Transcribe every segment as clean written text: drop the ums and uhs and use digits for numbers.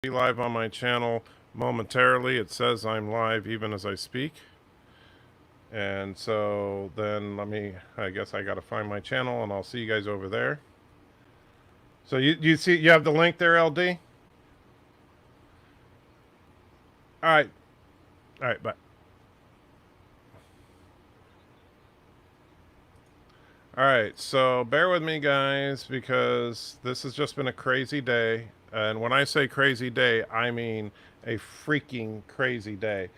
Be live on my channel momentarily. It says I'm live even as I speak. And so then I guess I got to find my channel and I'll see you guys over there. So you see, you have the link there, LD? All right. All right, bye. All right, so bear with me, guys, because this has just been a crazy day. And when I say crazy day, I mean a freaking crazy day.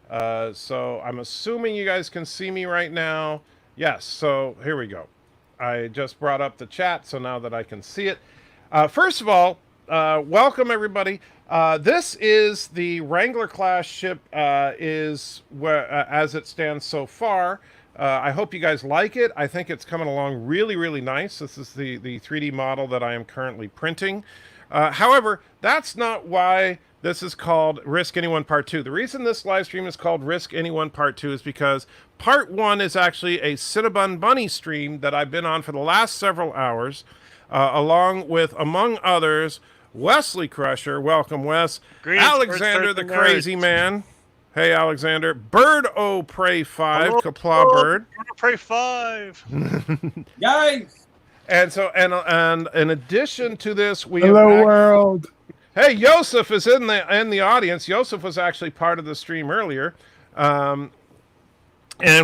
So I'm assuming you guys can see me right now. Yes, so here we go. I just brought up the chat, so now that I can see it. First of all, welcome everybody. This is the Wrangler class ship, as it stands so far. I hope you guys like it. I think it's coming along really, really nice. This is the 3D model that I am currently printing. However, that's not why this is called Risk Anyone Part 2. The reason this live stream is called Risk Anyone Part 2 is because Part 1 is actually a Cinnabon Bunny stream that I've been on for the last several hours, along with, among others, Wesley Crusher. Welcome, Wes. Greetings, Alexander the Crazy Man. Hey, Alexander. Bird O Prey 5. Hello. Kapla Bird. Pray 5. Guys! And so, and in addition to this, we Hello, have world. Hey, Yosef is in the audience. Yosef was actually part of the stream earlier, and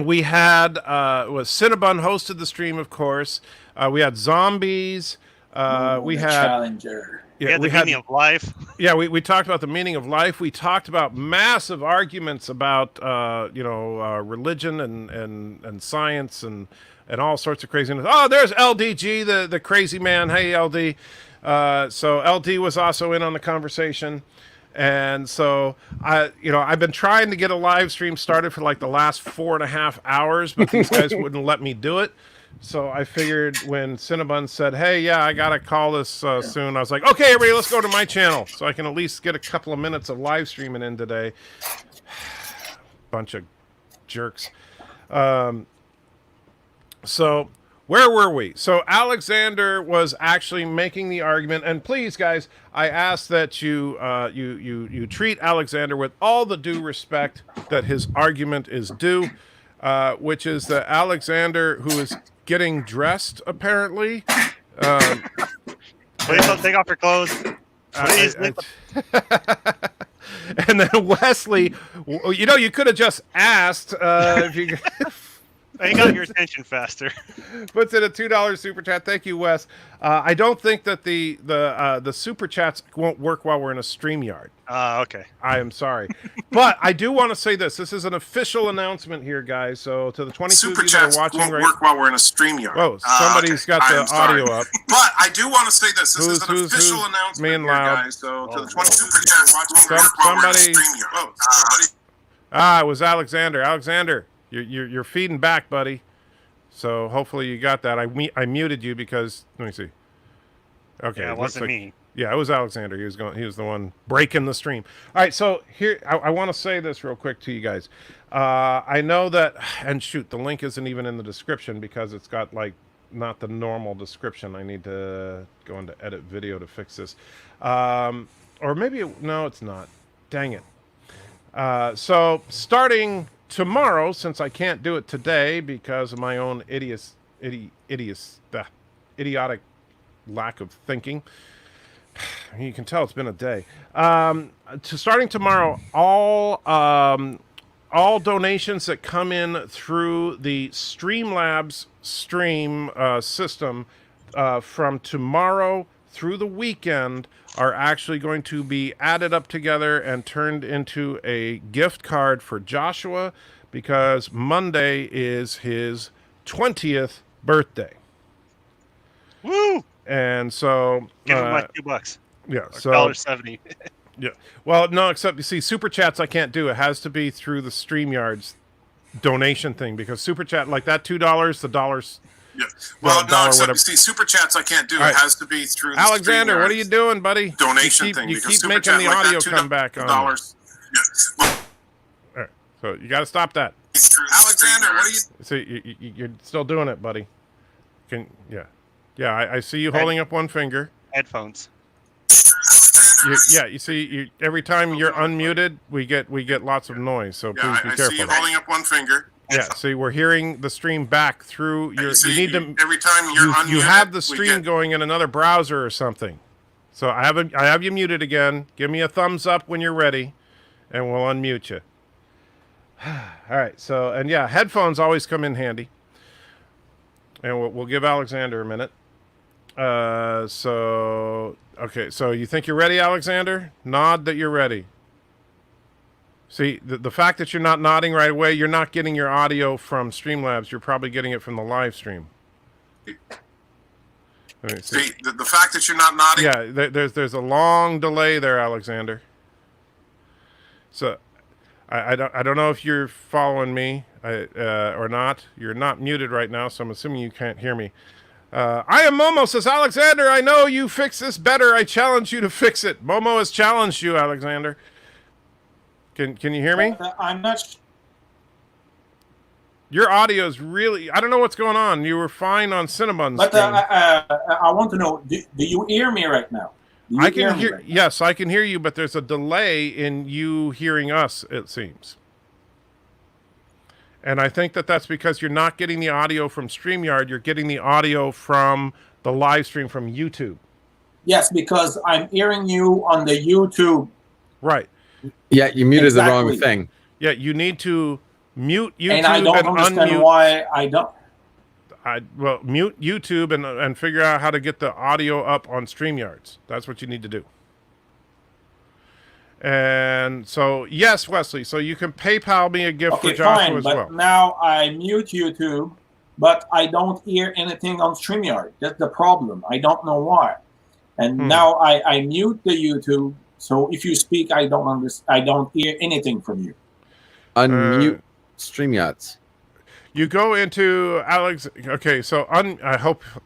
we had was Cinnabon hosted the stream, of course. We had zombies. We had Challenger. yeah, The meaning of life. yeah, we talked about the meaning of life. We talked about massive arguments about religion and science and all sorts of craziness. Oh, there's LDG, the crazy man. Hey, LD. So LD was also in on the conversation. And so I've been trying to get a live stream started for like the last 4.5 hours, but these guys wouldn't let me do it. So I figured when Cinnabon said, hey, yeah, I got to call this soon, I was like, okay, everybody, let's go to my channel so I can at least get a couple of minutes of live streaming in today. Bunch of jerks. So where were we? So Alexander was actually making the argument, and please, guys, I ask that you treat Alexander with all the due respect that his argument is due, which is that Alexander, who is getting dressed, apparently. Please don't take off your clothes. Please. And then Wesley, you could have just asked if you. I got your attention faster. Puts in a $2 super chat. Thank you, Wes. I don't think that the super chats won't work while we're in a StreamYard. Okay. I am sorry, but I do want to say this. This is an official announcement here, guys. So to the 22 of you that are watching, won't work while we're in a StreamYard. Whoa, somebody's got the audio up. But I do want to say this. This is an Who's official announcement being here, loud? guys. So to the 22 people that are watching, while we're in a Somebody. StreamYard. It was Alexander. Alexander, you're feeding back, buddy. So hopefully you got that. I muted you because let me see. Okay, Yeah, it wasn't me. Yeah, it was Alexander. He was the one breaking the stream. All right, so here I want to say this real quick to you guys. I know that, and shoot, the link isn't even in the description because it's got like not the normal description. I need to go into edit video to fix this. Or maybe no, it's not. Dang it. So starting tomorrow, since I can't do it today because of my own idiotic lack of thinking. You can tell it's been a day. Starting tomorrow, all donations that come in through the Streamlabs stream system from tomorrow through the weekend are actually going to be added up together and turned into a gift card for Joshua because Monday is his 20th birthday. Woo! And so Give him my $2. yeah, so $1.70. yeah. Well, no, except you see, super chats I can't do. It has to be through the StreamYard's donation thing because super chat like that $2, the dollars. Yeah. Well, no, except whatever. you see, super chats I can't do. All right. It has to be through the Alexander, what are StreamYard you doing, buddy? donation you thing. You because keep super making chat, the like audio that come back on. $2. Yeah. All right, so you got to stop that. Alexander, what are you? So you're still doing it, buddy. Yeah. I see you holding up one finger. Headphones. You see, every time you're unmuted, we get lots of noise. So please be I careful. see you holding up one finger. Yeah, see, we're hearing the stream back through your. You need to every time you're unmuted. You have the we stream get- going in another browser or something. So I have you muted again. Give me a thumbs up when you're ready, and we'll unmute you. All right. So and yeah, headphones always come in handy. And we'll give Alexander a minute. So okay. So you think you're ready, Alexander? Nod that you're ready. See, the fact that you're not nodding right away, you're not getting your audio from Streamlabs. You're probably getting it from the live stream. See, the fact that you're not nodding. Yeah, there's a long delay there, Alexander. So, I don't know if you're following me or not. You're not muted right now, so I'm assuming you can't hear me. I am Momo, says Alexander. I know you fix this better. I challenge you to fix it. Momo has challenged you, Alexander. Can you hear me? I'm not. Your audio is really. I don't know what's going on. You were fine on Cinnabon's But stream. I want to know. Do you hear me right now? Do you I can me hear. right now? Yes, I can hear you, but there's a delay in you hearing us. It seems. And I think that's because you're not getting the audio from StreamYard. You're getting the audio from the live stream from YouTube. Yes, because I'm hearing you on the YouTube. Right. Yeah, you muted the wrong Exactly. thing. Yeah, you need to mute YouTube And I don't understand unmute. why I don't. Mute YouTube and figure out how to get the audio up on StreamYards. That's what you need to do. And so, yes, Wesley. So you can PayPal me a gift Okay, for Joshua fine. as But well. now I mute YouTube, but I don't hear anything on StreamYard. That's the problem. I don't know why. And now I mute the YouTube. So if you speak, I don't understand. I don't hear anything from you. Unmute StreamYards. You go into Alex. Okay, so I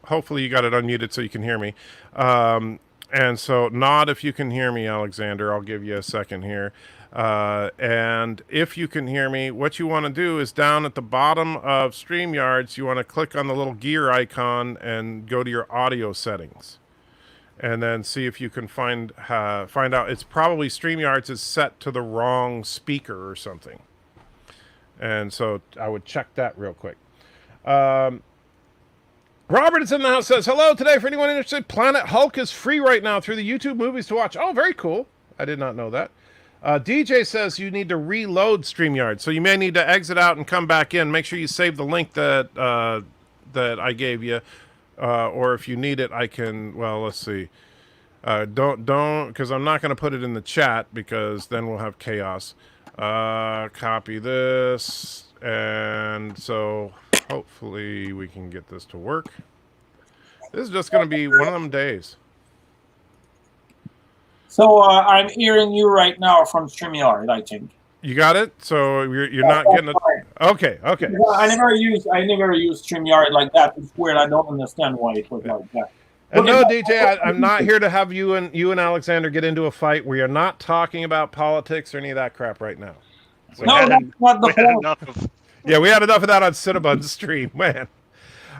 hopefully you got it unmuted so you can hear me. And so nod if you can hear me, Alexander. I'll give you a second here. And if you can hear me, what you want to do is down at the bottom of StreamYards, you want to click on the little gear icon and go to your audio settings. And then see if you can find out. It's probably StreamYards is set to the wrong speaker or something. And so I would check that real quick. Robert is in the house, says, hello today. For anyone interested, Planet Hulk is free right now through the YouTube movies to watch. Oh, very cool. I did not know that. DJ says you need to reload StreamYard. So you may need to exit out and come back in. Make sure you save the link that I gave you. Or if you need it, I can, well, let's see. Don't, because I'm not going to put it in the chat because then we'll have chaos. Copy this. And so hopefully we can get this to work. This is just going to be one of them days. So I'm hearing you right now from StreamYard, I think. You got it? So you're not getting it. Okay. Yeah, I never use StreamYard like that. It's weird. I don't understand why it was like that. And no, DJ, I'm not here to have you and Alexander get into a fight. We are not talking about politics or any of that crap right now. We No, had that's not the we had point. enough of. Yeah, we had enough of that on Cinnabon's stream, man.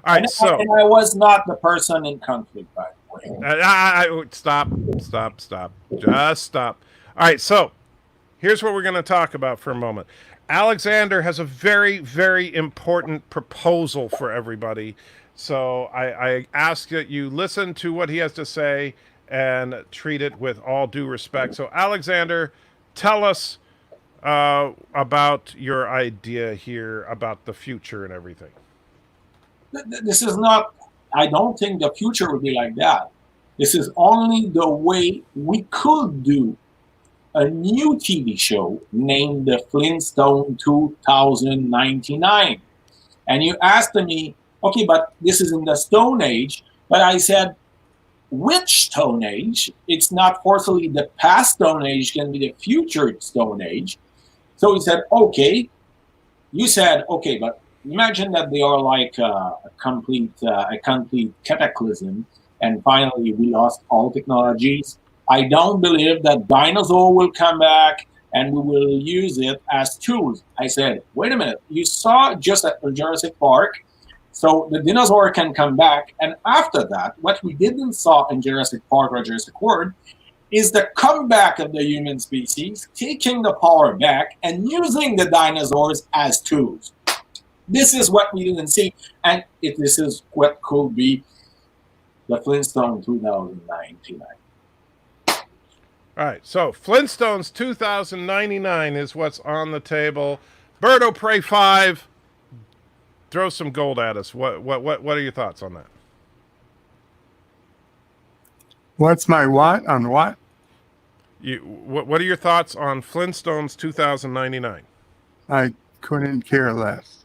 All right, so And I was not the person in conflict, by the way. stop. Just stop. All right, so here's what we're going to talk about for a moment. Alexander has a very, very important proposal for everybody. So I ask that you listen to what he has to say and treat it with all due respect. So, Alexander, tell us about your idea here about the future and everything. This is not, I don't think the future will be like that. This is only the way we could do a new TV show named The Flintstone 2099. And you asked me, okay, but this is in the Stone Age. But I said, which Stone Age? It's not forcibly the past Stone Age, can be the future Stone Age. So he said, okay. You said, okay, but imagine that they are like a complete cataclysm, and finally we lost all technologies. I don't believe that dinosaur will come back and we will use it as tools. I said, wait a minute, you saw just at Jurassic Park, so the dinosaur can come back, and after that, what we didn't saw in Jurassic Park or Jurassic World, is the comeback of the human species, taking the power back and using the dinosaurs as tools. This is what we didn't see, and this is what could be the Flintstone 2099. All right, so Flintstones 2099 is what's on the table. Birdo Prey 5, throw some gold at us. What are your thoughts on that? What's my what on what? What are your thoughts on Flintstones 2099? I couldn't care less.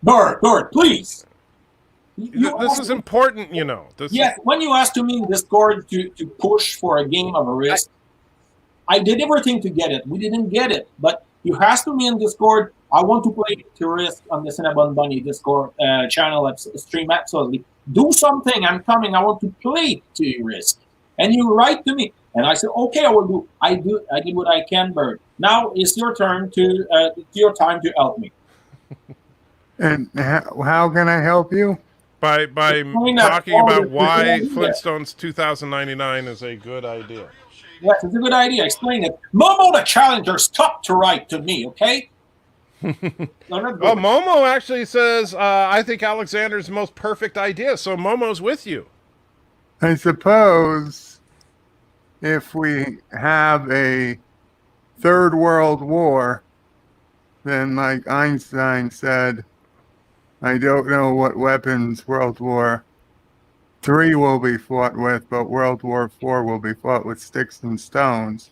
Bird, please. This is important, you know. When you asked me in Discord to push for a game of a Risk, I did everything to get it. We didn't get it, but you asked me in Discord, I want to play to Risk on the Cinnabon Bunny Discord channel at Stream Absolutely. Do something, I'm coming, I want to play to Risk. And you write to me. And I said, okay, I will do. I did what I can, Bird. Now it's your turn your time to help me. And how can I help you? By talking about why Flintstones 2099 is a good idea. Yes, it's a good idea. Explain it. Momo the Challenger, stop to write to me, okay? Oh, Momo actually says, I think Alexander's the most perfect idea, so Momo's with you. I suppose if we have a third world war, then like Einstein said, I don't know what weapons World War III will be fought with, but World War IV will be fought with sticks and stones.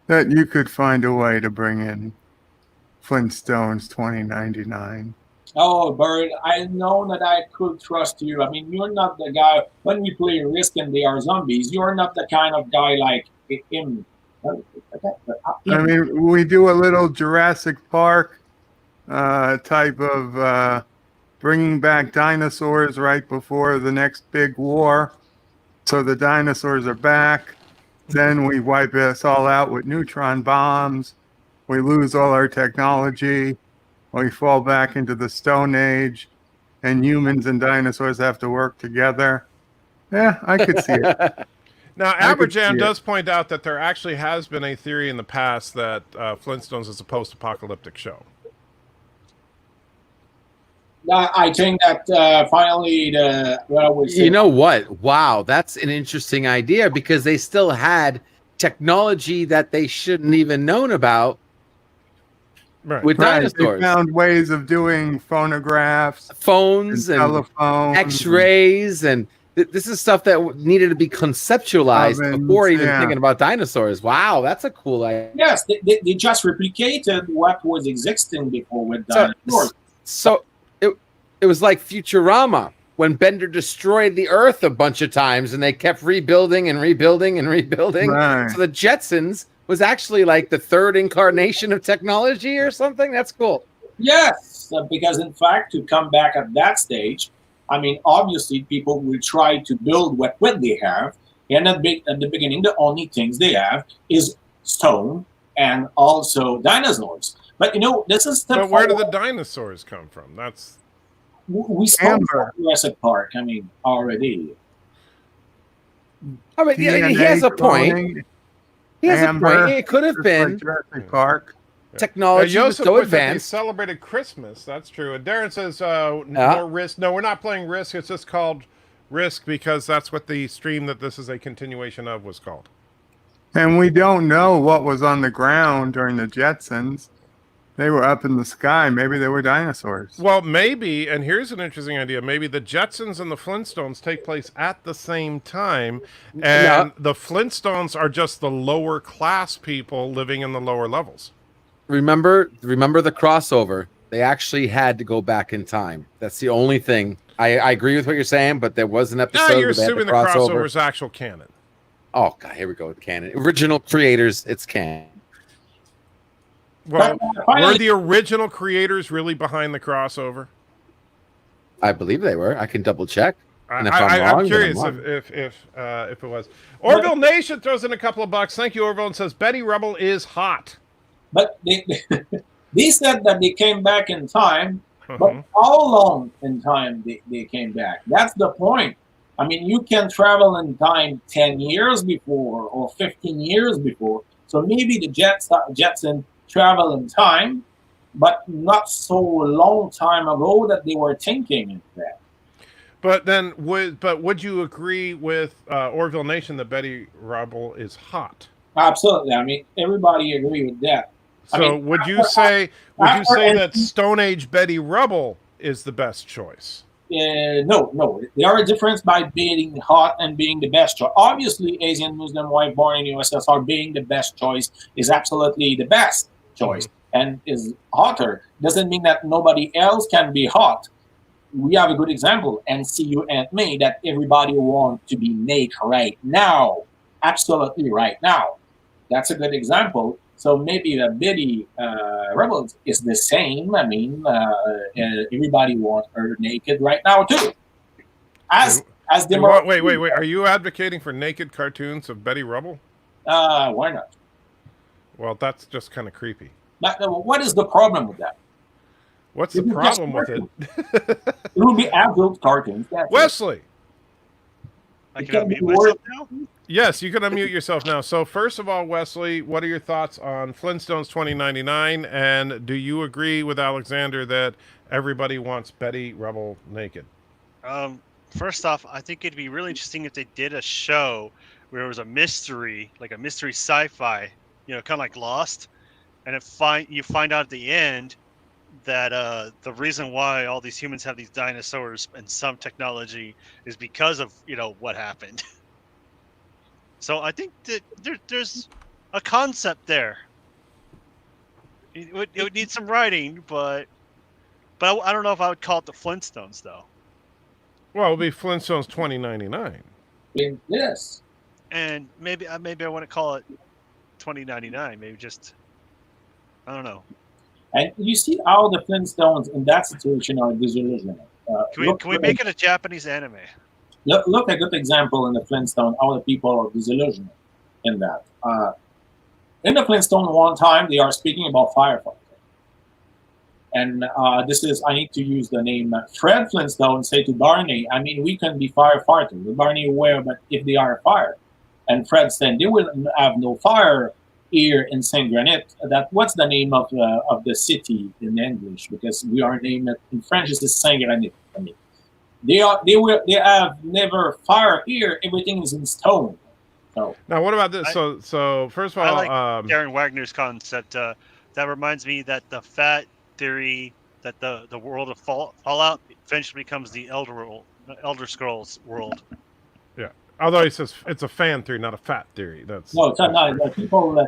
That you could find a way to bring in Flintstones 2099. Oh, Bird, I know that I could trust you. I mean, you're not the guy, when we play Risk and they are zombies, you're not the kind of guy like him. I mean, we do a little Jurassic Park type of bringing back dinosaurs right before the next big war. So the dinosaurs are back. Then we wipe us all out with neutron bombs. We lose all our technology. We fall back into the Stone Age. And humans and dinosaurs have to work together. Yeah, I could see it. Now, Aberjam does point out that there actually has been a theory in the past that Flintstones is a post-apocalyptic show. I think that finally You know what? Wow, that's an interesting idea because they still had technology that they shouldn't even known about with dinosaurs. They found ways of doing phonographs, phones, and telephones, X-rays, and this is stuff that needed to be conceptualized before even thinking about dinosaurs. Wow, that's a cool idea. Yes, they just replicated what was existing before with dinosaurs. So it was like Futurama when Bender destroyed the Earth a bunch of times and they kept rebuilding and rebuilding and rebuilding. Right. So the Jetsons was actually like the third incarnation of technology or something. That's cool. Yes, because in fact, to come back at that stage, I mean, obviously people will try to build what they have. And at the beginning, the only things they have is stone and also dinosaurs. But, you know, this is the... But where do the dinosaurs come from? That's... We spoke about Jurassic Park, I mean, already. I mean, he has a point. He has a point. It could have been like Jurassic Park. Technology was so advanced. They celebrated Christmas. That's true. And Darren says more Risk. No, we're not playing Risk. It's just called Risk because that's what the stream that this is a continuation of was called. And we don't know what was on the ground during the Jetsons. They were up in the sky. Maybe they were dinosaurs. Well, maybe, and here's an interesting idea. Maybe the Jetsons and the Flintstones take place at the same time, and the Flintstones are just the lower class people living in the lower levels. Remember the crossover. They actually had to go back in time. That's the only thing. I agree with what you're saying, but there was an episode. No, you're assuming the crossover is actual canon. Oh God, here we go with canon. Original creators, it's canon. Well, were the original creators really behind the crossover? I believe they were. I can double check. And if I'm curious if it was. Orville Nation throws in a couple of bucks. Thank you, Orville, and says Betty Rubble is hot. But they said that they came back in time. But how long in time they came back? That's the point. I mean, you can travel in time 10 years before or 15 years before. So maybe the Jetson travel in time, but not so long time ago that they were thinking that. But then, would you agree with Orville Nation that Betty Rubble is hot? Absolutely. I mean, everybody agree with that. So would you say that Stone Age Betty Rubble is the best choice? No. There are a difference by being hot and being the best choice. Obviously, Asian Muslim wife born in USSR being the best choice is absolutely the best choice and is hotter. Doesn't mean that nobody else can be hot. We have a good example, and see you and me, that everybody wants to be naked right now. Absolutely right now. That's a good example. So maybe the Betty Rebels is the same. I mean, everybody wants her naked right now too. As the wait. Are you advocating for naked cartoons of Betty Rubble? Why not? Well, that's just kind of creepy. But, what is the problem with that? What's the problem with it? It will be adult cartoons. Wesley! I can unmute myself now? Yes, you can unmute yourself now. So first of all, Wesley, what are your thoughts on Flintstones 2099? And do you agree with Alexander that everybody wants Betty Rubble naked? First off, I think it'd be really interesting if they did a show where it was a mystery, like a mystery sci-fi, kind of like Lost, and you find out at the end that the reason why all these humans have these dinosaurs and some technology is because of what happened. So I think that there's a concept there. It would need some writing, but I don't know if I would call it the Flintstones though. Well, it would be Flintstones 2099. Yes. And maybe I wouldn't call it 2099. Maybe just I don't know. And you see how the Flintstones in that situation are disillusioned. Can we make it a Japanese anime? Look a good example in the Flintstone, how the people are disillusioned in that. In the Flintstone, one time, they are speaking about firefighting. And I need to use the name Fred Flintstone, say to Barney, I mean, we can be firefighters. Barney aware, but if they are fired. And Fred said, they will have no fire here in Saint Granite. What's the name of the city in English? Because we are named in French. It's Saint Granite. I mean, they have never fire here. Everything is in stone. So now, what about this? So first of all, I like Darren Wagner's concept. That reminds me that the fat theory that the world of Fallout eventually becomes the Elder Scrolls world. Yeah. Although he says it's a fan theory, not a fat theory. That's no, it's not. People that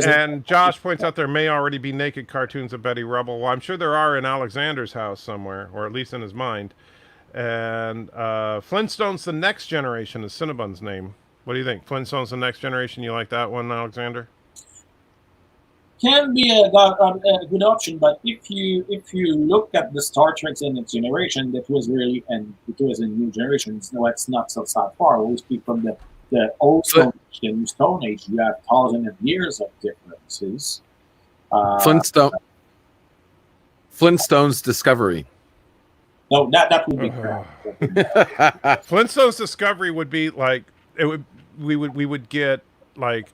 and Josh points out there may already be naked cartoons of Betty Rubble. Well, I'm sure there are in Alexander's house somewhere, or at least in his mind. And Flintstones: The Next Generation is Cinnabon's name. What do you think? Flintstones: The Next Generation. You like that one, Alexander? Can be a good option, but if you look at the Star Trek in its generation, that was really, and it was in new generations. No, it's not so far. We speak from the old Stone Age, the new Stone Age. You have thousands of years of differences. Flintstones Discovery. No, that would be crap. Flintstones Discovery would be like we would get like.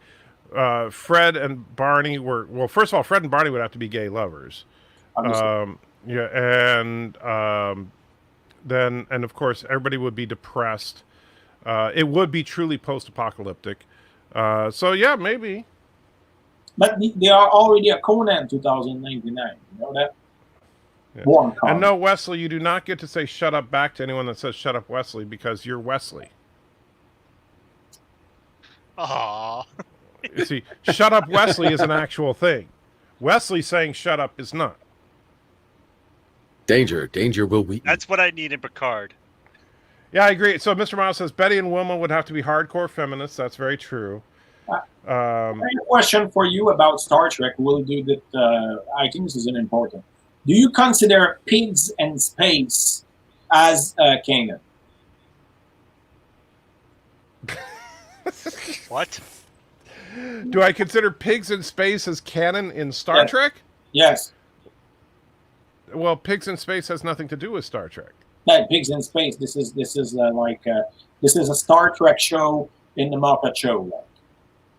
Fred and Barney were first of all, Fred and Barney would have to be gay lovers. And then of course everybody would be depressed. It would be truly post-apocalyptic. So yeah, maybe. But they are already a Conan 2099. You know that. Yeah. And no, Wesley, you do not get to say "shut up" back to anyone that says "shut up, Wesley," because you're Wesley. Aww. You see, shut up, Wesley is an actual thing. Wesley saying shut up is not. Danger will we. That's what I need in Picard. Yeah, I agree. So Mr. Miles says Betty and Wilma would have to be hardcore feminists. That's very true. I have a question for you about Star Trek. We'll do that. I think this is an important. Do you consider pigs and space as canon? What? Do I consider pigs in space as canon in Star Yes. Trek? Yes. Well, pigs in space has nothing to do with Star Trek. Like Pigs in Space. This is this is a Star Trek show in the Muppet Show. Like.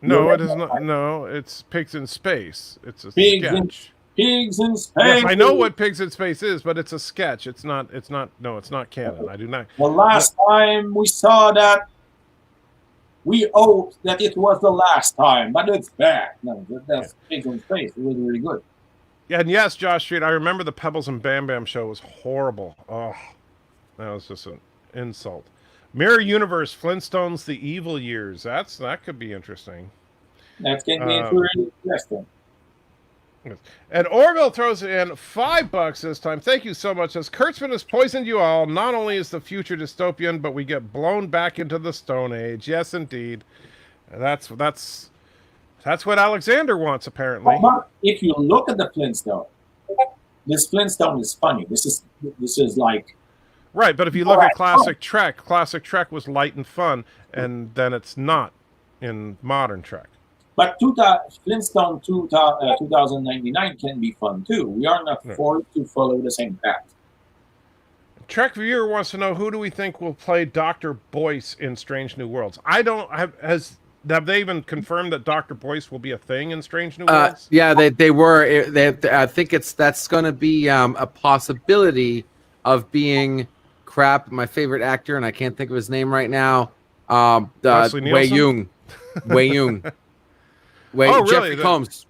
No, it is not. No, it's Pigs in Space. It's a Pigs sketch. Pigs in Space. Yes, I know what Pigs in Space is, but it's a sketch. It's not. No, it's not canon. I do not. The last time we saw that, we hoped that it was the last time, but it's back. No, that's Pigs in Space. It was really good. Yeah, and yes, Josh Street. I remember the Pebbles and Bam Bam show was horrible. Oh, that was just an insult. Mirror Universe, Flintstones, The Evil Years. That could be interesting. That can be really interesting. And Orville throws in $5 this time. Thank you so much. As Kurtzman has poisoned you all, not only is the future dystopian, but we get blown back into the Stone Age. Yes, indeed. That's what Alexander wants, apparently. But if you look at the Flintstone, this Flintstone is funny. This is like right. But if you look at Classic Trek was light and fun, and then it's not in modern Trek. But Flintstone 2099 can be fun too. We are not forced to follow the same path. Trek viewer wants to know, who do we think will play Dr. Boyce in Strange New Worlds? Have they even confirmed that Dr. Boyce will be a thing in Strange New Worlds? Yeah, they were. I think that's going to be a possibility of being crap. My favorite actor, and I can't think of his name right now. Wei Yung. Wei Yung. Really? Jeffrey Combs.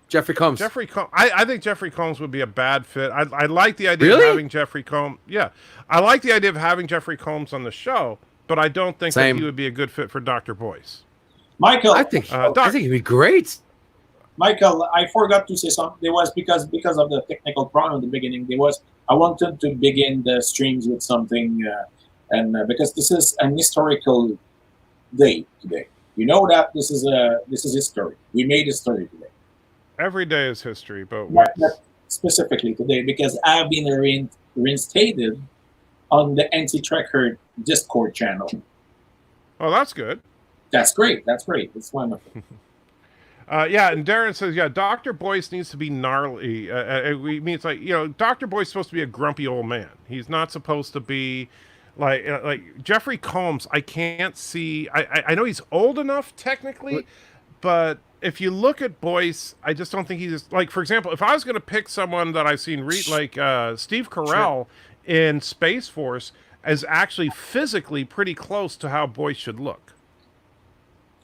I think Jeffrey Combs would be a bad fit. I like the idea of having Jeffrey Combs. Yeah, I like the idea of having Jeffrey Combs on the show, but I don't think that he would be a good fit for Dr. Boyce. Michael, I think he'd be great. Michael, I forgot to say something. It was because of the technical problem at the beginning. I wanted to begin the streams with something, because this is an historical day today. You know that this is history. We made history today. Every day is history, but specifically today, because I've been reinstated on the Anti-Trekker Discord channel. Oh, that's good. That's great. It's wonderful. Yeah, and Darren says, yeah, Dr. Boyce needs to be gnarly. We mean, it's like, Dr. Boyce is supposed to be a grumpy old man. He's not supposed to be like Jeffrey Combs. I can't see. I know he's old enough technically, but if you look at Boyce, I just don't think he's like. For example, if I was going to pick someone that I've seen Steve Carell in Space Force, is actually physically pretty close to how Boyce should look.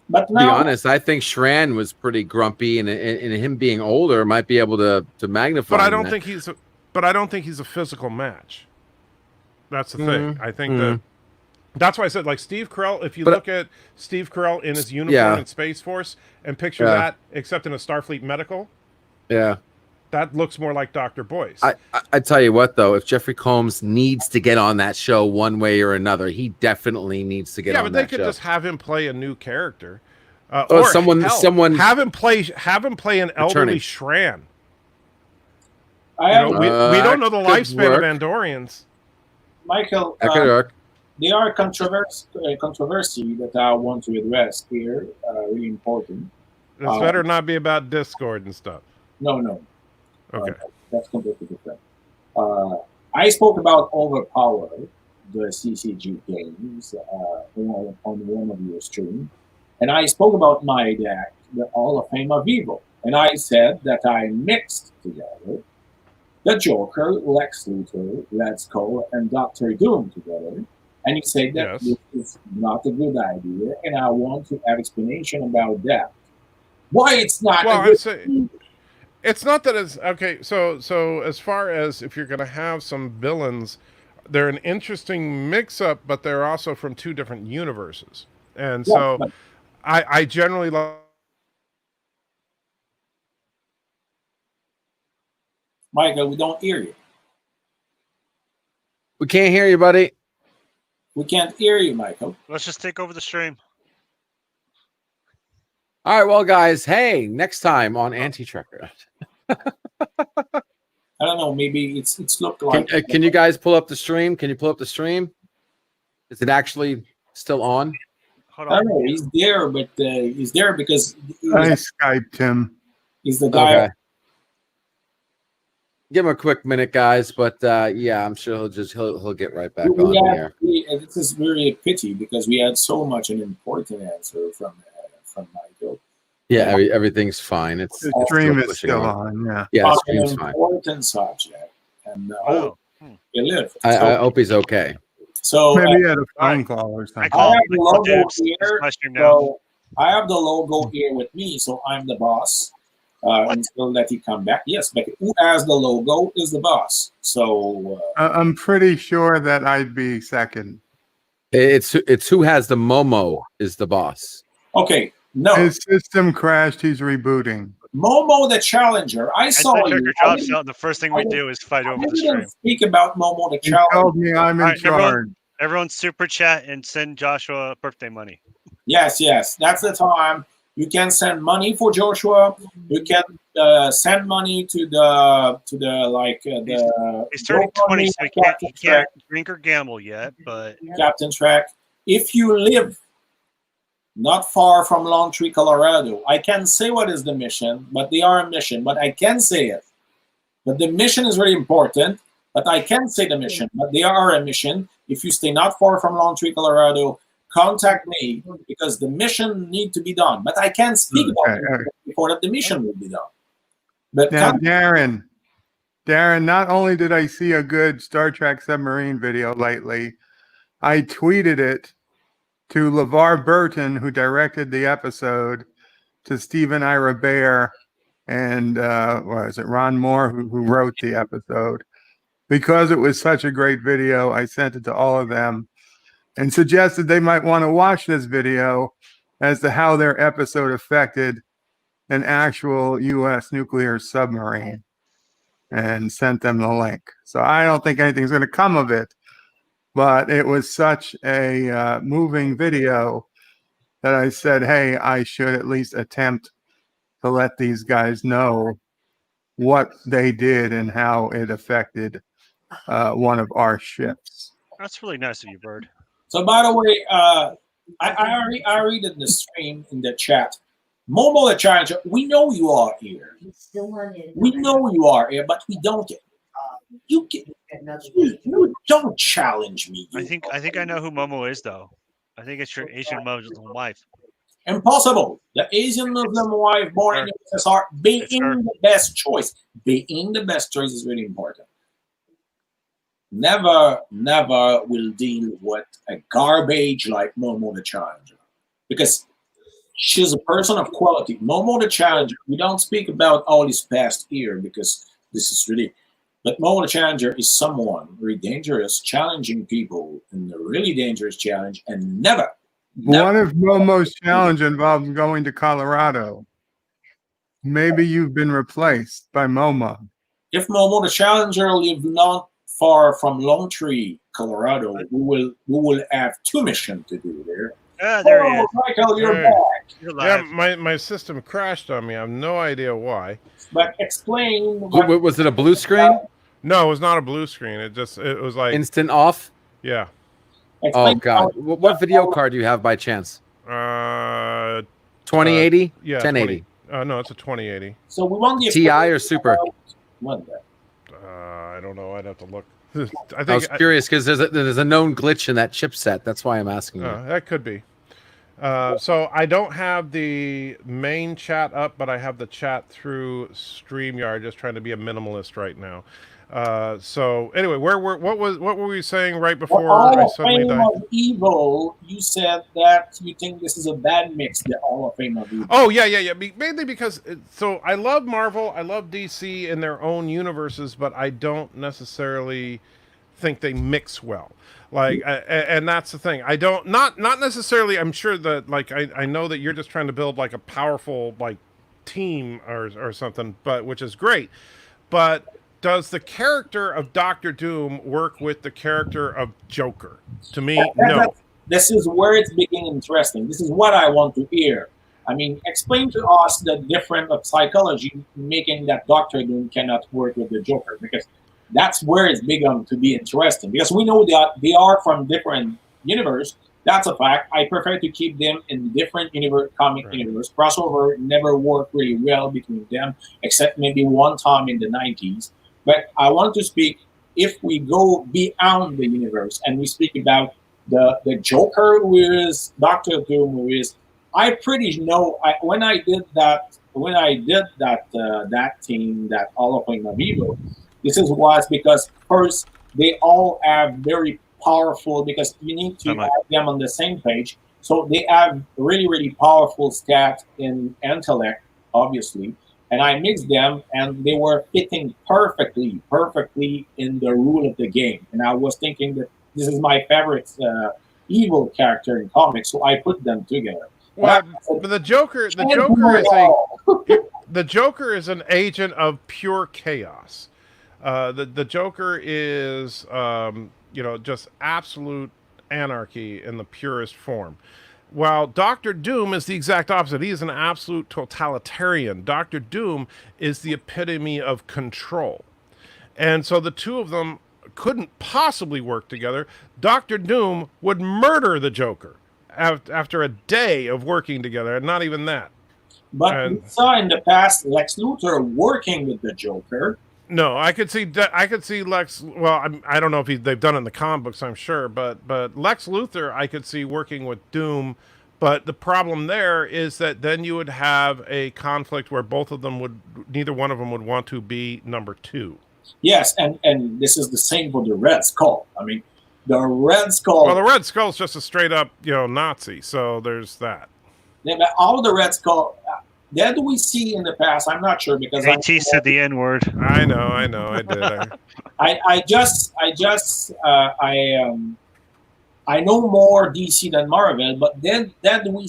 But to be honest, I think Shran was pretty grumpy, and him being older might be able to magnify. But I don't think he's a physical match. That's the thing. I think that's why I said, like, Steve Carell. If you look at Steve Carell in his uniform in Space Force and picture that, except in a Starfleet medical, that looks more like Dr. Boyce. I tell you what, though, if Jeffrey Combs needs to get on that show one way or another, he definitely needs to get on that show. Yeah, but they could just have him play a new character, or someone have him play an elderly Shran. We don't know the lifespan of Andorians. Michael, there are controversy that I want to address here. Really important. This better not be about Discord and stuff. No. Okay. That's completely different. I spoke about Overpower, the CCG games, on one of your streams. And I spoke about my deck, the Hall of Fame of Evil. And I said that I mixed together the Joker, Lex Luthor, Red Skull, and Doctor Doom together. And you said that this is not a good idea. And I want to have explanation about that. Why it's not a good idea. It's not that it's okay. So as far as if you're going to have some villains, they're an interesting mix-up, but they're also from two different universes, and I generally love. Michael, we don't hear you. We can't hear you, buddy. We can't hear you, Michael. Let's just take over the stream. All right, well, guys, hey, next time on Anti-Trekker. I don't know. Maybe it's looked like. Can you guys pull up the stream? Can you pull up the stream? Is it actually still on? I don't know. He's there, but he's there because I Skyped him. He's the guy. Give him a quick minute, guys. But yeah, I'm sure he'll get right back on here. This is really a pity because we had so much an important answer from Michael. Yeah, everything's fine. It's The stream is still on. Yeah. Yeah, On the stream's an fine. important subject, and Oh. you live. I hope he's okay. So Maybe he had a phone call or I something. call I have the logo Dibs. here. My stream now. So I have the logo here with me, so I'm the boss until that he come back. Yes, but who has the logo is the boss. So I'm pretty sure that I'd be second. It's who has the Momo is the boss. okay, no, His system crashed. He's rebooting. Momo the Challenger. I saw I took you. your I job didn't- out. The first thing we do is fight I over the didn't stream. speak about Momo the He Challenger. told me I'm in All right, everyone. charge. Everyone super chat and send Joshua birthday money. Yes, that's the time. You can send money for Joshua. You can send money to the He's turning 20, so he can't drink or gamble yet. But Captain Track. If you live not far from Lone Tree, Colorado, I can say what is the mission, but they are a mission, but I can say it. But the mission is really important, but I can say the mission, but they are a mission. If you stay not far from Lone Tree, Colorado, contact me because the mission need to be done. But I can't speak about it before that the mission will be done. But Now, Darren, not only did I see a good Star Trek submarine video lately, I tweeted it to LeVar Burton, who directed the episode, to Stephen Ira Bear, and what is it, Ron Moore, who wrote the episode. Because it was such a great video, I sent it to all of them and suggested they might want to watch this video as to how their episode affected an actual U.S. nuclear submarine, and sent them the link. So I don't think anything's going to come of it, but it was such a moving video that I said, hey, I should at least attempt to let these guys know what they did and how it affected one of our ships. that's really nice of you, Bird. so, by the way, I read in the stream in the chat. Momo the Challenger, we know you are here. We know you are here, but we don't get. You don't challenge me. I think I know who Momo is though. I think it's your Asian Muslim wife. Impossible. The Asian Muslim wife born in the USSR being the best choice. Being the best choice is really important. Never will deal with a garbage like Momo the Challenger. Because she's a person of quality. Momo the Challenger, we don't speak about all his past here because this is really... But Momo the Challenger is someone very dangerous, challenging people in a really dangerous challenge, and never. What if Momo's challenge involves going to Colorado? Maybe you've been replaced by Momo. If Momo the Challenger lives not far from Lone Tree, Colorado, we will have 2 missions to do there. Ah, there he is. Michael, you're Hey. back. You're Yeah, live. my system crashed on me. I have no idea why. But explain. Was it a blue screen? No, it was not a blue screen. It was like Instant off? yeah. Oh explain God! What video card do you have by chance? 2080? Yeah, 1080? 20 no, it's a 2080. So we want the Ti or Super? What the- I don't know. I'd have to look. I I was think curious because there's a known glitch in that chipset. That's why I'm asking you. that could be. So I don't have the main chat up, but I have the chat through StreamYard. Just trying to be a minimalist right now. So anyway, what were we saying right before Hall I of suddenly Fame died? of Evil, you said that you think this is a bad mix, the Hall of Fame of Evil. Oh yeah. Mainly because so I love Marvel, I love DC in their own universes, but I don't necessarily think they mix well. Like, and that's the thing. I don't not necessarily. I'm sure that like I know that you're just trying to build like a powerful like team or something, but which is great. But does the character of Doctor Doom work with the character of Joker? To me, no. This is where it's beginning interesting. This is what I want to hear. I mean, explain to us the difference of psychology making that Doctor Doom cannot work with the Joker, because that's where it's begun to be interesting. Because we know that they are from different universe. That's a fact. I prefer to keep them in different universe, comic universe. Crossover never worked really well between them, except maybe one time in the 90s. But I want to speak, if we go beyond the universe and we speak about the Joker who is Doctor Doom who is, I pretty know when I did that team, that Hall of Fame of Evil, was because first they all have very powerful, because you need to have them on the same page. So they have really, really powerful stats in intellect, obviously. And I mixed them, and they were fitting perfectly in the rule of the game. And I was thinking that this is my favorite evil character in comics, so I put them together. Well, but the Joker is an agent of pure chaos. The Joker is, just absolute anarchy in the purest form. While Doctor Doom is the exact opposite. He is an absolute totalitarian. Doctor Doom is the epitome of control. And so the two of them couldn't possibly work together. Doctor Doom would murder the Joker after a day of working together, and not even that. But we saw in the past Lex Luthor working with the Joker. No, I could see Lex. Well, I don't know if they've done it in the comic books, I'm sure, but Lex Luthor I could see working with Doom. But the problem there is that then you would have a conflict where neither one of them would want to be number two. Yes, and this is the same for the Red Skull. I mean, the Red Skull. Well, the Red Skull's just a straight up, Nazi. So there's that. Yeah, but all the Red Skull. That we see in the past. I'm not sure because AT said the N word. I know, I did. I know more DC than Marvel, but then we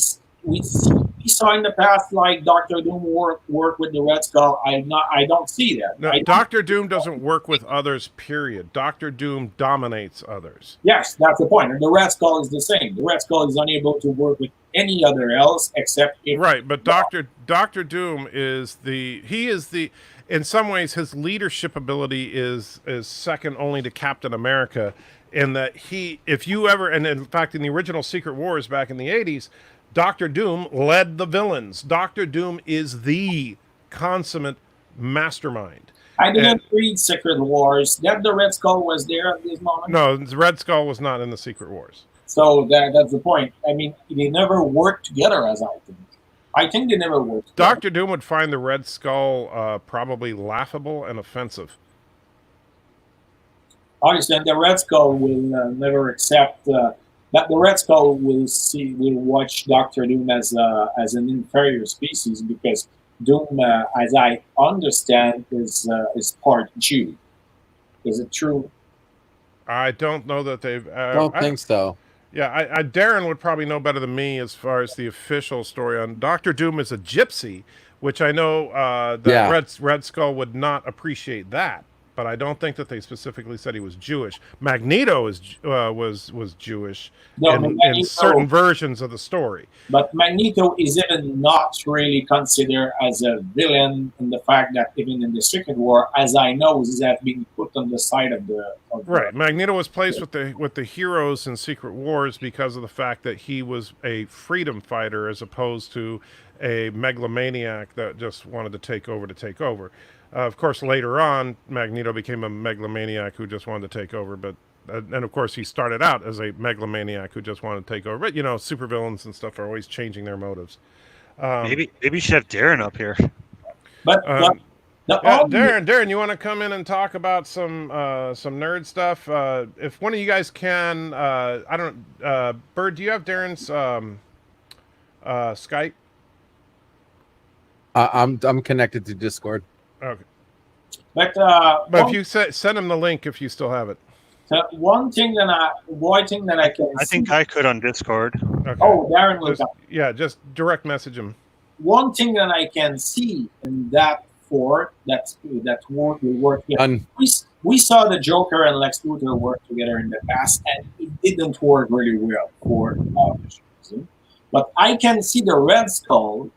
saw in the past like Doctor Doom work with the Red Skull. I don't see that. No, Doctor Doom doesn't work with others. Period. Doctor Doom dominates others. Yes, that's the point. And the Red Skull is the same. The Red Skull is unable to work with any other else except right. But Doctor Doom is in some ways his leadership ability is second only to Captain America, in that and in fact in the original Secret Wars back in the 80s, Doctor Doom led the villains. Doctor Doom is the consummate mastermind. I didn't read Secret Wars. That the Red Skull was there at this moment? No, the Red Skull was not in the Secret Wars. So that's the point. I mean, they never worked together, as I think. I think they never worked together. Doctor Doom would find the Red Skull probably laughable and offensive. Obviously, the Red Skull will never accept that the Red Skull will watch Doctor Doom as an inferior species, because Doom, as I understand, is part Jew. Is it true? I don't know that they've. I don't think so. Yeah, Darren would probably know better than me as far as the official story on Doctor Doom is a gypsy, which I know Red Skull would not appreciate that. But I don't think that they specifically said he was Jewish. Magneto was Jewish in certain versions of the story. But Magneto is even not really considered as a villain, in the fact that even in the Secret War, as I know, is that being put on the side of the right. Magneto was placed with the heroes in Secret Wars because of the fact that he was a freedom fighter as opposed to a megalomaniac that just wanted to take over. Of course, later on, Magneto became a megalomaniac who just wanted to take over. But and of course, he started out as a megalomaniac who just wanted to take over. But supervillains and stuff are always changing their motives. Maybe you should have Darren up here. But Darren, you want to come in and talk about some nerd stuff? If one of you guys can, Bird, do you have Darren's Skype? I'm connected to Discord. Okay. But if you send him the link, if you still have it. One thing that I can. I think I could on Discord. Okay. Oh, Darren will come. Yeah, just direct message him. One thing that I can see in that will work. We saw the Joker and Lex Luthor work together in the past, and it didn't work really well for obvious reason. But I can see the Red Skull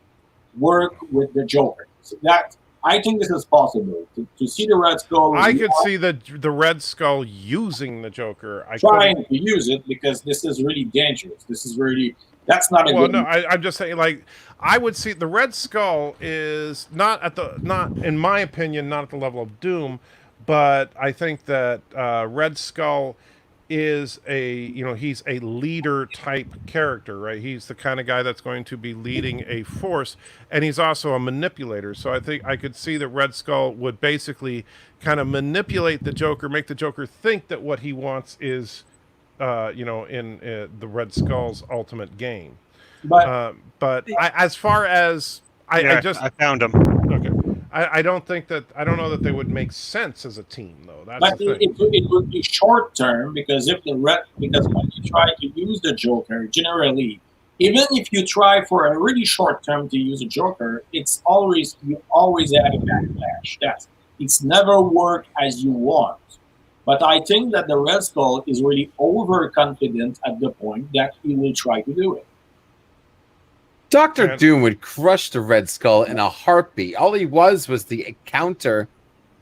work with the Joker. So that. I think this is possible to see the Red Skull. I could see the Red Skull using the Joker. Trying to use it, because this is really dangerous. That's not a good. Well, no, I'm just saying. Like, I would see the Red Skull is not in my opinion, not at the level of Doom, but I think that Red Skull is he's a leader type character, right? He's the kind of guy that's going to be leading a force, and he's also a manipulator. So I think I could see that Red Skull would basically kind of manipulate the Joker, make the Joker think that what he wants is, in the Red Skull's ultimate game. But as far as I found him. Okay. I don't know that they would make sense as a team, though. That's But the thing. it would be short term because because when you try to use the Joker, generally, even if you try for a really short term to use a Joker, you always have a backlash. It's never worked as you want. But I think that the Red Skull is really overconfident at the point that he will try to do it. Dr. Doom would crush the Red Skull in a heartbeat. All he was the counter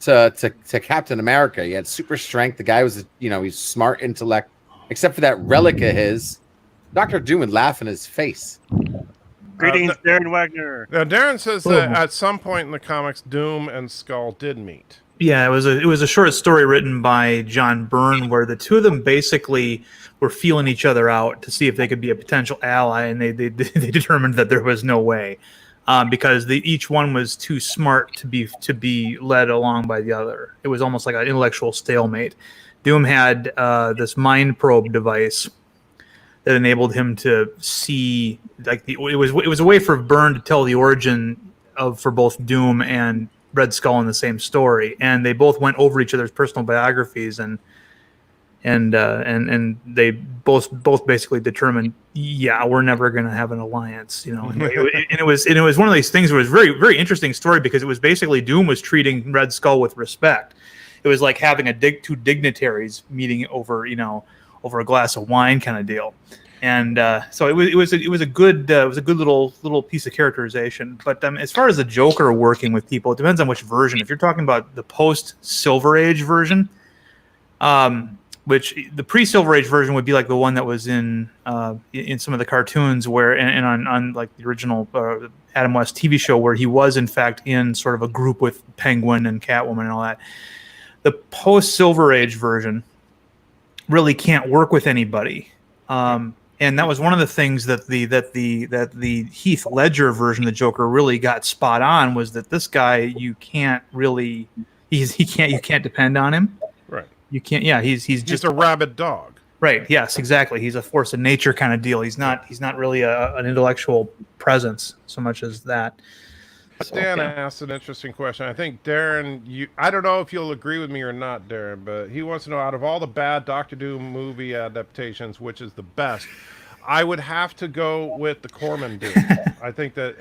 to Captain America. He had super strength. The guy was, he's smart intellect. Except for that relic of his, Dr. Doom would laugh in his face. Greetings, Darren Wagner. Now, Darren says that at some point in the comics, Doom and Skull did meet. Yeah, it was a short story written by John Byrne where the two of them basically were feeling each other out to see if they could be a potential ally, and they determined that there was no way because each one was too smart to be led along by the other. It was almost like an intellectual stalemate. Doom had this mind probe device that enabled him to see, it was a way for Byrne to tell the origin for both Doom and Red Skull in the same story, and they both went over each other's personal biographies, and they both basically determined, we're never going to have an alliance, And it was one of these things where it was very, very interesting story because it was basically Doom was treating Red Skull with respect. It was like having two dignitaries meeting over a glass of wine kind of deal. And so it was a good little piece of characterization. But as far as the Joker working with people, it depends on which version. If you're talking about the post Silver Age version, which the pre Silver Age version would be like the one that was in some of the cartoons where and on like the original Adam West TV show where he was in fact in sort of a group with Penguin and Catwoman and all that. The post Silver Age version really can't work with anybody. And that was one of the things that the Heath Ledger version of the Joker really got spot on, was that this guy you can't depend on him. Right. You can't. Yeah. He's just a rabid dog. Right. Yes. Exactly. He's a force of nature kind of deal. He's not really an intellectual presence so much as that. Dan asked an interesting question. I think Darren, I don't know if you'll agree with me or not, Darren, but he wants to know, out of all the bad Doctor Doom movie adaptations, which is the best? I would have to go with the Corman Doom. I think that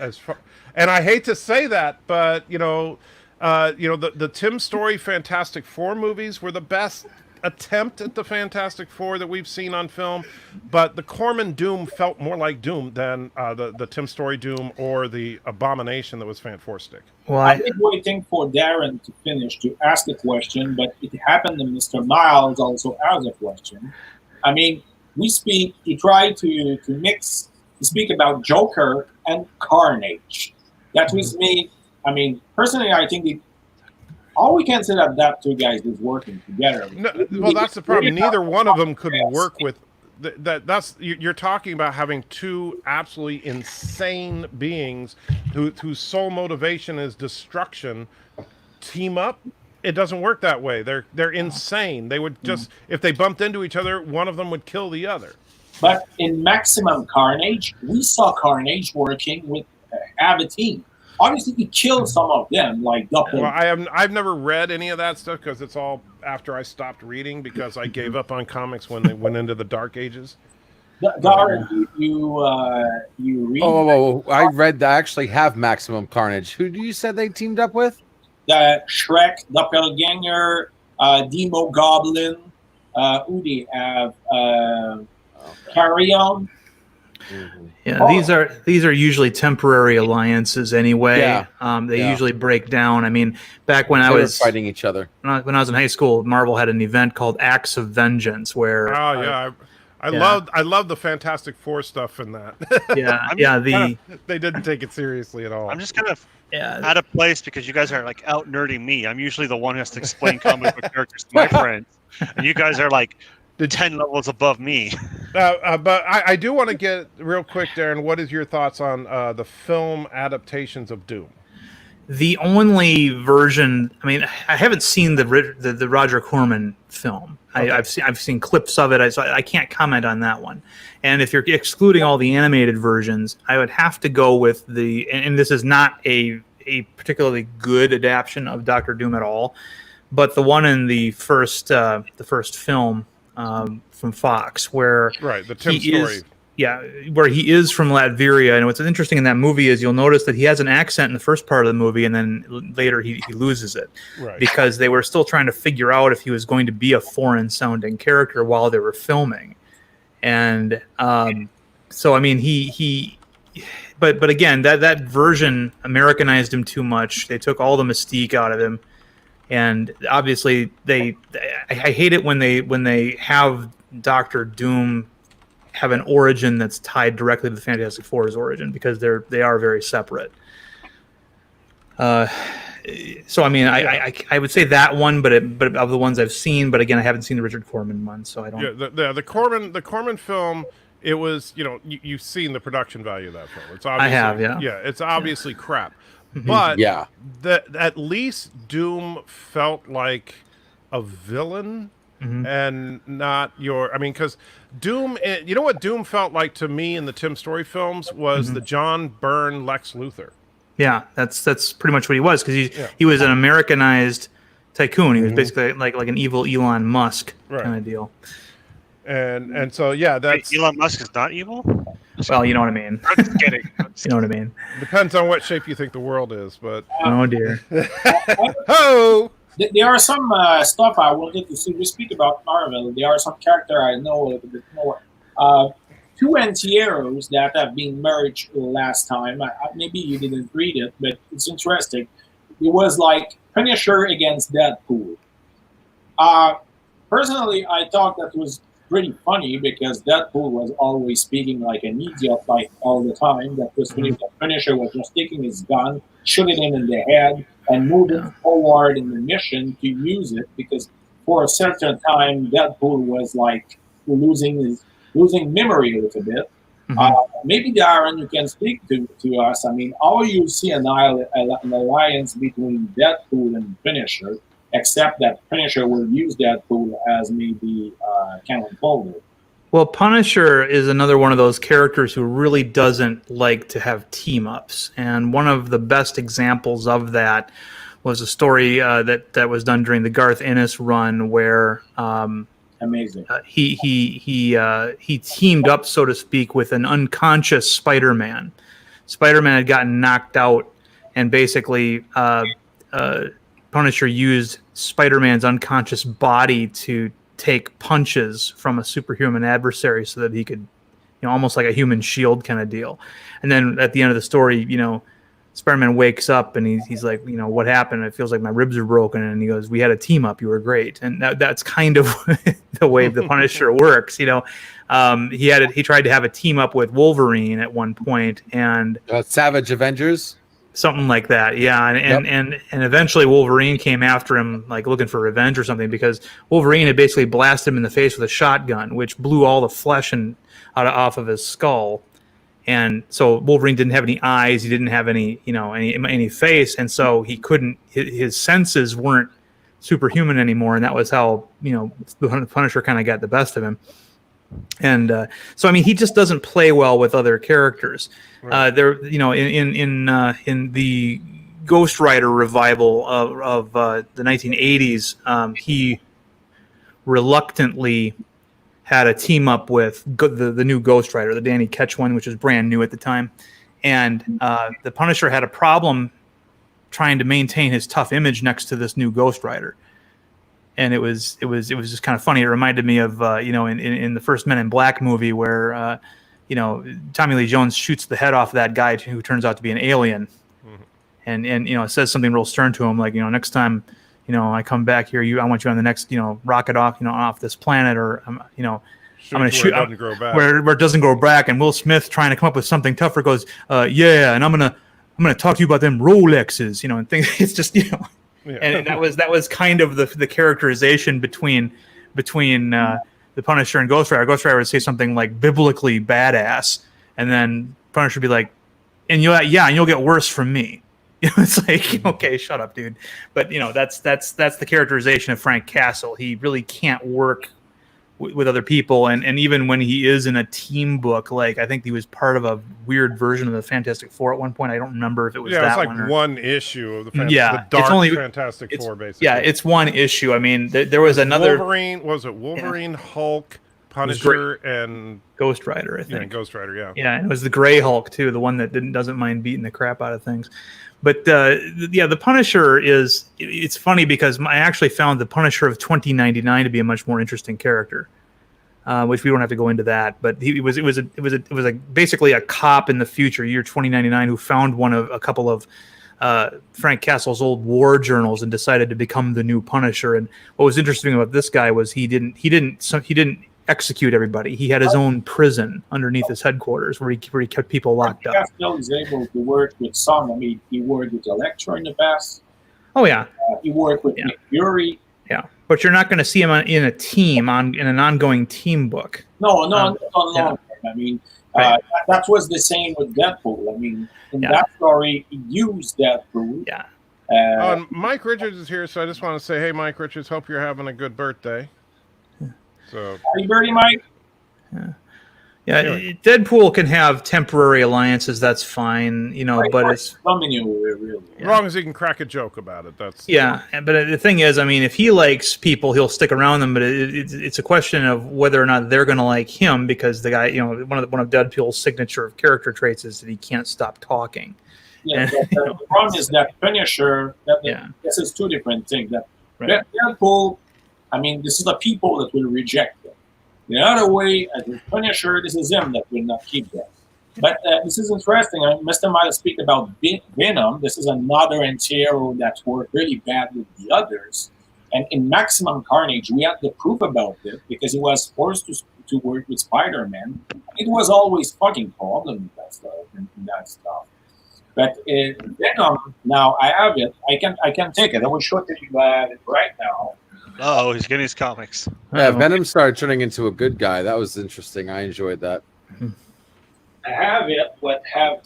and I hate to say that, but the Tim Story Fantastic Four movies were the best attempt at the Fantastic Four that we've seen on film, but the Corman Doom felt more like Doom than the Tim Story Doom or the Abomination that was Fantastic. Well, I've been waiting for Darren to finish to ask a question, but it happened that Mr. Miles also asked a question. I mean, he tried to speak about Joker and Carnage. That was me. I mean, personally, I think all we can say that two guys is working together. No, well, that's the problem. Neither one of them could work with that's you're talking about having two absolutely insane beings whose sole motivation is destruction team up. It doesn't work that way. They're insane. They would just, if they bumped into each other, one of them would kill the other. But in Maximum Carnage, we saw Carnage working with a team. Obviously, he killed some of them, like Doppler. Well, I've never read any of that stuff because it's all after I stopped reading because I gave up on comics when they went into the Dark Ages. Darren, you read? Oh, I read. I actually have Maximum Carnage. Who do you said they teamed up with? Shrek, Doppelganger, Demo Goblin. Who do you have? Carrion. Mm-hmm. Yeah, these are usually temporary alliances anyway. Yeah. They usually break down. I mean, back when I was fighting each other. When I was in high school, Marvel had an event called Acts of Vengeance where I loved the Fantastic Four stuff in that. They they didn't take it seriously at all. I'm just kind of out of place because you guys are like out nerding me. I'm usually the one who has to explain comic book characters to my friends, and you guys are like 10 levels above me. But I do want to get real quick, Darren. What is your thoughts on the film adaptations of Doom? The only version, I mean, I haven't seen the Roger Corman film. Okay. I've seen clips of it. I can't comment on that one. And if you're excluding all the animated versions, I would have to go with and this is not a particularly good adaptation of Doctor Doom at all, but the one in the first film from Fox, where the Tim Story. Where he is from Latveria. And what's interesting in that movie is you'll notice that he has an accent in the first part of the movie, and then later he loses it. Right. Because they were still trying to figure out if he was going to be a foreign-sounding character while they were filming. And so, I mean, but again, that version Americanized him too much. They took all the mystique out of him. And obviously, I hate it when they have Doctor Doom have an origin that's tied directly to the Fantastic Four's origin, because they are very separate. So I mean, I would say that one, but of the ones I've seen, but again, I haven't seen the Richard Corman one, so I don't. Yeah, the Corman film. It was, you've seen the production value of that film. It's obviously, I have, yeah. Yeah, it's obviously crap, but at least Doom felt like a villain. And not because Doom, you know what Doom felt like to me in the Tim Story films was the John Byrne Lex Luthor. Yeah, that's pretty much what he was, because he was an Americanized tycoon. He was basically like an evil Elon Musk kind of deal. And so that's Elon Musk is not evil. Well, you know what I mean. I'm just kidding. You know what I mean. Depends on what shape you think the world is, but oh dear. Ho! There are some stuff I wanted to see. We speak about Marvel. There are some character I know a little bit more. Two anti-heroes that have been merged last time. Maybe you didn't read it, but it's interesting. It was like Punisher against Deadpool. Personally, I thought that was pretty funny because Deadpool was always speaking like an idiot, like all the time. That was the Punisher was just taking his gun, shooting him in the head, and moving forward in the mission to use it, because for a certain time Deadpool was like losing memory a little bit. Maybe Darren, you can speak to us. I mean, how you see an alliance between Deadpool and Punisher, except that Punisher will use Deadpool as maybe cannon fodder. Well, Punisher is another one of those characters who really doesn't like to have team-ups. And one of the best examples of that was a story that was done during the Garth Ennis run, where amazing. He teamed up, so to speak, with an unconscious Spider-Man. Spider-Man had gotten knocked out, and basically Punisher used Spider-Man's unconscious body to take punches from a superhuman adversary so that he could, almost like a human shield kind of deal. And then at the end of the story, Spider-Man wakes up and he's like, what happened? It feels like my ribs are broken. And he goes, we had a team up. You were great. And that's kind of the way the Punisher works. He tried to have a team up with Wolverine at one point, and Savage Avengers. Something like that, yeah, and eventually Wolverine came after him, like looking for revenge or something, because Wolverine had basically blasted him in the face with a shotgun, which blew all the flesh off of his skull, and so Wolverine didn't have any eyes, he didn't have any face, and so he couldn't. His senses weren't superhuman anymore, and that was how the Punisher kind of got the best of him. And so, I mean, he just doesn't play well with other characters. Right. In the Ghost Rider revival of the 1980s, he reluctantly had a team up with the new Ghost Rider, the Danny Ketch one, which was brand new at the time. And the Punisher had a problem trying to maintain his tough image next to this new Ghost Rider. And it was just kind of funny. It reminded me of in the first Men in Black movie where Tommy Lee Jones shoots the head off of that guy who turns out to be an alien, and it says something real stern to him, like next time I come back here, I want you on the next rocket off this planet, or I'm going to shoot where it doesn't grow back. And Will Smith, trying to come up with something tougher, goes and I'm going to I'm going to talk to you about them Rolexes, and things. It's just, Yeah. and that was kind of the characterization between the Punisher and Ghost Rider. Ghost Rider would say something like biblically badass, and then Punisher would be like, and you'll get worse from me. It's like, okay, shut up, dude. But that's the characterization of Frank Castle. He really can't work with other people, and even when he is in a team book, like I think he was part of a weird version of the Fantastic Four at one point. I don't remember if it was it's like one or, one issue of the Yeah, the it's dark only- Fantastic Four, basically. Yeah, it's one issue. I mean, there was another Wolverine. Was it Wolverine, Hulk, Punisher, and Ghost Rider, I think. Ghost Rider? Yeah. Yeah, and it was the Gray Hulk too, the one that doesn't mind beating the crap out of things. But the Punisher it's funny because I actually found the Punisher of 2099 to be a much more interesting character. Which we don't have to go into that, but it was basically a cop in the future, year 2099, who found a couple of Frank Castle's old war journals and decided to become the new Punisher. And what was interesting about this guy was he didn't execute everybody. He had his own prison underneath his headquarters where he kept people locked up. Castle is able to work with some. I mean, he worked with Elektra in the past. Oh yeah, he worked with Nick Fury. Yeah, but you're not going to see him in a team in an ongoing team book. No, not long term. I mean, that was the same with Deadpool. I mean, in that story, he used Deadpool. Yeah. And Mike Richards is here, so I just want to say, hey, Mike Richards, hope you're having a good birthday. So, happy birthday, Mike. Yeah, anyway. Deadpool can have temporary alliances. That's fine, but it's really. As long as he can crack a joke about it, that's But the thing is, I mean, if he likes people, he'll stick around them. But it's a question of whether or not they're going to like him, because the guy, one of Deadpool's signature of character traits is that he can't stop talking. Yeah, the problem is that Punisher. This is two different things. Deadpool. I mean, this is the people that will reject him. The other way, as a Punisher, this is him that will not keep them. But this is interesting. Mr. Might speak about Venom. This is another anti-hero that worked really bad with the others. And in Maximum Carnage, we had the proof about it because he was forced to work with Spider-Man. It was always fucking problem with that stuff. But Venom, now I have it. I can take it. I will show it to you right now. Oh, he's getting his comics. Yeah, Venom started turning into a good guy. That was interesting. I enjoyed that. I have it, but have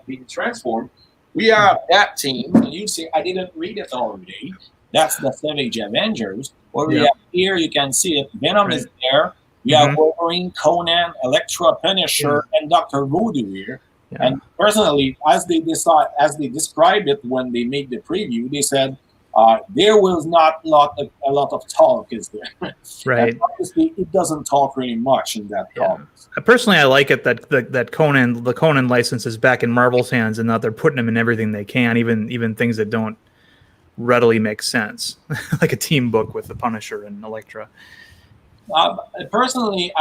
been transformed. We have that team. And you see, I didn't read it already. That's the Savage Avengers. What we have here, you can see it. Venom is there. We have Wolverine, Conan, Elektra, Punisher, and Dr. Voodoo here. Yeah. And personally, as they described it when they made the preview, they said, there was not a lot of talk, is there? Right. And obviously, it doesn't talk really much in that talk. Personally, I like it that the Conan license is back in Marvel's hands, and that they're putting them in everything they can, even things that don't readily make sense, like a team book with the Punisher and Elektra. Personally,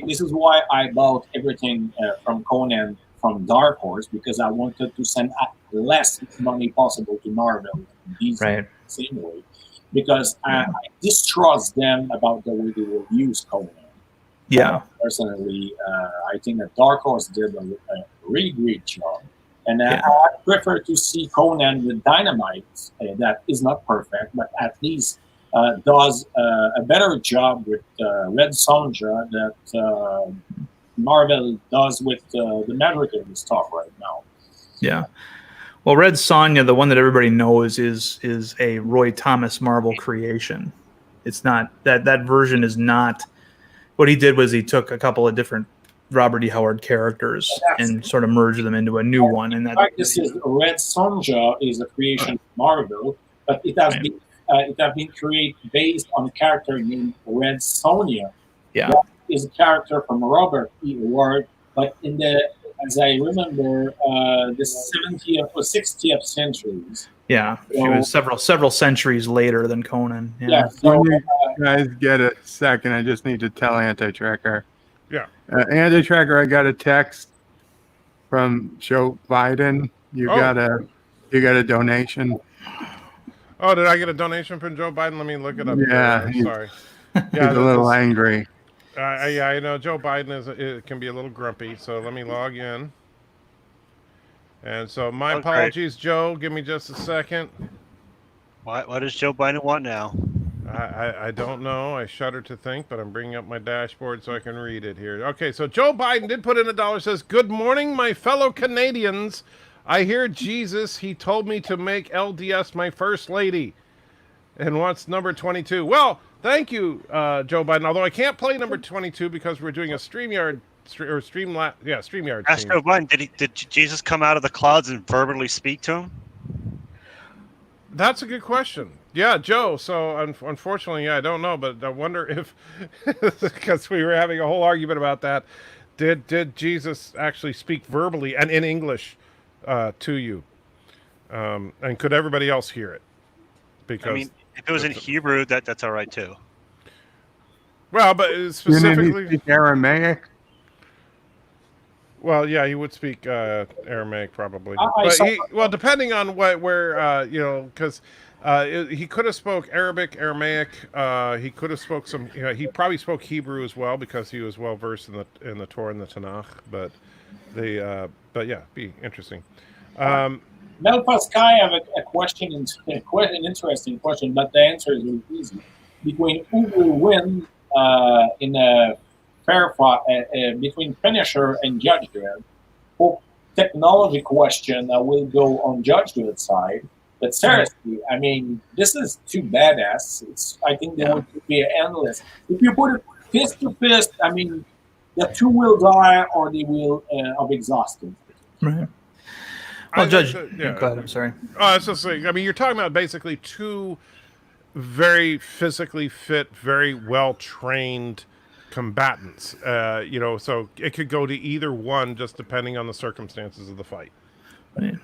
this is why I bought everything from Conan from Dark Horse, because I wanted to send less money possible to Marvel. Same way, because I distrust them about the way they will use Conan. Yeah. Personally, I think that Dark Horse did a really great job. And I prefer to see Conan with Dynamite. That is not perfect, but at least does a better job with Red Sonja that Marvel does with the Maverick and stuff right now. Yeah. Well, Red Sonja, the one that everybody knows, is a Roy Thomas Marvel creation. It's not that version is not. What he did was he took a couple of different Robert E. Howard characters and sort of merged them into a new one. And this is Red Sonja is a creation of Marvel, but it has been created based on a character named Red Sonja. Yeah, that is a character from Robert E. Howard, but as I remember, the 70th or 60th centuries. Yeah, she was several centuries later than Conan. Yeah. When you guys get a second, I just need to tell Anti-Tracker. Yeah. Anti-Tracker, I got a text from Joe Biden. You got a donation. Oh, did I get a donation from Joe Biden? Let me look it up. Yeah. I'm sorry. He's a little angry. I know Joe Biden can be a little grumpy, so let me log in. And so my Okay. apologies, Joe. Give me just a second. What does Joe Biden want now? I don't know. I shudder to think, but I'm bringing up my dashboard so I can read it here. Okay, so Joe Biden did put in $1. Says, "Good morning, my fellow Canadians. I hear Jesus. He told me to make LDS my first lady, and wants number 22." Well, thank you, Joe Biden. Although I can't play number 22 because we're doing a StreamYard StreamYard. Ask Joe Biden. Did Jesus come out of the clouds and verbally speak to him? That's a good question. Yeah, Joe. So unfortunately, I don't know, but I wonder if, because we were having a whole argument about that, did Jesus actually speak verbally and in English to you, and could everybody else hear it? Because I mean, if it was in Hebrew, that's all right too. Well, but Didn't he specifically, speak Aramaic? well, yeah, he would speak Aramaic probably. I But saw- depending on where because he could have spoke Arabic, Aramaic. He could have spoke some. He probably spoke Hebrew as well because he was well versed in the Torah and the Tanakh. But be interesting. Mel Pascal, I have a question, quite an interesting question, but the answer is really easy. Between who will win in a fair fight between Punisher and Judge Dredd, for technology question, I will go on Judge Dredd's side. But seriously, I mean, this is too badass. I think there would be endless. If you put it fist to fist, I mean, the two will die or they will of exhaustion. Right. I Well, think Judge, that- go ahead. I'm sorry. I was just saying, I mean, you're talking about basically two very physically fit, very well trained combatants. So it could go to either one, just depending on the circumstances of the fight. Right.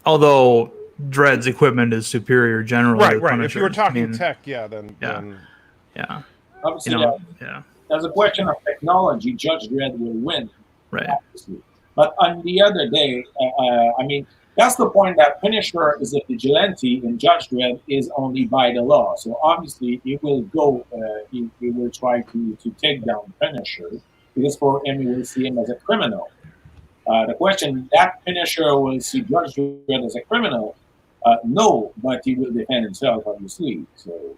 Although Dredd's equipment is superior generally. Right, to right. If you were Punisher's. talking I mean, tech, then yeah, Obviously, yeah, there's a question of technology. Judge Dredd will win, right. obviously. But on the other day, I mean, that's the point that Punisher is a vigilante and Judge Dredd is only by the law. So obviously, he will go. He will try to take down Punisher because for him, he will see him as a criminal. The question that Punisher will see Judge Dredd as a criminal, no, but he will defend himself, obviously. So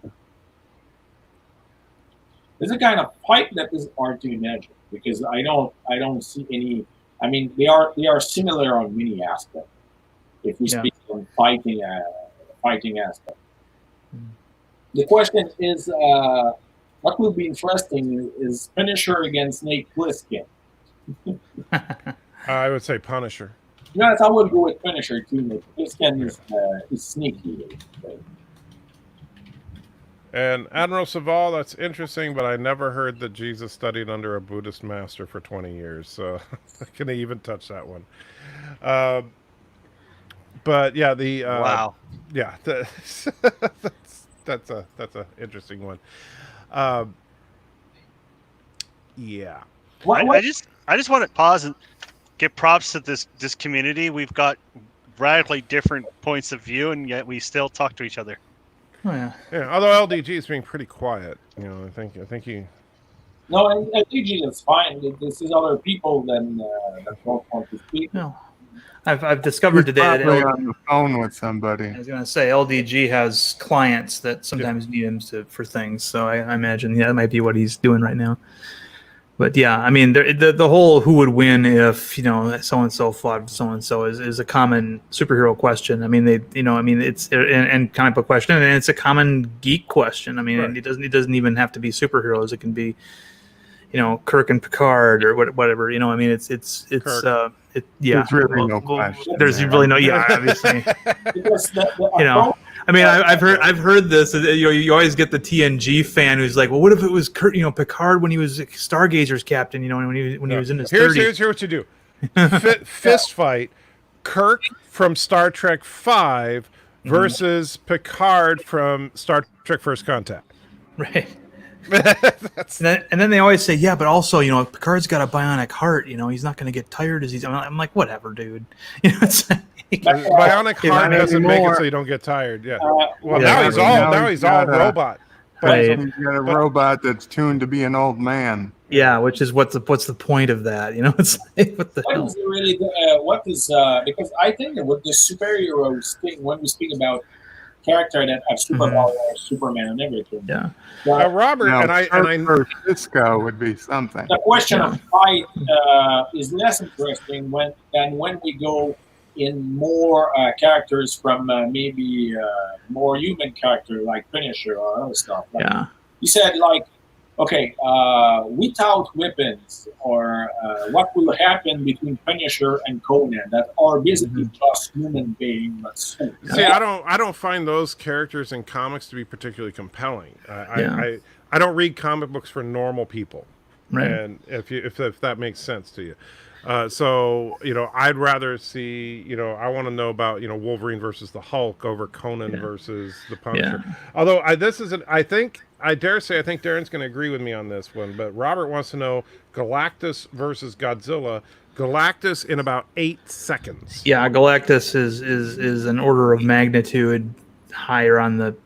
it's a kind of fight that is hard to imagine because I don't see any. I mean, they are similar on many aspects. If we speak on fighting aspect, the question is, what will be interesting is Punisher against Snake Plissken. I would say Punisher. Yes, I would go with Punisher too. Snake Plissken is sneaky. And Admiral Saval, that's interesting, but I never heard that Jesus studied under a Buddhist master for 20 years, so I can't even touch that one. But yeah, Wow. yeah, that's a interesting one. Yeah. I just want to pause and give props to this community. We've got radically different points of view, and yet we still talk to each other. Oh, yeah. Yeah, although LDG is being pretty quiet, I think he. No, LDG is fine. This is other people that don't want to speak. No, I've discovered today that Probably on the phone with somebody. I was going to say LDG has clients that sometimes need him for things, so I imagine that might be what he's doing right now. But yeah, I mean, the whole who would win if so and so fought so and so is a common superhero question. I mean, it's and comic book question, and it's a common geek question. I mean, Right. it doesn't even have to be superheroes. It can be, Kirk and Picard or whatever. I mean, it's Kirk. yeah. There's really no question There's there. really no obviously. Because the know, I mean, I've heard this. You always get the TNG fan who's like, well, what if it was Kurt, Picard when he was Stargazer's captain, when he was in his 30s. Here's what you do. Fist fight. Kirk from Star Trek V versus Picard from Star Trek First Contact. Right. And then they always say, yeah, but also, Picard's got a bionic heart. He's not going to get tired as he's. I'm like, whatever, dude. Bionic heart not doesn't make it anymore. so you don't get tired. Yeah. well, Well, Yeah, now he's all now he's all got a- robot. Right. You got a robot that's tuned to be an old man. Yeah, which is what's the point of that? You know, it's like, what the What hell? is really because I think that with the superheroes thing, when we speak about character that have superpower, Superman and everything. Yeah. Robert, Now, and I for Cisco would be something. The question of fight is less interesting than when we go in more characters from maybe more human character like Punisher or other stuff. Like, Yeah. you said like, okay, without weapons, or what will happen between Punisher and Conan that are basically just human beings. But see, I don't find those characters in comics to be particularly compelling. I don't read comic books for normal people, Right. and if that makes sense to you. So I'd rather see I want to know about Wolverine versus the Hulk over Conan versus the Punisher. Yeah. Although I think Darren's going to agree with me on this one, but Robert wants to know Galactus versus Godzilla. Galactus in about 8 seconds. Yeah, Galactus is an order of magnitude higher on the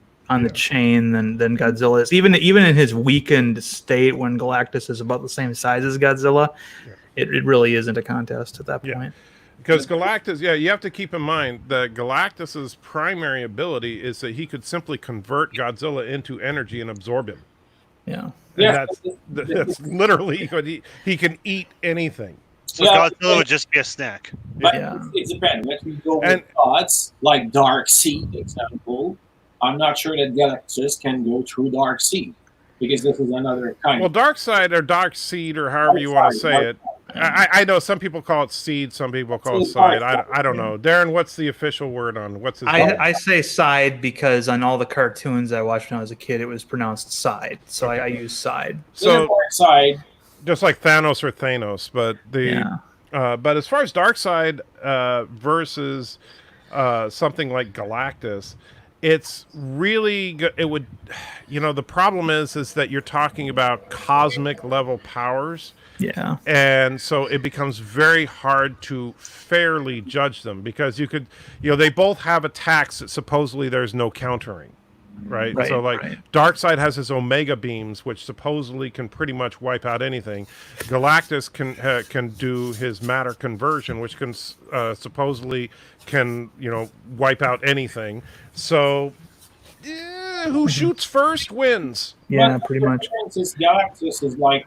chain than Godzilla is. Even in his weakened state, when Galactus is about the same size as Godzilla, it really isn't a contest at that point. Because Galactus, you have to keep in mind that Galactus's primary ability is that he could simply convert Godzilla into energy and absorb him. Yeah. And that's literally what he can eat anything. So Godzilla would just be a snack. But it depends. Let me go with gods like Darkseid, example. I'm not sure that Galactus can go through Darkseid because this is another kind. Well, Darkseid or Darkseid or however you want to say it. I know some people call it seed, some people call it side. I don't know. Darren, what's the official word on what's his name? I say side because on all the cartoons I watched when I was a kid, it was pronounced side. So I use side. So side, just like Thanos or Thanos, but but as far as Darkseid versus something like Galactus, it's really good. It would, the problem is that you're talking about cosmic level powers. Yeah. And so it becomes very hard to fairly judge them because you could, they both have attacks that supposedly there's no countering. Right? So Darkseid has his Omega beams, which supposedly can pretty much wipe out anything. Galactus can do his matter conversion, which can supposedly can wipe out anything. So who shoots first wins. Yeah, pretty much. Galactus is like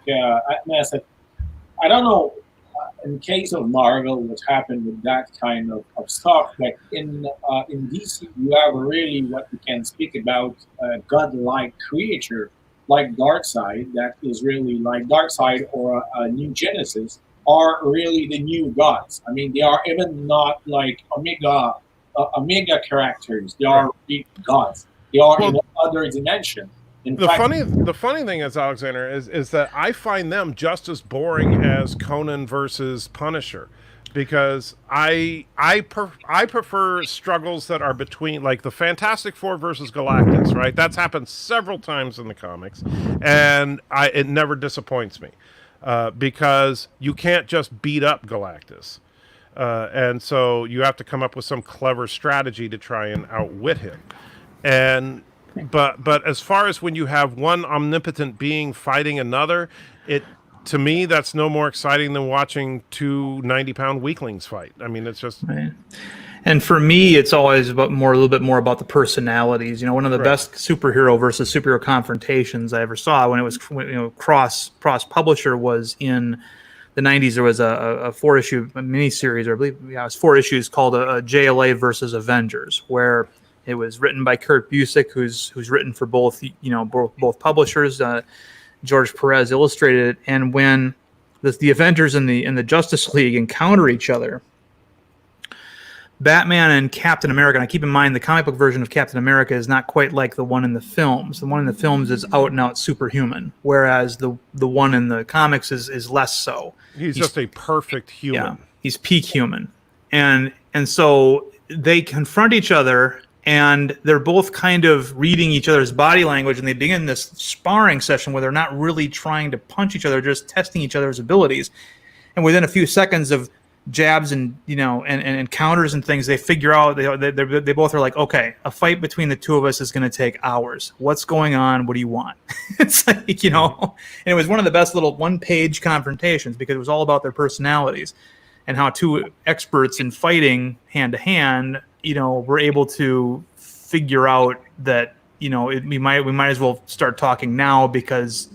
I don't know. In case of Marvel, what happened with that kind of stuff, like in DC, you have really what we can speak about a godlike creature like Darkseid, that is really like Darkseid or a New Genesis are really the new gods. I mean, they are even not like Omega characters. They are big gods. They are in another dimension. The funny thing is, Alexander, is that I find them just as boring as Conan versus Punisher, because I prefer struggles that are between, like the Fantastic Four versus Galactus, right? That's happened several times in the comics, and it never disappoints me because you can't just beat up Galactus, and so you have to come up with some clever strategy to try and outwit him, and. But as far as when you have one omnipotent being fighting another, to me that's no more exciting than watching two 90-pound weaklings fight. I mean, it's just. Right. And for me, it's always a little bit more about the personalities. One of the best superhero versus superhero confrontations I ever saw when it was cross publisher was in the 90s. There was a 4-issue miniseries, or I believe it was 4 issues, called a JLA versus Avengers, where it was written by Kurt Busiek, who's written for both publishers. George Perez illustrated it, and when the Avengers and the Justice League encounter each other, Batman and Captain America. And I keep in mind the comic book version of Captain America is not quite like the one in the films. The one in the films is out and out superhuman, whereas the one in the comics is less so. He's just a perfect human. Yeah, he's peak human, and so they confront each other. And they're both kind of reading each other's body language, and they begin this sparring session where they're not really trying to punch each other, just testing each other's abilities. And within a few seconds of jabs and and counters and things, they figure out they both are like, okay, a fight between the two of us is going to take hours. What's going on? What do you want? It's like, and it was one of the best little one-page confrontations because it was all about their personalities and how two experts in fighting hand to hand, were able to figure out that we might as well start talking now because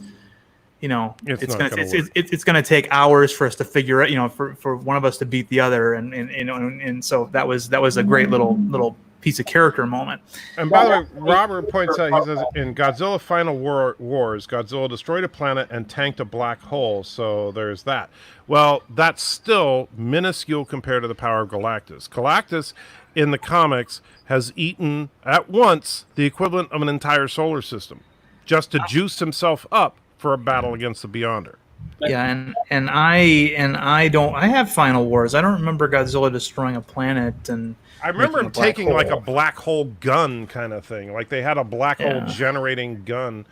it's going to take hours for us to figure out, for one of us to beat the other, and so that was a great little piece of character moment. And by the way, Robert points out, he says, in Godzilla Final Wars, Godzilla destroyed a planet and tanked a black hole, so there's that. Well, that's still minuscule compared to the power of Galactus. Galactus, in the comics, has eaten at once the equivalent of an entire solar system, just to juice himself up for a battle against the Beyonder. Yeah, and I have Final Wars. I don't remember Godzilla destroying a planet and I remember him taking like a black hole gun kind of thing. Like they had a black hole generating gun.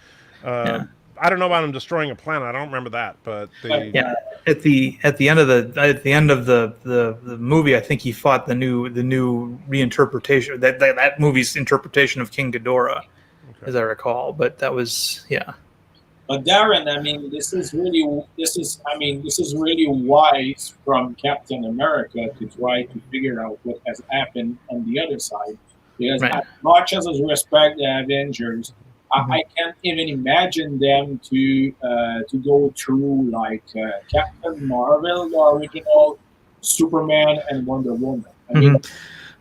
I don't know about him destroying a planet. I don't remember that, but at the end of the movie, I think he fought the new reinterpretation that movie's interpretation of King Ghidorah, as I recall. But that was But Darren, this is really wise from Captain America to try to figure out what has happened on the other side. Because as much as I respect the Avengers, I can't even imagine them to go through like Captain Marvel, the original Superman, and Wonder Woman. I mean,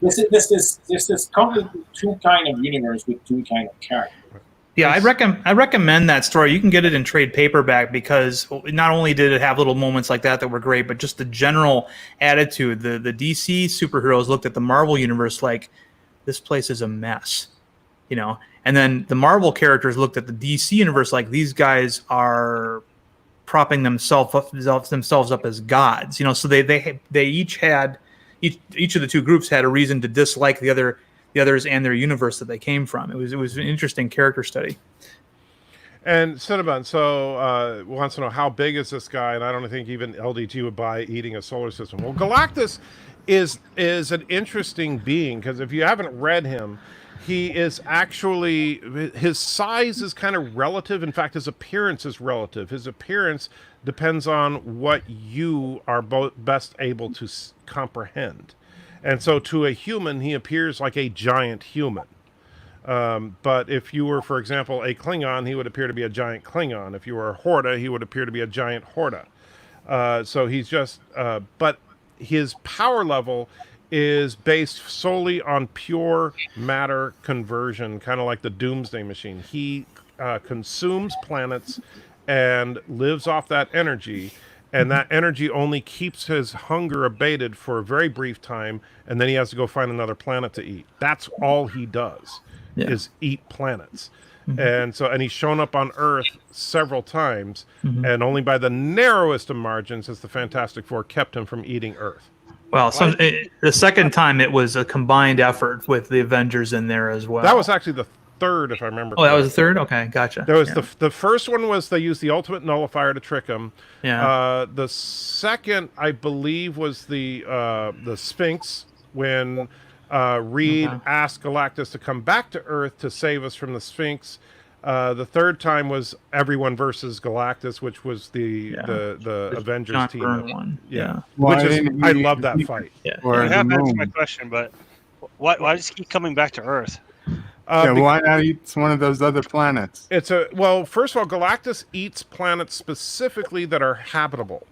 this is completely two kind of universe with two kind of characters. Yeah, I recommend that story. You can get it in trade paperback because not only did it have little moments like that were great, but just the general attitude. The DC superheroes looked at the Marvel universe like, this place is a mess, and then the Marvel characters looked at the DC universe like, these guys are propping themselves up as gods, So they each had each of the two groups had a reason to dislike the others and their universe that they came from. It was an interesting character study. And Cinnabon wants to know, how big is this guy? And I don't think even LDG would buy eating a solar system. Well, Galactus is an interesting being because if you haven't read him, he is actually, his size is kind of relative. In fact, his appearance is relative. His appearance depends on what you are best able to comprehend. And so to a human, he appears like a giant human. But if you were, for example, a Klingon, he would appear to be a giant Klingon. If you were a Horda, he would appear to be a giant Horda. So he's just, but his power level is based solely on pure matter conversion, kind of like the Doomsday Machine. He consumes planets and lives off that energy. And that energy only keeps his hunger abated for a very brief time, and then he has to go find another planet to eat. That's all he does, is eat planets. And he's shown up on Earth several times, and only by the narrowest of margins has the Fantastic Four kept him from eating Earth. Well, the second time it was a combined effort with the Avengers in there as well. That was actually the third, if I remember. Oh, that was the third? Okay, gotcha. There was the first one was they used the ultimate nullifier to trick him. Yeah. The second, I believe, was the Sphinx when Reed asked Galactus to come back to Earth to save us from the Sphinx. The third time was everyone versus Galactus, which was the Avengers John team. Byrne one. Yeah. I love that fight. Yeah. You have answered my question, but why does he keep coming back to Earth? Why not eat one of those other planets? First of all, Galactus eats planets specifically that are habitable.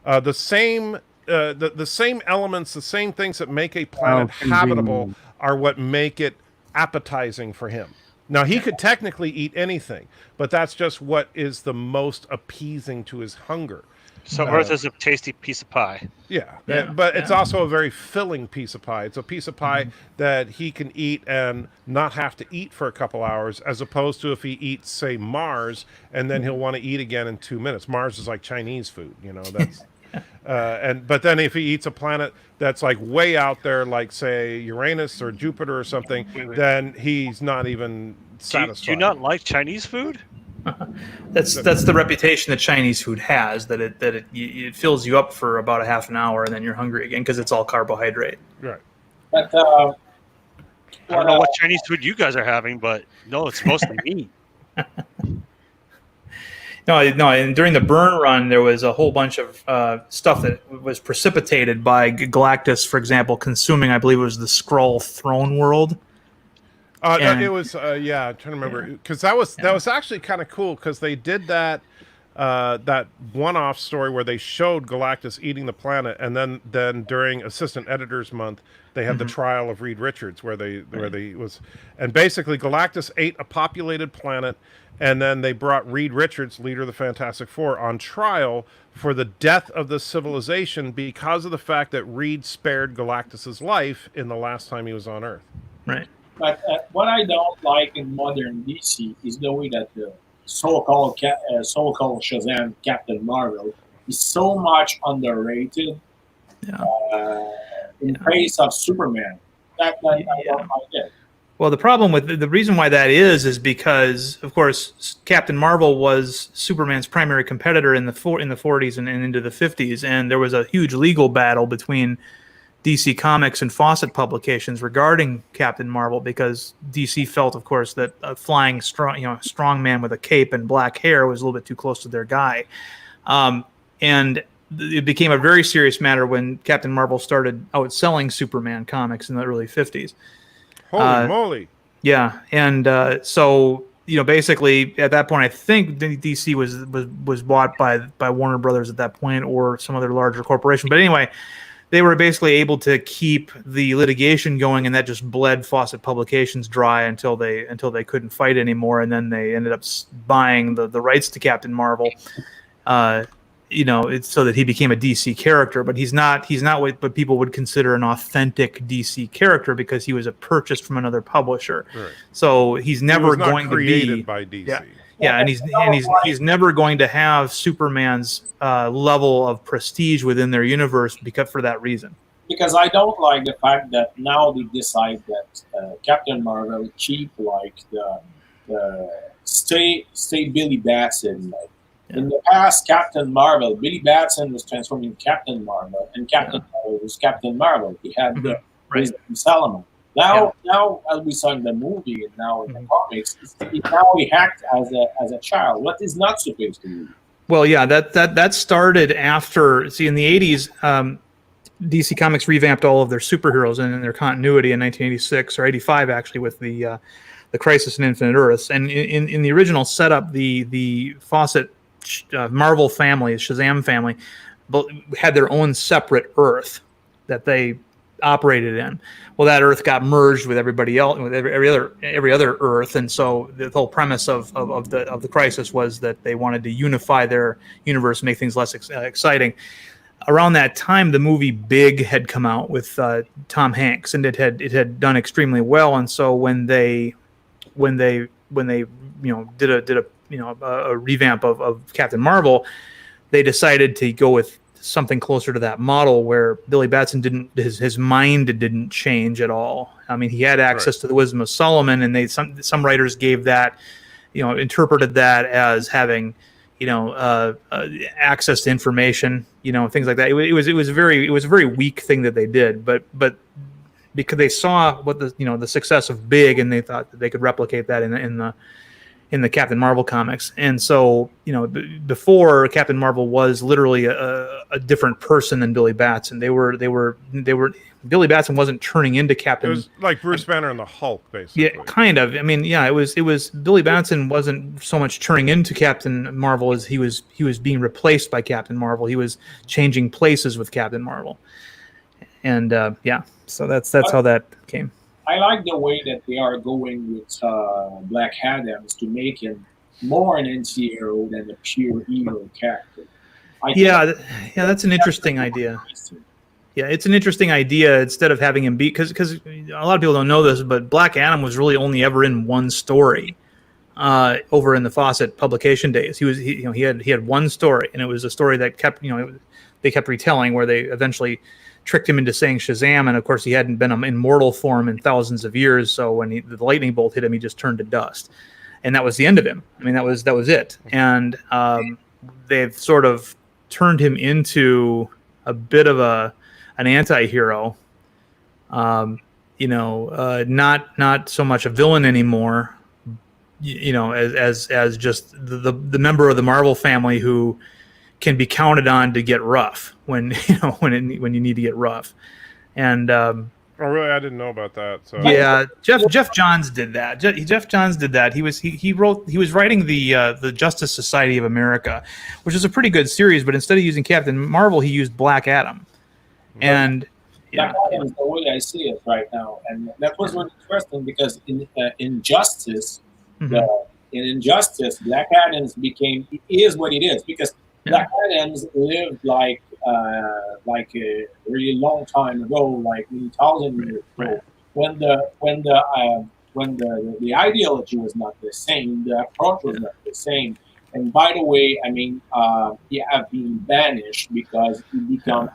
The same elements, the same things that make a planet habitable are what make it appetizing for him. Now, he could technically eat anything, but that's just what is the most appeasing to his hunger. So Earth is a tasty piece of pie. But it's also a very filling piece of pie. It's a piece of pie that he can eat and not have to eat for a couple hours, as opposed to if he eats, say, Mars, and then he'll want to eat again in 2 minutes. Mars is like Chinese food, That's but then if he eats a planet that's like way out there, like say Uranus or Jupiter or something, then he's not even satisfied. Do you not like Chinese food? That's the reputation that Chinese food has, that it fills you up for about a half an hour and then you're hungry again because it's all carbohydrate. Right. But I don't know what Chinese food you guys are having, but no, it's mostly meat. No, and during the Burn run, there was a whole bunch of stuff that was precipitated by Galactus, for example, consuming, I believe it was the Skrull throne world. It was, I'm trying to remember, because that was actually kind of cool, because they did that one-off story where they showed Galactus eating the planet, and then during Assistant Editors Month, they had the trial of Reed Richards, where they was, and basically Galactus ate a populated planet. And then they brought Reed Richards, leader of the Fantastic Four, on trial for the death of the civilization because of the fact that Reed spared Galactus's life in the last time he was on Earth. Right. But what I don't like in modern DC is the way that the so-called Shazam Captain Marvel is so much underrated in praise of Superman. I don't like it. Well, the problem with the reason why that is because, of course, Captain Marvel was Superman's primary competitor in the 40s and into the 50s, and there was a huge legal battle between DC Comics and Fawcett Publications regarding Captain Marvel because DC felt, of course, that a flying strong man with a cape and black hair was a little bit too close to their guy, and it became a very serious matter when Captain Marvel started outselling Superman comics in the early 50s. Holy moly! Yeah, and so basically at that point, I think DC was bought by Warner Brothers at that point, or some other larger corporation. But anyway, they were basically able to keep the litigation going, and that just bled Fawcett Publications dry until they couldn't fight anymore, and then they ended up buying the rights to Captain Marvel. It's so that he became a DC character, but he's not what people would consider an authentic DC character because he was purchased from another publisher. Right. So he's never going to be created by DC. Yeah, and he's never going to have Superman's level of prestige within their universe for that reason. Because I don't like the fact that now they decide that Captain Marvel cheap like the stay Billy Batson. In the past, Captain Marvel, Billy Batson was transformed in Captain Marvel, and Captain Marvel was Captain Marvel. He had the Wisdom Solomon. Now, as we saw in the movie and now in the comics, he acts as a child. What is not supposed to be. Well, yeah, that started after. See, in the 80s, DC Comics revamped all of their superheroes and their continuity in 1986 or 85, actually, with the Crisis in Infinite Earths. And in the original setup, the Fawcett Marvel family, Shazam family, had their own separate Earth that they operated in. Well, that Earth got merged with everybody else, with every other Earth, and so the whole premise of the Crisis was that they wanted to unify their universe, make things less exciting. Around that time, the movie Big had come out with Tom Hanks, and it had done extremely well. And so when they did a revamp of Captain Marvel, they decided to go with something closer to that model where Billy Batson his mind didn't change at all. I mean, he had access to the Wisdom of Solomon, and some writers gave that, interpreted that as having, access to information, things like that. It was a very weak thing that they did, but because they saw what the success of Big, and they thought that they could replicate that in the Captain Marvel comics. And so, before, Captain Marvel was literally a different person than Billy Batson. They were Billy Batson wasn't turning into Captain. It was like Bruce Banner and the Hulk, basically. Yeah, kind of. I mean, yeah, it was Billy Batson wasn't so much turning into Captain Marvel as he was being replaced by Captain Marvel. He was changing places with Captain Marvel. And so that's how that came. I like the way that they are going with Black Adam to make him more an anti-hero than a pure hero character. That's an interesting idea. Yeah, it's an interesting idea instead of having him be because a lot of people don't know this, but Black Adam was really only ever in one story over in the Fawcett publication days. He had one story, and it was a story that they kept retelling, where they eventually tricked him into saying Shazam, and of course he hadn't been in mortal form in thousands of years, so when the lightning bolt hit him, he just turned to dust. and that was the end of him. I mean, that was it. And they've sort of turned him into a bit of an anti-hero. Not so much a villain anymore. As just the member of the Marvel family who can be counted on to get rough when when you need to get rough. And oh, really? I didn't know about that. So yeah, Jeff Johns did that. Jeff Johns did that. He was writing the Justice Society of America, which is a pretty good series. But instead of using Captain Marvel, he used Black Adam. And Black Adam is the way I see it right now, and that was really interesting because in Injustice, in Injustice, Black Adam is what it is because Black Adams lived like a really long time ago, like 1,000 years ago, when the ideology was not the same, the approach was not the same. And by the way, I mean he have been banished because he become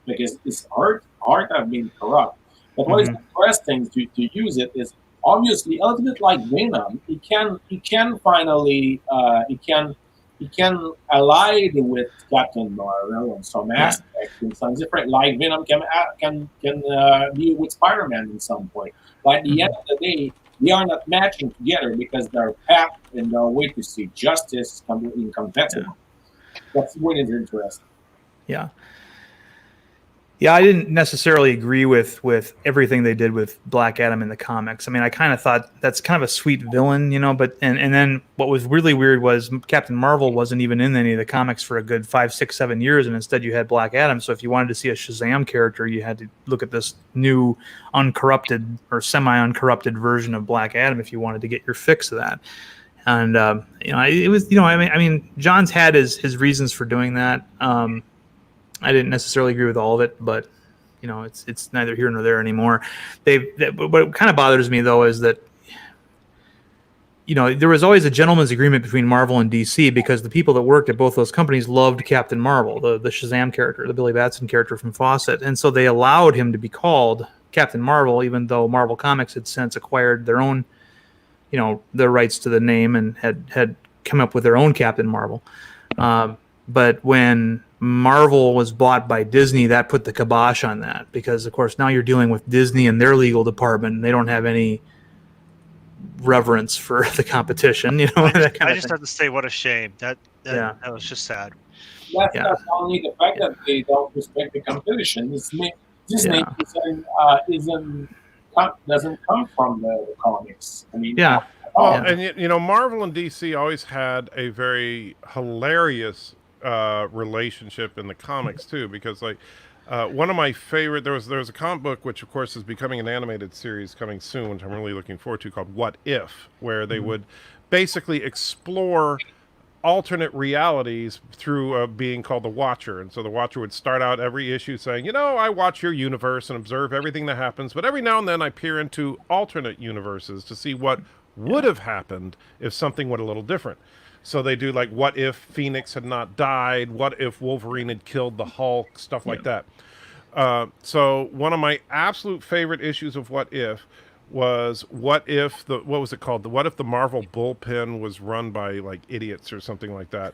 because his art have been corrupt. But what is interesting to use it is obviously a little bit like Venom. He can finally he can ally with Captain Marvel in some aspect, in some different. Like Venom can be with Spider-Man in some point. But at the end of the day, they are not matching together because their path and their way to see justice is completely incompatible. That's what is interesting. Yeah. Yeah, I didn't necessarily agree with everything they did with Black Adam in the comics. I mean, I kind of thought that's kind of a sweet villain, but and then what was really weird was Captain Marvel wasn't even in any of the comics for a good 5, 6, 7 years, and instead you had Black Adam. So if you wanted to see a Shazam character, you had to look at this new uncorrupted or semi-uncorrupted version of Black Adam if you wanted to get your fix of that. And it was I mean, Johns had his reasons for doing that. I didn't necessarily agree with all of it, but it's neither here nor there anymore. What kind of bothers me though is that there was always a gentleman's agreement between Marvel and DC because the people that worked at both those companies loved Captain Marvel, the Shazam character, the Billy Batson character from Fawcett, and so they allowed him to be called Captain Marvel, even though Marvel Comics had since acquired their own, their rights to the name and had come up with their own Captain Marvel. But when Marvel was bought by Disney, that put the kibosh on that because, of course, now you're dealing with Disney and their legal department, and they don't have any reverence for the competition. I just have to say, what a shame. That was just sad. That's not only the fact that they don't respect the competition. Disney doesn't come from the comics. I mean, and Marvel and DC always had a very hilarious relationship in the comics too, because one of my favorite there was a comic book which of course is becoming an animated series coming soon, which I'm really looking forward to, called What If, where they would basically explore alternate realities through a being called the Watcher. And so the Watcher would start out every issue saying, I watch your universe and observe everything that happens, but every now and then I peer into alternate universes to see what would have happened if something went a little different. So they do like, what if Phoenix had not died? What if Wolverine had killed the Hulk? Stuff like that. So one of my absolute favorite issues of What If was what if the Marvel bullpen was run by like idiots or something like that.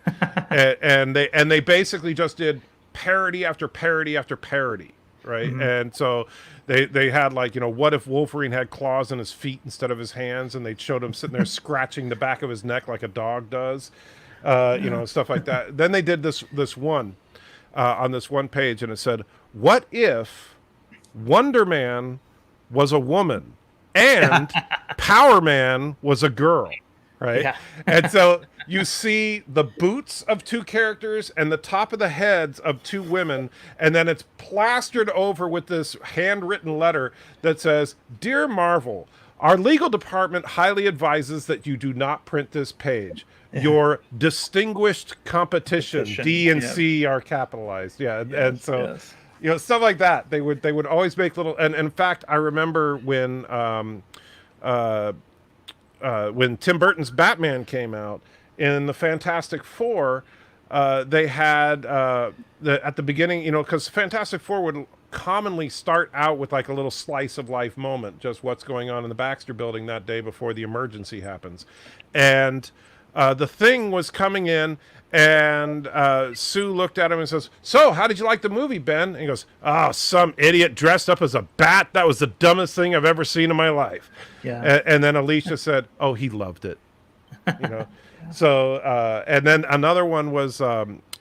and they basically just did parody after parody after parody. Right. And so they had like, what if Wolverine had claws in his feet instead of his hands, and they showed him sitting there scratching the back of his neck like a dog does, stuff like that. Then they did this one on this one page, and it said, what if Wonder Man was a woman and Power Man was a girl? Right. Yeah. And so you see the boots of two characters and the top of the heads of two women, and then it's plastered over with this handwritten letter that says, "Dear Marvel, our legal department highly advises that you do not print this page. Your distinguished competition, D and C are capitalized." Yeah. And so stuff like that. They would always make little, and in fact, I remember when Tim Burton's Batman came out, in the Fantastic Four, they had at the beginning, because Fantastic Four would commonly start out with like a little slice of life moment, just what's going on in the Baxter building that day before the emergency happens. And the Thing was coming in, and Sue looked at him and says, "So, how did you like the movie, Ben?" And he goes, "Oh, some idiot dressed up as a bat. That was the dumbest thing I've ever seen in my life." Yeah. And then Alicia said, "Oh, he loved it." You know. So, and then another one was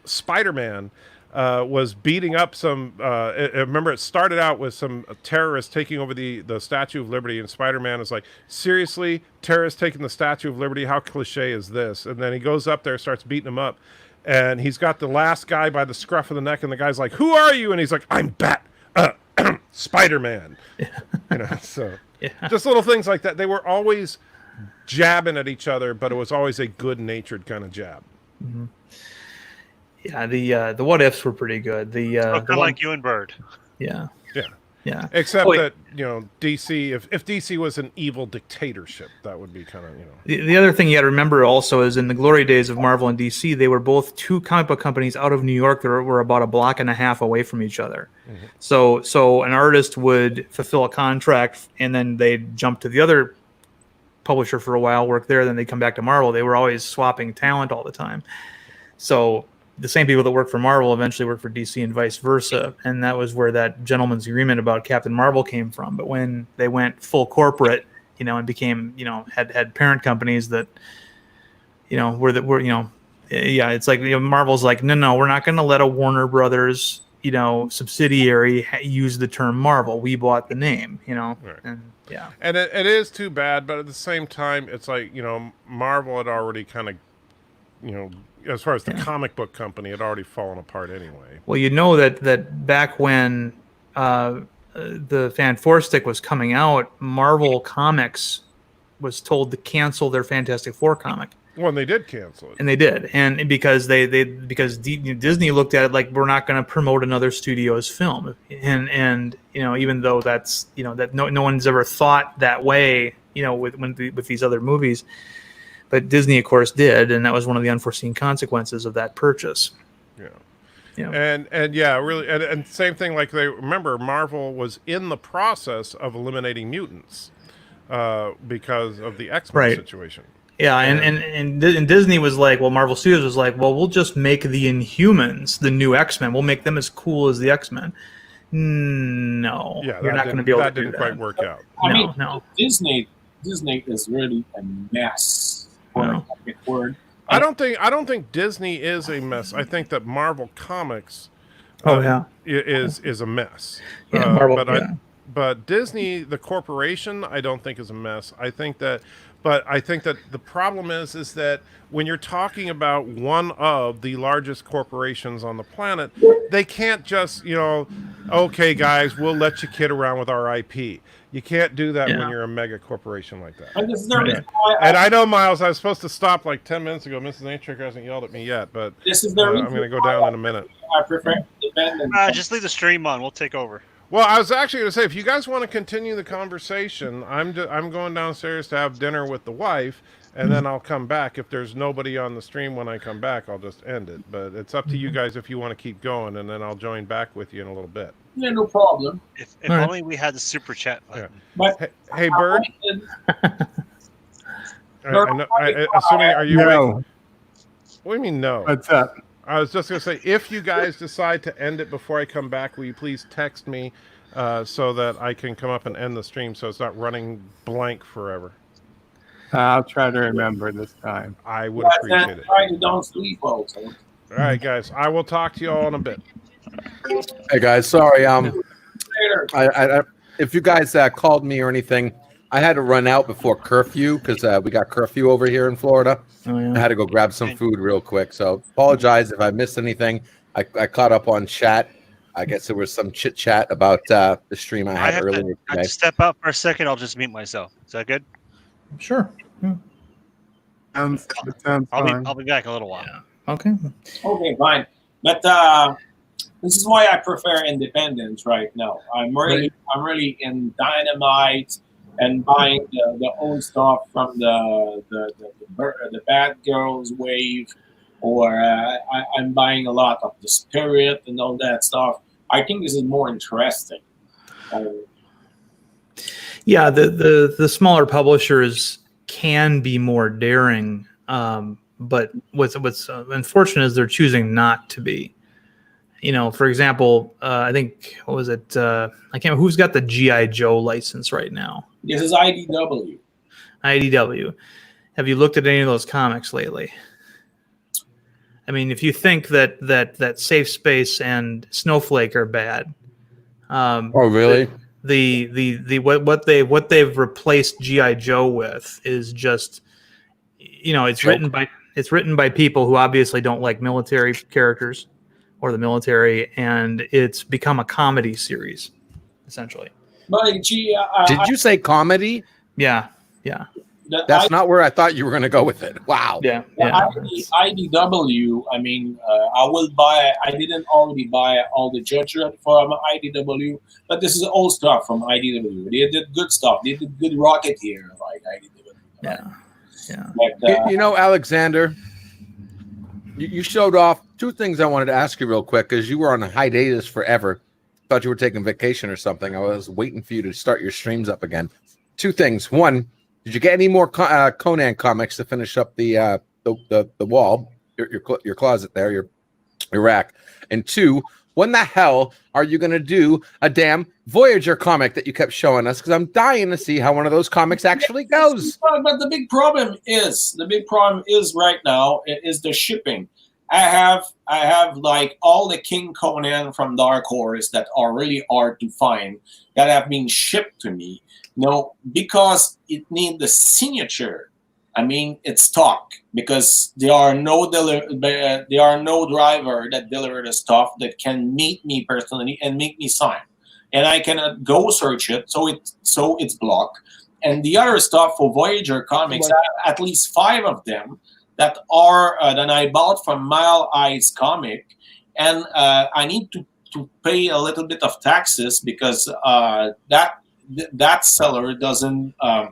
Spider-Man was beating up some. Remember, it started out with some terrorists taking over the Statue of Liberty, and Spider-Man is like, "Seriously, terrorists taking the Statue of Liberty? How cliche is this?" And then he goes up there, starts beating him up, and he's got the last guy by the scruff of the neck, and the guy's like, "Who are you?" And he's like, "I'm Spider-Man." You know, so just little things like that. They were always jabbing at each other, but it was always a good-natured kind of jab. Mm-hmm. Yeah, the what ifs were pretty good. The kind of like you and Bird. Yeah. Except that, you know, DC, if DC was an evil dictatorship, that would be kind of, you know. The other thing you got to remember also is in the glory days of Marvel and DC, they were both two comic book companies out of New York that were about a block and a half away from each other. Mm-hmm. So an artist would fulfill a contract and then they'd jump to the other publisher for a while, work there, then they'd come back to Marvel. They were always swapping talent all the time. So the same people that worked for Marvel eventually worked for DC and vice versa. And that was where that gentleman's agreement about Captain Marvel came from. But when they went full corporate, you know, and became, you know, had parent companies that, you know, were, you know, yeah, it's like, you know, Marvel's like, no, we're not going to let a Warner Brothers, you know, subsidiary use the term Marvel. We bought the name, you know, right. And yeah. And it is too bad, but at the same time, it's like, you know, Marvel had already kind of, you know, as far as the comic book company, had already fallen apart anyway. Well, you know that back when the Fan Four Stick was coming out, Marvel Comics was told to cancel their Fantastic Four comic. Well, they did cancel it, and they did, and because Disney looked at it like, we're not going to promote another studio's film, and you know, even though that's, you know, that no one's ever thought that way, you know, with these other movies. But Disney, of course, did, and that was one of the unforeseen consequences of that purchase. Yeah. And yeah, really, and same thing. Like, they remember, Marvel was in the process of eliminating mutants because of the X-Men situation. Yeah, and Disney was like, well, Marvel Studios was like, well, we'll just make the Inhumans the new X-Men. We'll make them as cool as the X-Men. No, you're not going to be able to do that. That didn't quite work out. No. Disney is really a mess. Word. I don't think Disney is a mess. I think that Marvel Comics is a mess. Yeah, Marvel, but Disney, the corporation, I don't think is a mess. I think that the problem is that when you're talking about one of the largest corporations on the planet, they can't just, you know, okay, guys, we'll let you kid around with our IP. You can't do that when you're a mega corporation like that. And I know, Miles, I was supposed to stop like 10 minutes ago. Mrs. Natrick hasn't yelled at me yet, but I'm going to go down in a minute. I prefer independent. Just leave the stream on. We'll take over. Well, I was actually going to say, if you guys want to continue the conversation, I'm going downstairs to have dinner with the wife, and then I'll come back. If there's nobody on the stream when I come back, I'll just end it. But it's up to you guys if you want to keep going, and then I'll join back with you in a little bit. Yeah, no problem. If only we had the super chat button. Yeah. But hey, Bird. Assuming, are you? No. What do you mean no? What's up? I was just going to say, if you guys decide to end it before I come back, will you please text me so that I can come up and end the stream so it's not running blank forever? I'll try to remember this time. I would appreciate it. Try to don't sleep also. All right, guys. I will talk to you all in a bit. Hey, guys. Sorry. If you guys called me or anything, I had to run out before curfew because we got curfew over here in Florida. Oh, yeah. I had to go grab some food real quick. So apologize if I missed anything. I caught up on chat. I guess there was some chit chat about the stream I had earlier today. I have to step out for a second. I'll just mute myself. Is that good? Sure. Yeah. Sounds fine. I'll be back in a little while. Yeah. Okay, fine. But this is why I prefer independence right now. I'm really in Dynamite and buying the old stuff from the Bad Girls wave, or I'm buying a lot of the Spirit and all that stuff. I think this is more interesting. Yeah, the smaller publishers can be more daring, but what's unfortunate is they're choosing not to be. You know, for example, I think what was it? I can't remember who's got the G.I. Joe license right now. This is IDW. IDW. Have you looked at any of those comics lately? I mean, if you think that Safe Space and Snowflake are bad, oh really? What they've replaced G.I. Joe with is just, you know, it's written by people who obviously don't like military characters or the military, and it's become a comedy series essentially. But did you say comedy? Yeah. That's not where I thought you were going to go with it. Wow. Yeah. IDW. I mean, I will buy. I didn't already buy all the Judgment from IDW, but this is old stuff from IDW. They did good stuff. They did good Rocketeer, like IDW. Yeah. But, you know, Alexander, you showed off two things I wanted to ask you real quick because you were on a hiatus forever. Thought you were taking vacation or something. I was waiting for you to start your streams up again. Two things. One, did you get any more Conan comics to finish up the wall, your closet there, your rack? And two, when the hell are you going to do a damn Voyager comic that you kept showing us? Because I'm dying to see how one of those comics actually goes. But the big problem is right now is the shipping. I have like all the King Conan from Dark Horse that are really hard to find that have been shipped to me. No, because it needs the signature. I mean, it's stock because there are no driver that deliver the stuff that can meet me personally and make me sign, and I cannot go search it, so it's blocked. And the other stuff for Voyager comics, I have at least 5 of them that are that I bought from Mile Eyes Comic, and I need to pay a little bit of taxes because that seller doesn't pay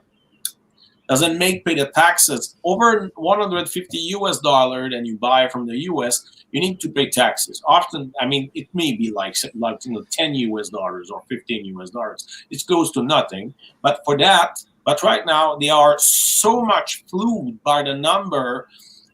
the taxes over $150 and you buy from the US. You need to pay taxes. Often, I mean, it may be like $10 or $15. It goes to nothing. But right now they are so much flued by the number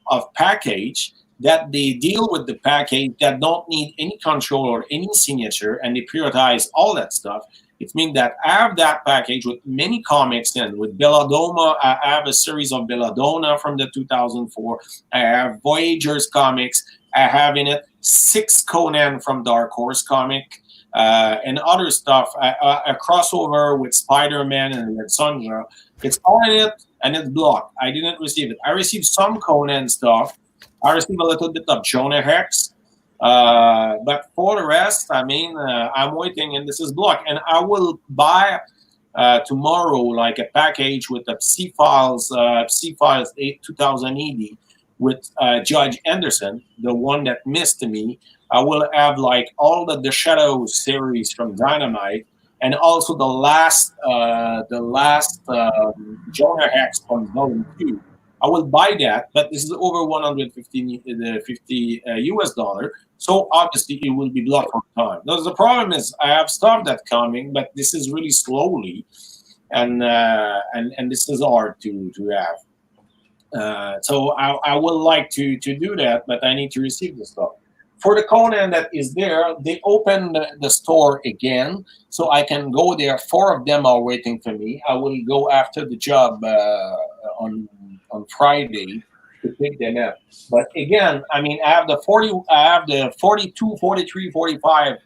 of package that they deal with the package that don't need any control or any signature, and they prioritize all that stuff. It means that I have that package with many comics and with Belladonna. I have a series of Belladonna from the 2004. I have Voyager's comics. I have in it 6 Conan from Dark Horse comic and other stuff. A crossover with Spider-Man and with Sandra. It's all in it and it's blocked. I didn't receive it. I received some Conan stuff. I received a little bit of Jonah Hex. But for the rest, I mean, I'm waiting, and this is blocked. And I will buy tomorrow like a package with the C-Files 2080 with Judge Anderson, the one that missed me. I will have like all the Shadow series from Dynamite, and also the last Jonah Hex from Volume 2. I will buy that, but this is over $150 US. So obviously it will be blocked for time. Now, the problem is I have stuff that's coming, but this is really slowly, and this is hard to have. So I would like to do that, but I need to receive the stuff. For the Conan that is there, they opened the store again, so I can go there. 4 of them are waiting for me. I will go after the job on Friday to pick them up. But again, I mean, I have the 42, 43, 45,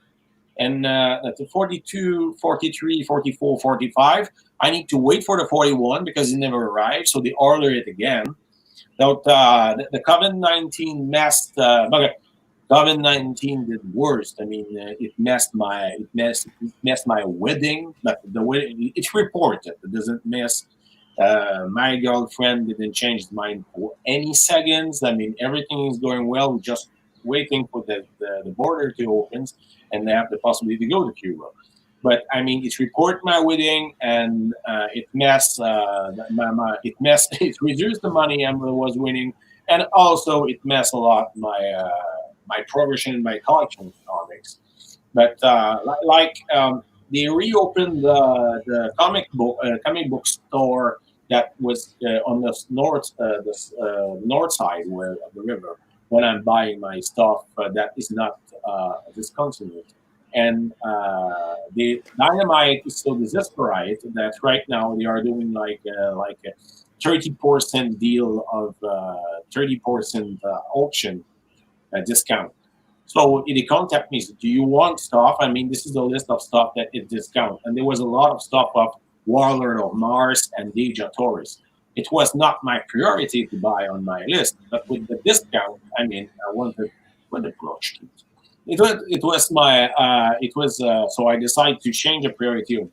and the 42, 43, 44, 45. I need to wait for the 41 because it never arrived, so they order it again. Now, the COVID-19 messed. COVID-19 did worse. I mean, it messed my wedding, but the wedding it's reported. It doesn't mess. My girlfriend didn't change his mind for any seconds. I mean, everything is going well. We're just waiting for the border to open and they have the possibility to go to Cuba. But I mean, it reported my wedding and it messed. It reduced the money I was winning, and also it messed a lot my progression in my collection of comics. But they reopened the comic book store that was on the north side where of the river. When I'm buying my stuff, that is not discontinued. And the Dynamite is so desperate that right now they are doing like a 30% deal of 30% auction discount. So they contact me. Do you want stuff? I mean, this is the list of stuff that is discount, and there was a lot of stuff of Warlord of Mars and Dejah Thoris. It was not my priority to buy on my list, but with the discount, I mean, I wanted with the approach. So I decided to change the priority in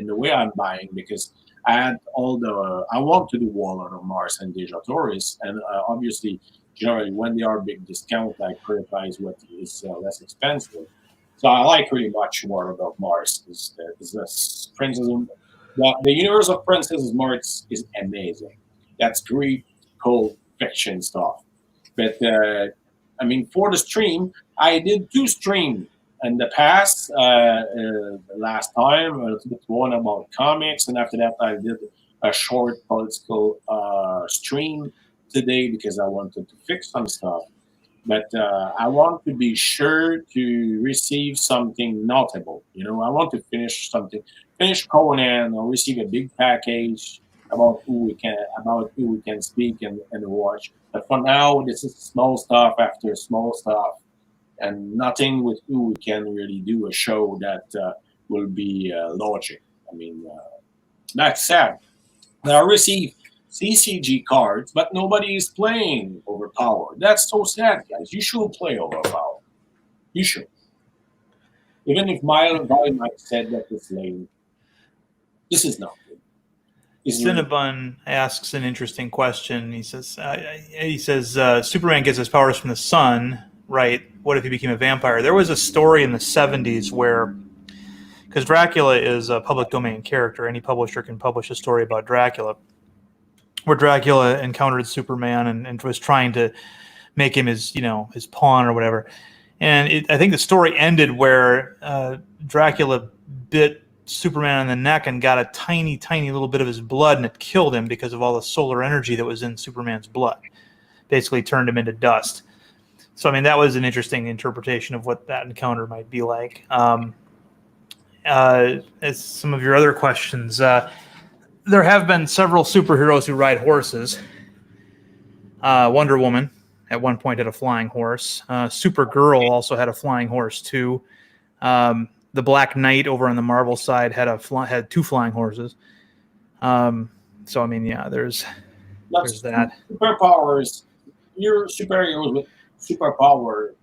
the way I'm buying, because I had I want to do Warlord of Mars and Dejah Thoris, and obviously, generally when they are big discount, I prioritize what is less expensive. So I like really much Warlord of Mars. The universe of Princess Mars is amazing. That's Greek cold fiction stuff. But I mean, for the stream, I did 2 streams in the past. Last time, one about comics, and after that, I did a short political stream today because I wanted to fix some stuff. But I want to be sure to receive something notable. You know, I want to finish Conan, or receive a big package about who we can speak and watch. But for now, this is small stuff after small stuff, and nothing with who we can really do a show that will be logic. I mean, that's sad. I received CCG cards, but nobody is playing Overpower. That's so sad, guys. You should play Overpower. You should. Even if Mile might said that it's lame, this is not good. Cinnabon asks an interesting question. He says, Superman gets his powers from the sun, right? What if he became a vampire? There was a story in the 70s where, because Dracula is a public domain character, any publisher can publish a story about Dracula, where Dracula encountered Superman and was trying to make him his pawn or whatever. And I think the story ended where Dracula bit Superman on the neck and got a tiny, tiny little bit of his blood, and it killed him because of all the solar energy that was in Superman's blood. Basically turned him into dust. So, I mean, that was an interesting interpretation of what that encounter might be like. As some of your other questions, there have been several superheroes who ride horses. Wonder Woman at one point had a flying horse. Supergirl also had a flying horse too. The Black Knight over on the Marvel side had 2 flying horses. So I mean, yeah, there's that. Superpowers. Your superheroes with superpower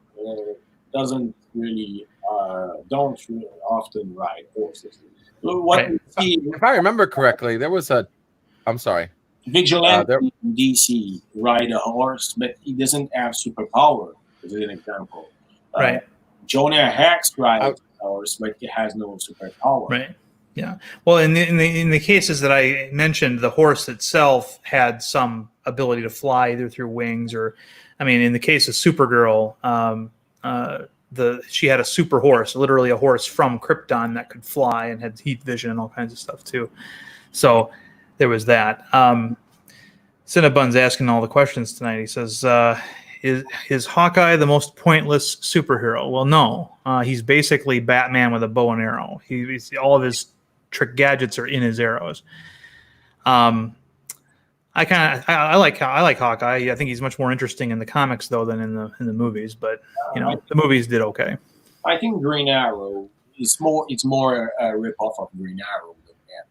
don't really often ride horses. If I remember correctly, there was I'm sorry. Vigilante in DC ride a horse, but he doesn't have superpower, as an example. Right. Jonah Hex rides a horse, but he has no superpower. Right. Yeah. Well, in the cases that I mentioned, the horse itself had some ability to fly either through wings or, I mean, in the case of Supergirl, she had a super horse, literally a horse from Krypton that could fly and had heat vision and all kinds of stuff too. So there was that. Cinnabon's asking all the questions tonight. He says, is Hawkeye the most pointless superhero? Well, no. He's basically Batman with a bow and arrow. All of his trick gadgets are in his arrows. I like Hawkeye. I think he's much more interesting in the comics though than in the movies. But the movies did okay. I think Green Arrow is more. It's more a ripoff of Green Arrow than that.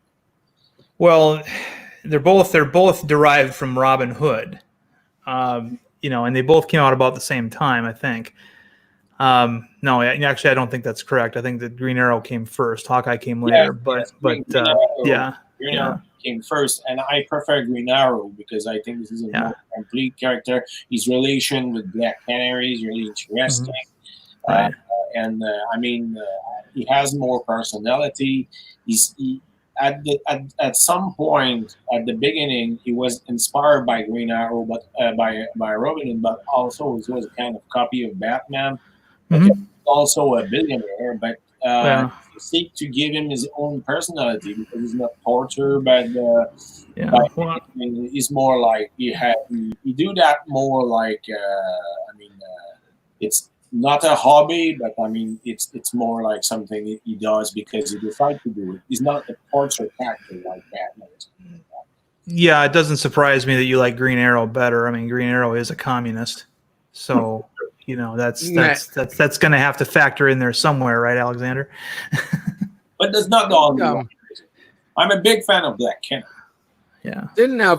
Well, they're both derived from Robin Hood. And they both came out about the same time, I think. No, actually, I don't think that's correct. I think that Green Arrow came first. Hawkeye came later. Green Arrow came first, and I prefer Green Arrow because I think this is a more complete character. His relation with Black Canary is really interesting. Right. He has more personality. At some point at the beginning, he was inspired by Green Arrow, but by Robin, but also he was a kind of copy of Batman. Okay, Mhm. also a billionaire, but Yeah. seek to give him his own personality because he's not tortured by the. Yeah. But Well, he's more like he do that more like it's not a hobby, but I mean it's more like something he does because he decides to do it. He's not a torture character like Batman. yeah, it doesn't surprise me that you like Green Arrow better. I mean, Green Arrow is a communist, so that's going to have to factor in there somewhere, right, Alexander? But that's not the only one. I'm a big fan of Black Canary. Yeah.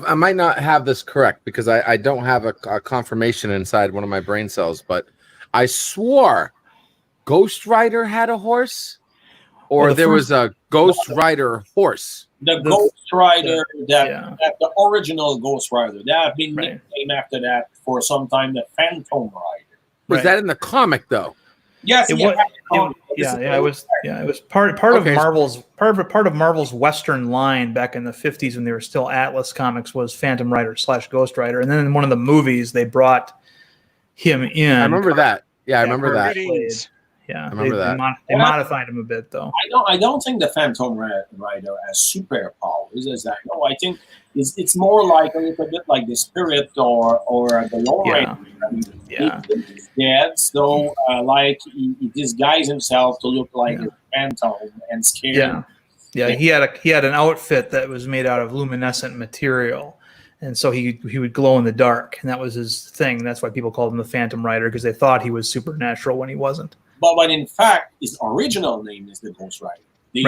I might not have this correct because I don't have a confirmation inside one of my brain cells, but I swore Ghost Rider had a horse, or there was a Ghost Rider horse. The Ghost Rider, that the original Ghost Rider, that have been nicknamed after that for some time, the Phantom Rider. Was that in the comic though? Yes, it was part of Marvel's Western line back in the 50s when they were still Atlas Comics was Phantom Rider / Ghost Rider, and then in one of the movies they brought him in. I remember that. Yeah, I remember that. Yeah, I remember that. They modified him a bit though. I don't think the Phantom Rider has superpowers. Is that? No, I think it's more like a little bit like the Spirit or the Lone Ranger. I mean, he's dead, so he disguised himself to look like a phantom and scare. Yeah. He had an outfit that was made out of luminescent material, and so he would glow in the dark, and that was his thing. That's why people called him the Phantom Rider, because they thought he was supernatural when he wasn't. But in fact, his original name is the Ghost Rider. They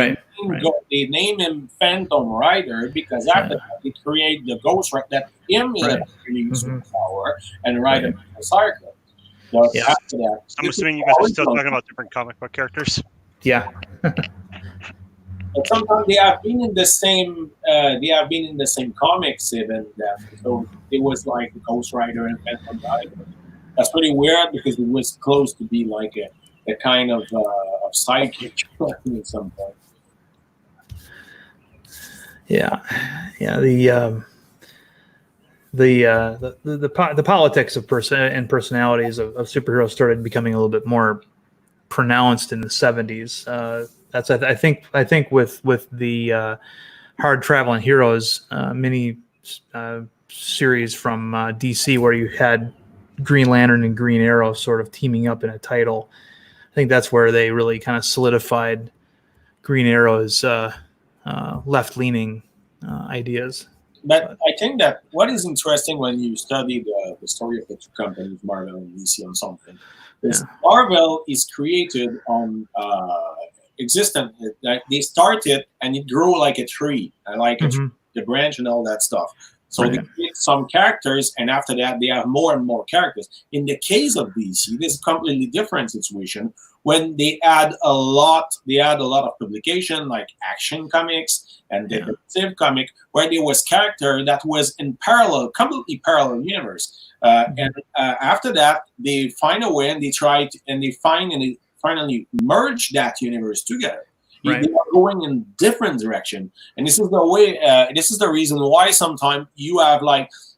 name him Phantom Rider because after that they create the Ghost Rider that him use power and ride a motorcycle. So after that, I'm assuming you guys are still talking about different comic book characters. Yeah. But sometimes they have been in the same. They have been in the same comics even. So it was like the Ghost Rider and Phantom Rider. That's pretty weird because it was close to be like a kind of psychic at some point. Yeah. The politics of personalities of superheroes started becoming a little bit more pronounced in the 70s. That's I think with the Hard Traveling Heroes mini series from DC, where you had Green Lantern and Green Arrow sort of teaming up in a title. I think that's where they really kind of solidified Green Arrow's left-leaning ideas. But I think that what is interesting when you study the story of the two companies, Marvel and DC, on something, is Marvel is created on existent. Like they started and it grew like a tree, the branch and all that stuff. So they create some characters, and after that, they have more and more characters. In the case of DC, this is a completely different situation. When they add a lot of publication like Action Comics and Detective Comic, where there was character that was in completely parallel universe. And after that, they find a way and they finally merge that universe together. They are going in different direction, and this is the way. This is the reason why sometimes you have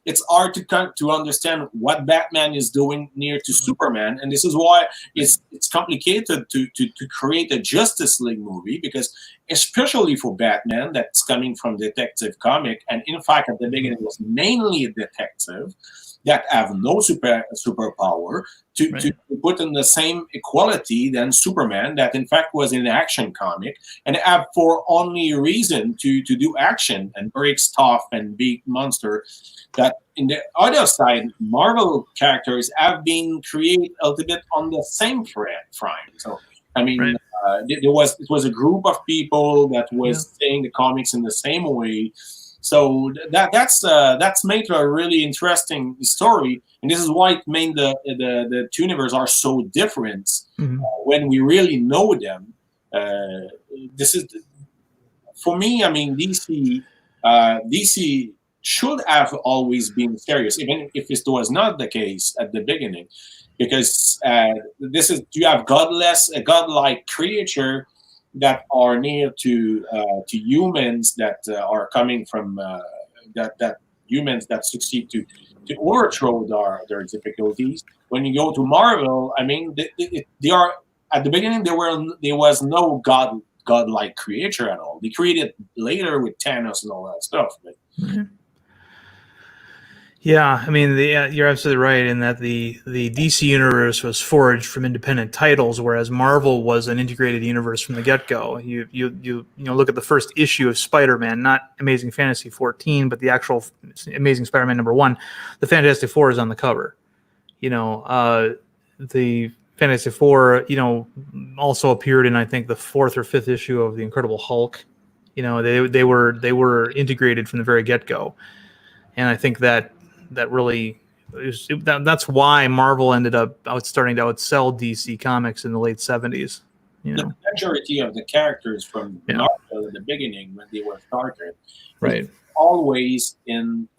it's hard to understand what Batman is doing near to Superman, and this is why it's complicated to create a Justice League movie, because especially for Batman that's coming from Detective Comic, and in fact at the beginning it was mainly a detective that have no superpower to put in the same equality than Superman that in fact was in Action Comic and have for only reason to do action and break stuff and beat monster. That in the other side, Marvel characters have been created a little bit on the same frame. So I mean, it was a group of people that was saying the comics in the same way. So that's made a really interesting story, and this is why it made the two universes are so different when we really know them. This is for me. I mean, DC should have always been serious, even if this was not the case at the beginning, because you have a godlike creature that are near to humans that are coming from that humans that succeed to overthrow their difficulties. When you go to Marvel, I mean, they are at the beginning there was no godlike creature at all. They created later with Thanos and all that stuff. But, yeah, I mean, you're absolutely right in that the DC universe was forged from independent titles, whereas Marvel was an integrated universe from the get-go. You look at the first issue of Spider-Man, not Amazing Fantasy 14, but the actual Amazing Spider-Man #1. The Fantastic Four is on the cover. The Fantastic Four, also appeared in, I think, the 4th or 5th issue of the Incredible Hulk. They were integrated from the very get-go, and I think that really that's why Marvel ended up starting to outsell DC Comics in the late 70s. The majority of the characters from Marvel at the beginning, when they were started, right, always in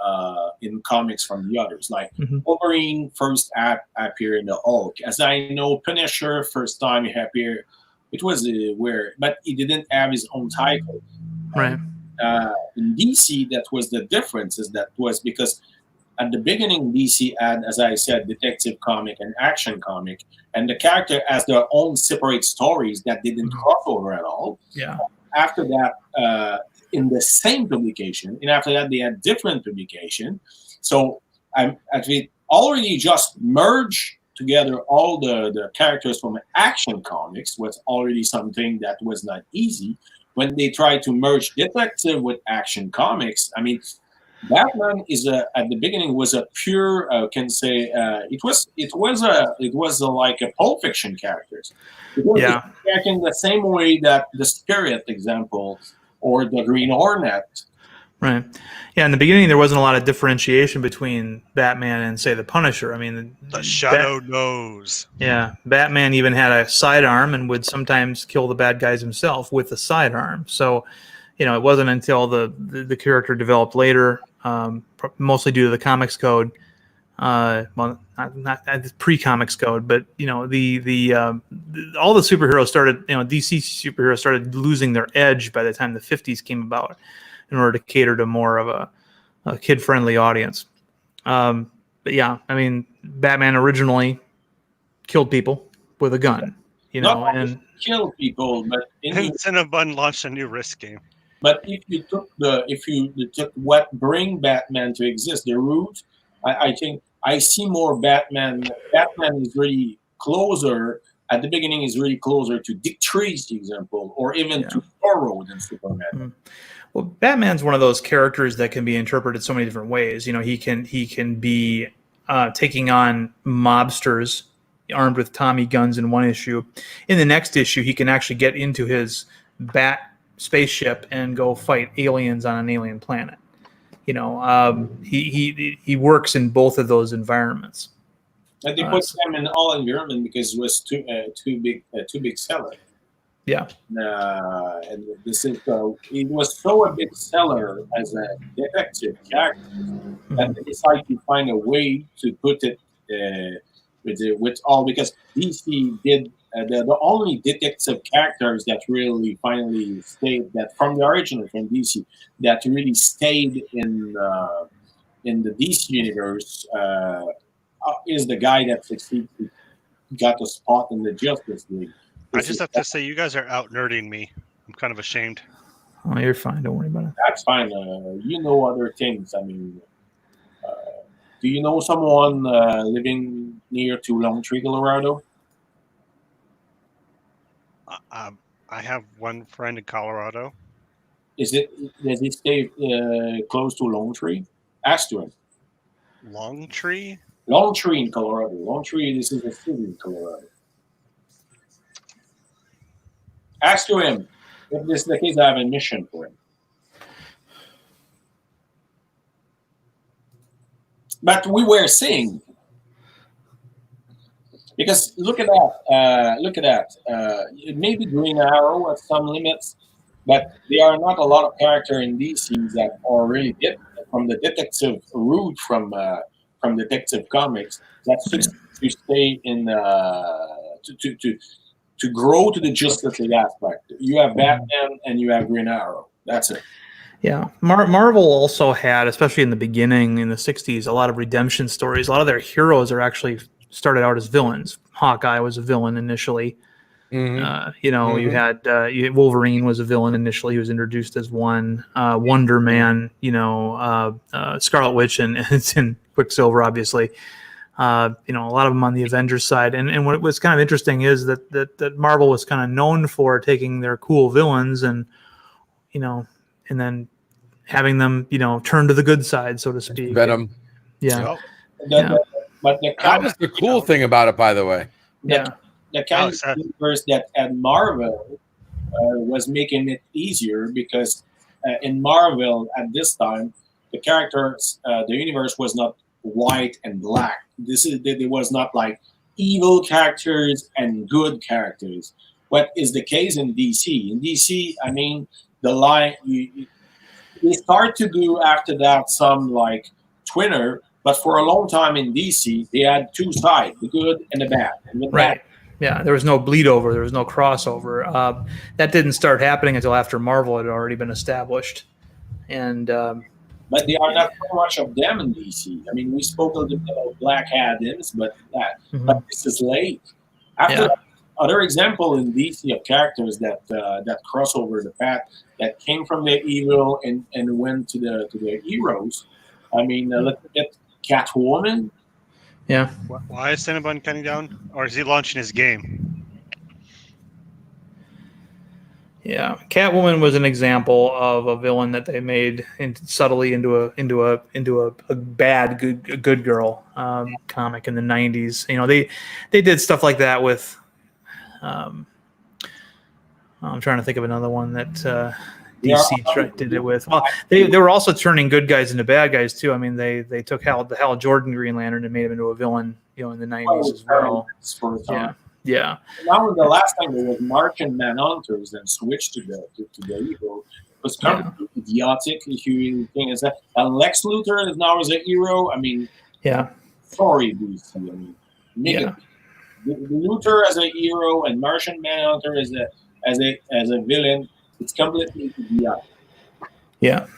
comics from the others. Like Wolverine first appeared in the Hulk. As I know, Punisher first time he appeared, it was weird, but he didn't have his own title. Right. In DC, that was the difference. That was because at the beginning, DC had, as I said, detective comic and action comic, and the character has their own separate stories that didn't cross over at all. Yeah. After that, in the same publication, and after that, they had different publication. So I actually already just merged together all the characters from action comics was already something that was not easy. When they tried to merge detective with action comics, I mean, Batman is at the beginning was a pure it was like a Pulp Fiction characters. It was in the same way that the Spirit example or the Green Hornet. Right. Yeah, in the beginning there wasn't a lot of differentiation between Batman and, say, the Punisher. I mean, the Shadow knows. Yeah, Batman even had a sidearm and would sometimes kill the bad guys himself with the sidearm. So, it wasn't until the character developed later, mostly due to the comics code. Well, not pre-comics code, but all the superheroes started. DC superheroes started losing their edge by the time the 50s came about, in order to cater to more of a kid-friendly audience. But yeah, I mean, Batman originally killed people with a gun, and kill people, but Cinnabon launched a new Risk game. But if you took what bring Batman to exist, the root, I think I see more Batman. Batman is really closer at the beginning. Is really closer to Dick Tracy, example, or even to Zorro than Superman. Mm-hmm. Well, Batman's one of those characters that can be interpreted so many different ways. He can be taking on mobsters armed with Tommy guns in one issue. In the next issue, he can actually get into his bat spaceship and go fight aliens on an alien planet. He works in both of those environments. And they put them in all environment because it was too big seller. Yeah. And this is it was so a big seller as a detective character that they decided to find a way to put it with all, because DC did the only detective characters that really finally stayed, that from the original from DC, that really stayed in the DC universe is the guy that succeeded, got a spot in the Justice League. I just have to say, you guys are out nerding me. I'm kind of ashamed. Oh, you're fine. Don't worry about it. That's fine. Other things. I mean, do you know someone living near to Lone Tree, Colorado? I have one friend in Colorado. Does he stay close to Lone Tree? Ask to him. Long Tree? Lone Tree in Colorado. Lone Tree, this is a city in Colorado. Ask to him. If this is the case, I have a mission for him. But we were saying, because look at that. It may be Green Arrow at some limits, but there are not a lot of characters in DC that are really from the detective route from Detective Comics that to stay in to grow to the Justice League aspect. You have Batman and you have Green Arrow. That's it. Yeah, Marvel also had, especially in the beginning in the '60s, a lot of redemption stories. A lot of their heroes are actually started out as villains. Hawkeye was a villain initially. You had Wolverine was a villain initially. He was introduced as one. Wonder Man, Scarlet Witch, and Quicksilver, obviously. A lot of them on the Avengers side. And what was kind of interesting is that Marvel was kind of known for taking their cool villains and then having them, turn to the good side, so to speak. Venom. Yeah. But that was the cool thing about it, by the way. The kind of universe that at Marvel was making it easier because in Marvel at this time, the characters, the universe was not white and black. There was not like evil characters and good characters. What is the case in DC? In DC, I mean, the line they start to do after that some like Twitter, but for a long time in DC, they had two sides, the good and the bad. And right. Yeah, there was no bleed over. There was no crossover. That didn't start happening until after Marvel had already been established. And but there are not so much of them in DC. I mean, we spoke a little bit about Black Adams, but this is late. After other example in DC of characters that cross over the path, that came from the evil and went to the heroes. I mean, look at Catwoman. Yeah. Why is Cinnabon cutting down? Or is he launching his game? Yeah, Catwoman was an example of a villain that they made subtly into a bad good girl comic in the '90s. They did stuff like that with. I'm trying to think of another one that DC did it with. Well, they were also turning good guys into bad guys too. I mean, they took the Hal Jordan Green Lantern and made him into a villain, in the '90s as well. Yeah. Now, the last time there was Martian Manhunters and switched to the evil, it was kind of idiotic. If you think is that, and Lex Luthor is now as a hero. I mean, sorry, DC. I mean, the Luthor as a hero and Martian Manhunter as a villain. It's completely idiotic. Yeah.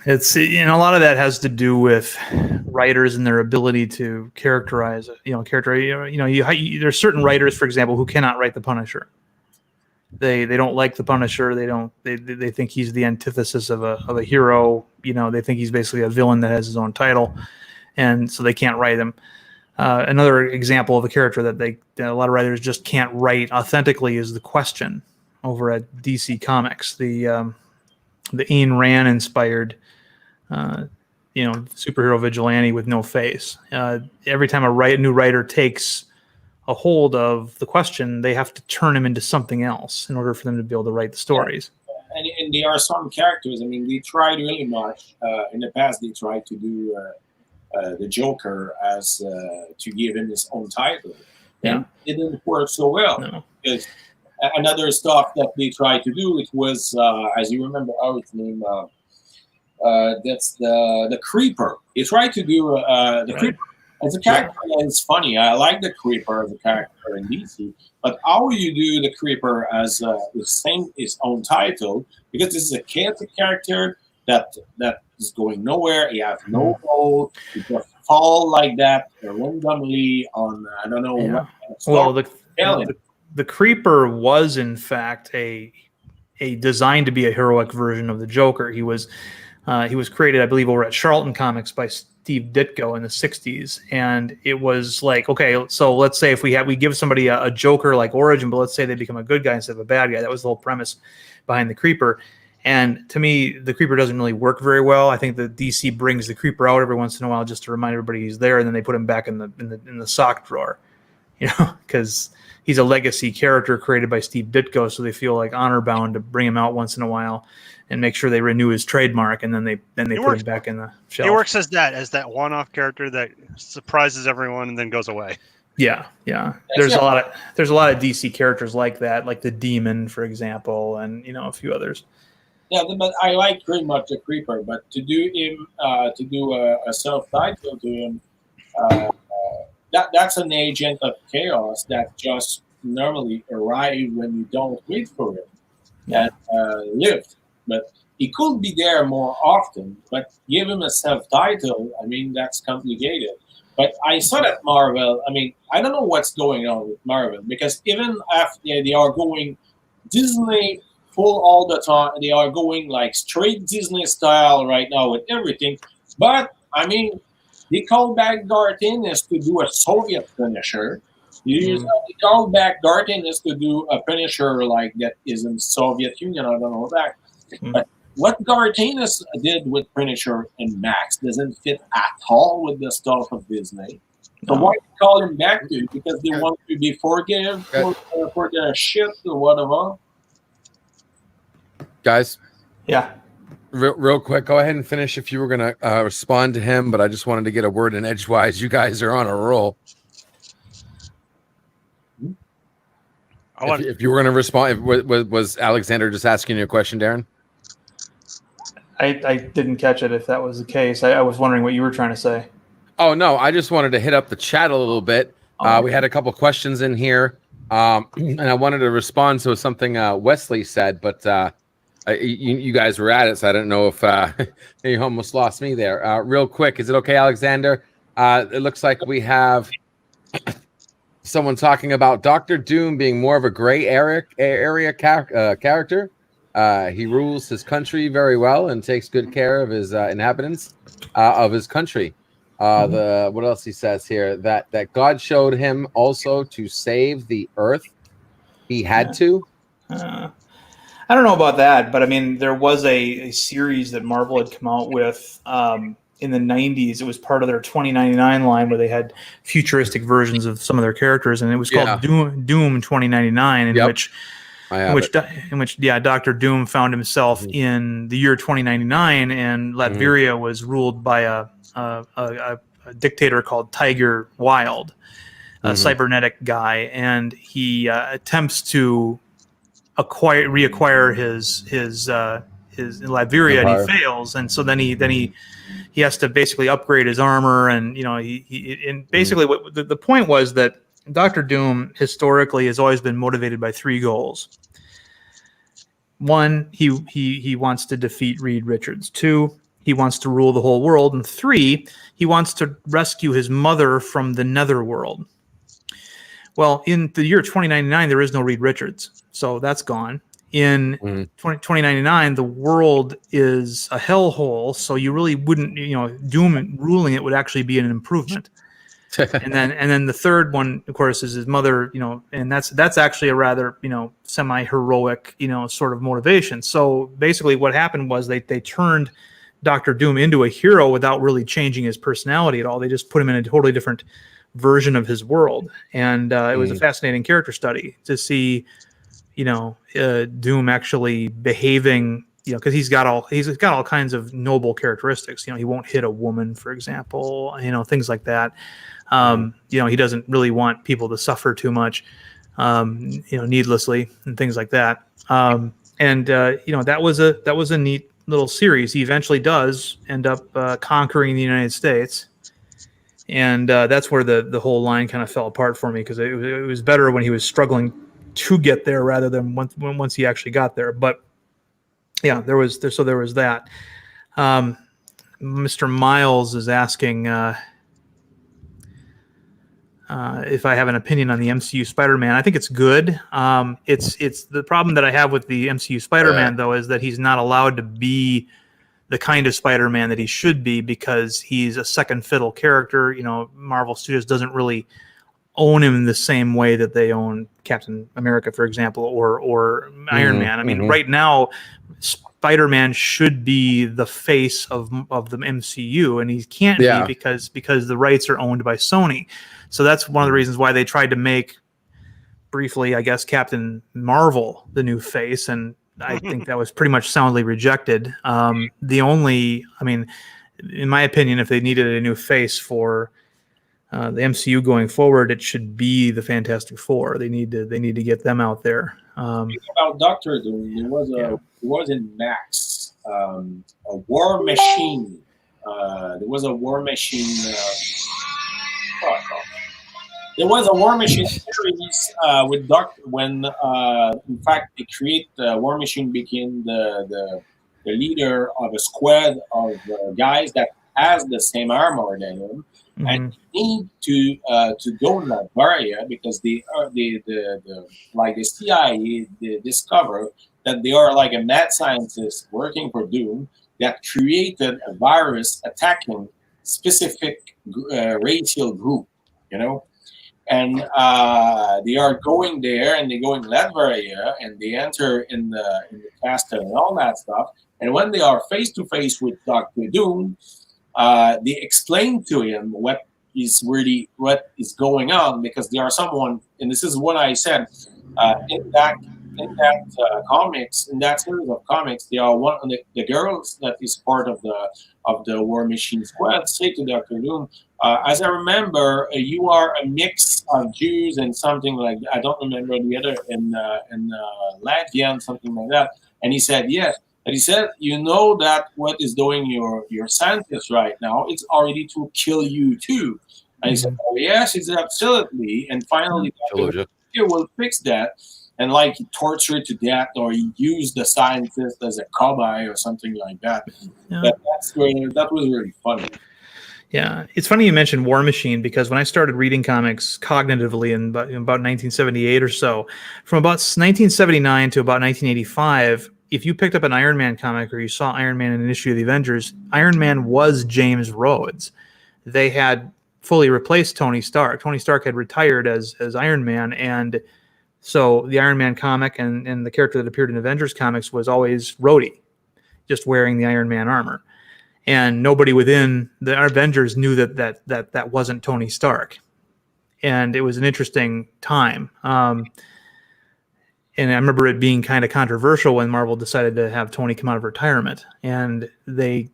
It's a lot of that has to do with writers and their ability to characterize there's certain writers, for example, who cannot write the Punisher. They don't like the Punisher. They think he's the antithesis of a hero. They think he's basically a villain that has his own title, and so they can't write him. Another example of a character that a lot of writers just can't write authentically is the Question over at DC Comics. The Ayn Rand inspired, superhero vigilante with no face. Every time a new writer takes a hold of the Question, they have to turn him into something else in order for them to be able to write the stories. And there are some characters. I mean, they tried really much. In the past, they tried to do the Joker as to give him his own title. And it didn't work so well. No. Because another stuff that they tried to do, it was, as you remember, its name, that's the Creeper. They tried to do the Creeper as a character. It's funny. I like the Creeper as a character in DC, but how you do the Creeper as his own title, because this is a chaotic character that is going nowhere. He has no goal. He just fall like that randomly on I don't know. Yeah. What Well, the Creeper was in fact a designed to be a heroic version of the Joker. He was created, I believe, over at Charlton Comics by Steve Ditko in the '60s, and it was like, okay, so let's say if we give somebody a Joker like origin, but let's say they become a good guy instead of a bad guy. That was the whole premise behind the Creeper. And to me, the Creeper doesn't really work very well. I think that DC brings the Creeper out every once in a while just to remind everybody he's there, and then they put him back in the sock drawer, because he's a legacy character created by Steve Ditko, so they feel like honor bound to bring him out once in a while and make sure they renew his trademark, and then they put him back in the shelf. He works as that one-off character that surprises everyone and then goes away. Yeah. There's a lot of DC characters like that, like the Demon, for example, and a few others. Yeah, but I like pretty much the Creeper. But to do him, to do a self-title to him, that's an agent of chaos that just normally arrive when you don't wait for it and lived. But he could be there more often, but give him a self-title. I mean, that's complicated. But I saw that Marvel. I mean, I don't know what's going on with Marvel because even after they are going Disney full all the time, they are going like straight Disney style right now with everything. But I mean, they called back Garth Ennis to do a Soviet Punisher. They called back Garth Ennis to do a Punisher like that is in the Soviet Union. I don't know that. But what Garth Ennis did with Punisher and Max doesn't fit at all with the stuff of Disney. So why call him back to? Because they want to be forgive for their shit or whatever. Guys, Yeah. real quick, go ahead and finish if you were going to respond to him, but I just wanted to get a word in edgewise. You guys are on a roll. If you were going to respond, was Alexander just asking you a question, Darren? I didn't catch it if that was the case. I was wondering what you were trying to say. Oh, no, I just wanted to hit up the chat a little bit. We had a couple questions in here, and I wanted to respond to something Wesley said, but you guys were at it, so I don't know if you almost lost me there. Real quick, is it okay, Alexander? It looks like we have someone talking about Dr. Doom being more of a gray area character. He rules his country very well and takes good care of his inhabitants of his country. What else he says here? That God showed him also to save the earth. He had to. I don't know about that, but I mean, there was a series that Marvel had come out with in the 90s. It was part of their 2099 line where they had futuristic versions of some of their characters, and it was called Doom 2099, in which Dr. Doom found himself in the year 2099, and Latveria was ruled by a dictator called Tiger Wilde, a cybernetic guy, and he attempts to reacquire his Latveria, and he fails, and so then he has to basically upgrade his armor, and basically what the point was that Dr. Doom historically has always been motivated by three goals. One, he wants to defeat Reed Richards. Two, he wants to rule the whole world, and three, he wants to rescue his mother from the netherworld. Well, in the year 2099, there is no Reed Richards, so that's gone. In 2099, the world is a hellhole, so you really wouldn't, Doom ruling it would actually be an improvement. and then the third one, of course, is his mother, and that's actually a rather, semi-heroic, sort of motivation. So basically what happened was they turned Dr. Doom into a hero without really changing his personality at all. They just put him in a totally different version of his world, and it was a fascinating character study to see Doom actually behaving, because he's got all kinds of noble characteristics. He won't hit a woman, for example, things like that. He doesn't really want people to suffer too much, needlessly, and things like that. That was a neat little series. He eventually does end up conquering the United States. And that's where the whole line kind of fell apart for me, because it was better when he was struggling to get there rather than once he actually got there. But yeah, there was that. Mr. Miles is asking if I have an opinion on the MCU Spider-Man. I think it's good. It's the problem that I have with the MCU Spider-Man though is that he's not allowed to be the kind of Spider-Man that he should be, because he's a second fiddle character. Marvel Studios doesn't really own him in the same way that they own Captain America, for example, or Iron Man. I mean, right now, Spider-Man should be the face of the MCU, and he can't be because the rights are owned by Sony. So that's one of the reasons why they tried to make, briefly, I guess, Captain Marvel the new face, and I think that was pretty much soundly rejected. In my opinion, if they needed a new face for the MCU going forward, it should be the Fantastic Four. They need to get them out there. About Doctor Doom, there was in Max a War Machine. There was a War Machine. There was a War Machine series with Doctor when, in fact, they create the War Machine became the the leader of a squad of guys that has the same armor than him, and need to go in that area because the like the CIA they discover that they are like a mad scientist working for Doom that created a virus attacking specific racial group, you know. And they are going there, and they go in Latveria, and they enter in the castle and all that stuff. And when they are face to face with Doctor Doom, they explain to him what is going on, because there are someone, and this is what I said in that comics, in that series of comics, they are one of the girls that is part of the War Machine squad say to Doctor Doom, as I remember, you are a mix of Jews and something like that. I don't remember the other in Latvian, something like that. And he said, yes. And he said, you know that what is doing your scientists right now, it's already to kill you too. And he said, oh, yes, it's absolutely. And finally, Dr. will fix that. And like he tortured to death, or he used the scientist as a cowboy or something like that. Yeah. That was really funny. Yeah, it's funny you mentioned War Machine, because when I started reading comics cognitively in about 1978 or so, from about 1979 to about 1985, if you picked up an Iron Man comic or you saw Iron Man in an issue of the Avengers, Iron Man was James Rhodes. They had fully replaced Tony Stark. Tony Stark had retired as Iron Man, and so the Iron Man comic and the character that appeared in Avengers comics was always Rhodey, just wearing the Iron Man armor. And nobody within the Avengers knew that wasn't Tony Stark. And it was an interesting time. And I remember it being kind of controversial when Marvel decided to have Tony come out of retirement. And they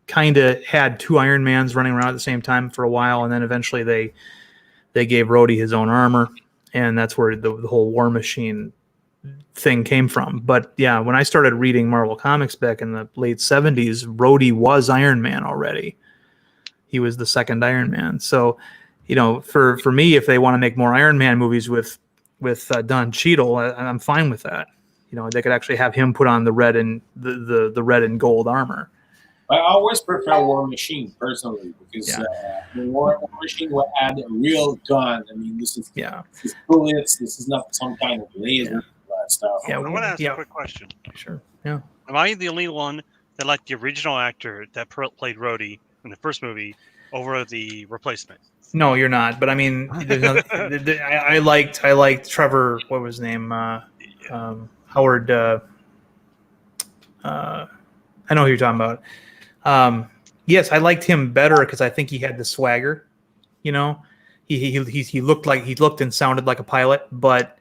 kind of had two Iron Mans running around at the same time for a while. And then eventually they gave Rhodey his own armor. And that's where the whole War Machine thing came from. But yeah, when I started reading Marvel Comics back in the late 70s, Rhodey was Iron Man already. He was the second Iron Man. So, you know, for me, if they want to make more Iron Man movies with Don Cheadle, I'm fine with that. You know, they could actually have him put on the red and the red and gold armor. I always prefer War Machine personally, because the War Machine will add a real gun. I mean, this is bullets. This is not some kind of laser stuff. Yeah, I want to ask a quick question. Sure. Yeah. Am I the only one that liked the original actor that played Rhodey in the first movie over the replacement? No, you're not. But I mean, I liked Trevor. What was his name? Howard. I know who you're talking about. Yes, I liked him better because I think he had the swagger. You know, he looked and sounded like a pilot, but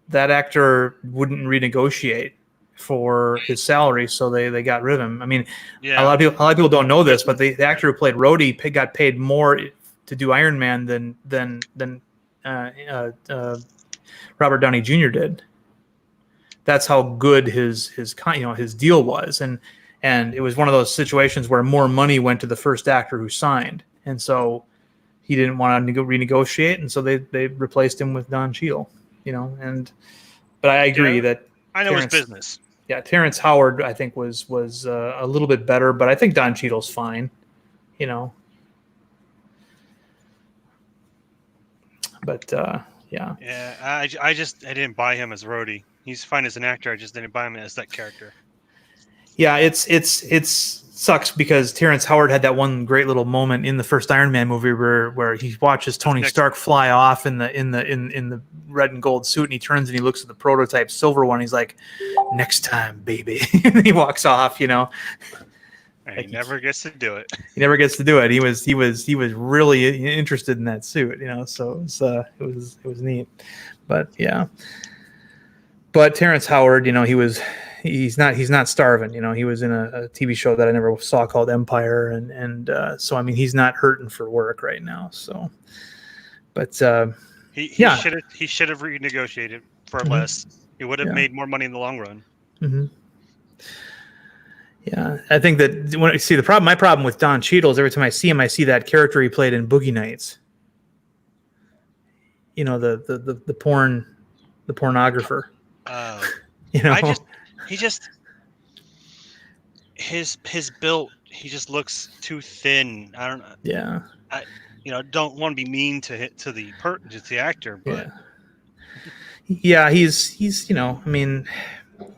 that actor wouldn't renegotiate for his salary, so they got rid of him. I mean, a lot of people don't know this, but the actor who played Rhodey got paid more to do Iron Man than Robert Downey Jr. did. That's how good his deal was, and it was one of those situations where more money went to the first actor who signed, and so he didn't want to renegotiate, and so they replaced him with Don Cheadle. You know, but I agree that I know his business. Yeah, Terrence Howard I think was a little bit better, but I think Don Cheadle's fine. You know, but yeah. Yeah, I didn't buy him as Rhodey. He's fine as an actor. I just didn't buy him as that character. Yeah, it's sucks because Terrence Howard had that one great little moment in the first Iron Man movie where he watches Tony Stark fly off in the red and gold suit, and he turns and he looks at the prototype silver one. He's like, "Next time, baby," and he walks off. You know, and he never gets to do it. He never gets to do it. He was really interested in that suit. You know, so it was neat. But yeah, but Terrence Howard, you know, he's not starving. You know, he was in a TV show that I never saw called Empire, and so I mean, he's not hurting for work right now. So, but he should have renegotiated for less. He would have made more money in the long run. Mm-hmm. Yeah, I think that my problem with Don Cheadle is every time I see him, I see that character he played in Boogie Nights. You know, the pornographer. Oh, you know. his build, he just looks too thin. I don't know. Yeah. Don't want to be mean to the actor, but yeah, he's I mean,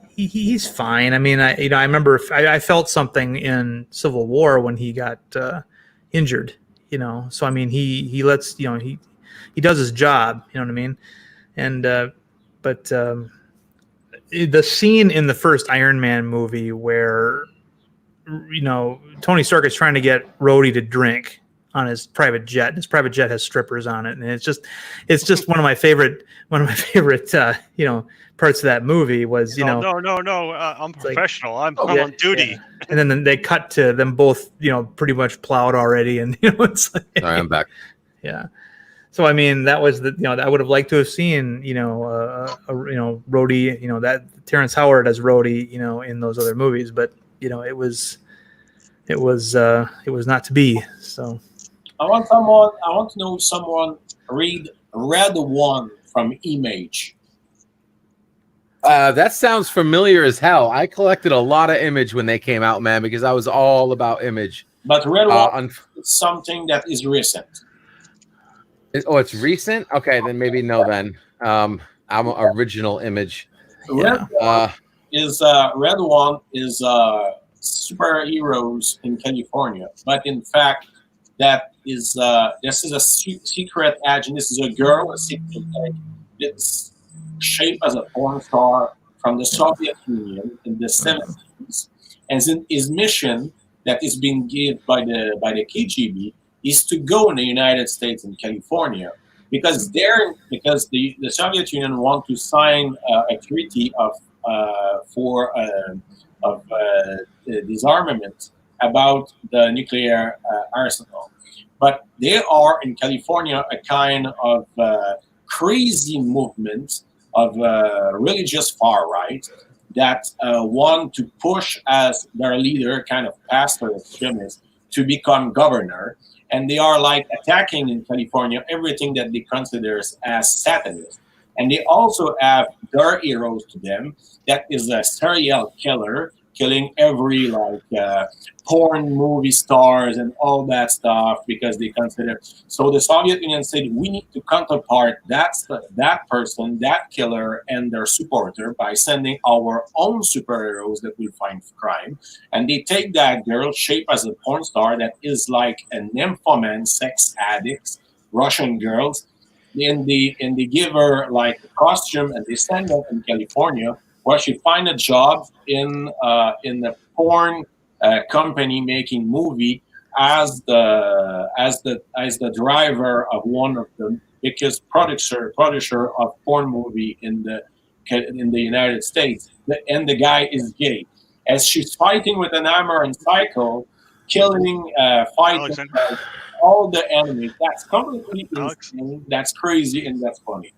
he's fine. I mean, I remember I felt something in Civil War when he got injured. So I mean, he lets he does his job. You know what I mean? And but the scene in the first Iron Man movie where Tony Stark is trying to get Rhodey to drink on his private jet. His private jet has strippers on it, and it's just one of my favorite parts of that movie was no, I'm professional. I'm on duty. Yeah. And then they cut to them both pretty much plowed already, and it's like, Sorry, I'm back. Yeah. So I mean, that was I would have liked to have seen Rhodey, that Terrence Howard as Rhodey, in those other movies, but it was not to be. So I want to know if someone read Red One from Image. That sounds familiar as hell. I collected a lot of Image when they came out, man, because I was all about Image. But Red One is something that is recent. It's recent? Okay, then maybe no. Then I'm original Image. Red One is superheroes in California, but in fact, this is a secret agent. This is a girl, a secret agent. It's shaped as a porn star from the Soviet Union in the 70s, and his mission that is being given by the KGB is to go in the United States and California because the Soviet Union want to sign a treaty of disarmament about the nuclear arsenal. But they are in California a kind of crazy movement of religious far right that want to push as their leader, kind of pastor extremist, to become governor. And they are like attacking in California everything that they consider as Satanist. And they also have their heroes to them. That is a serial killer, killing every porn movie stars and all that stuff because they consider. So the Soviet Union said we need to counterpart that person, that killer, and their supporter by sending our own superheroes that will fight crime. And they take that girl shaped as a porn star that is like a nymphoman, sex addict, Russian girls, and they give her like a costume and they send her in California where she find a job in the porn company making movie as the driver of one of the biggest producer of porn movie in the United States. And the guy is gay. As she's fighting with an hammer and cycle, killing, fighting all the enemies. That's completely insane. That's crazy and that's funny.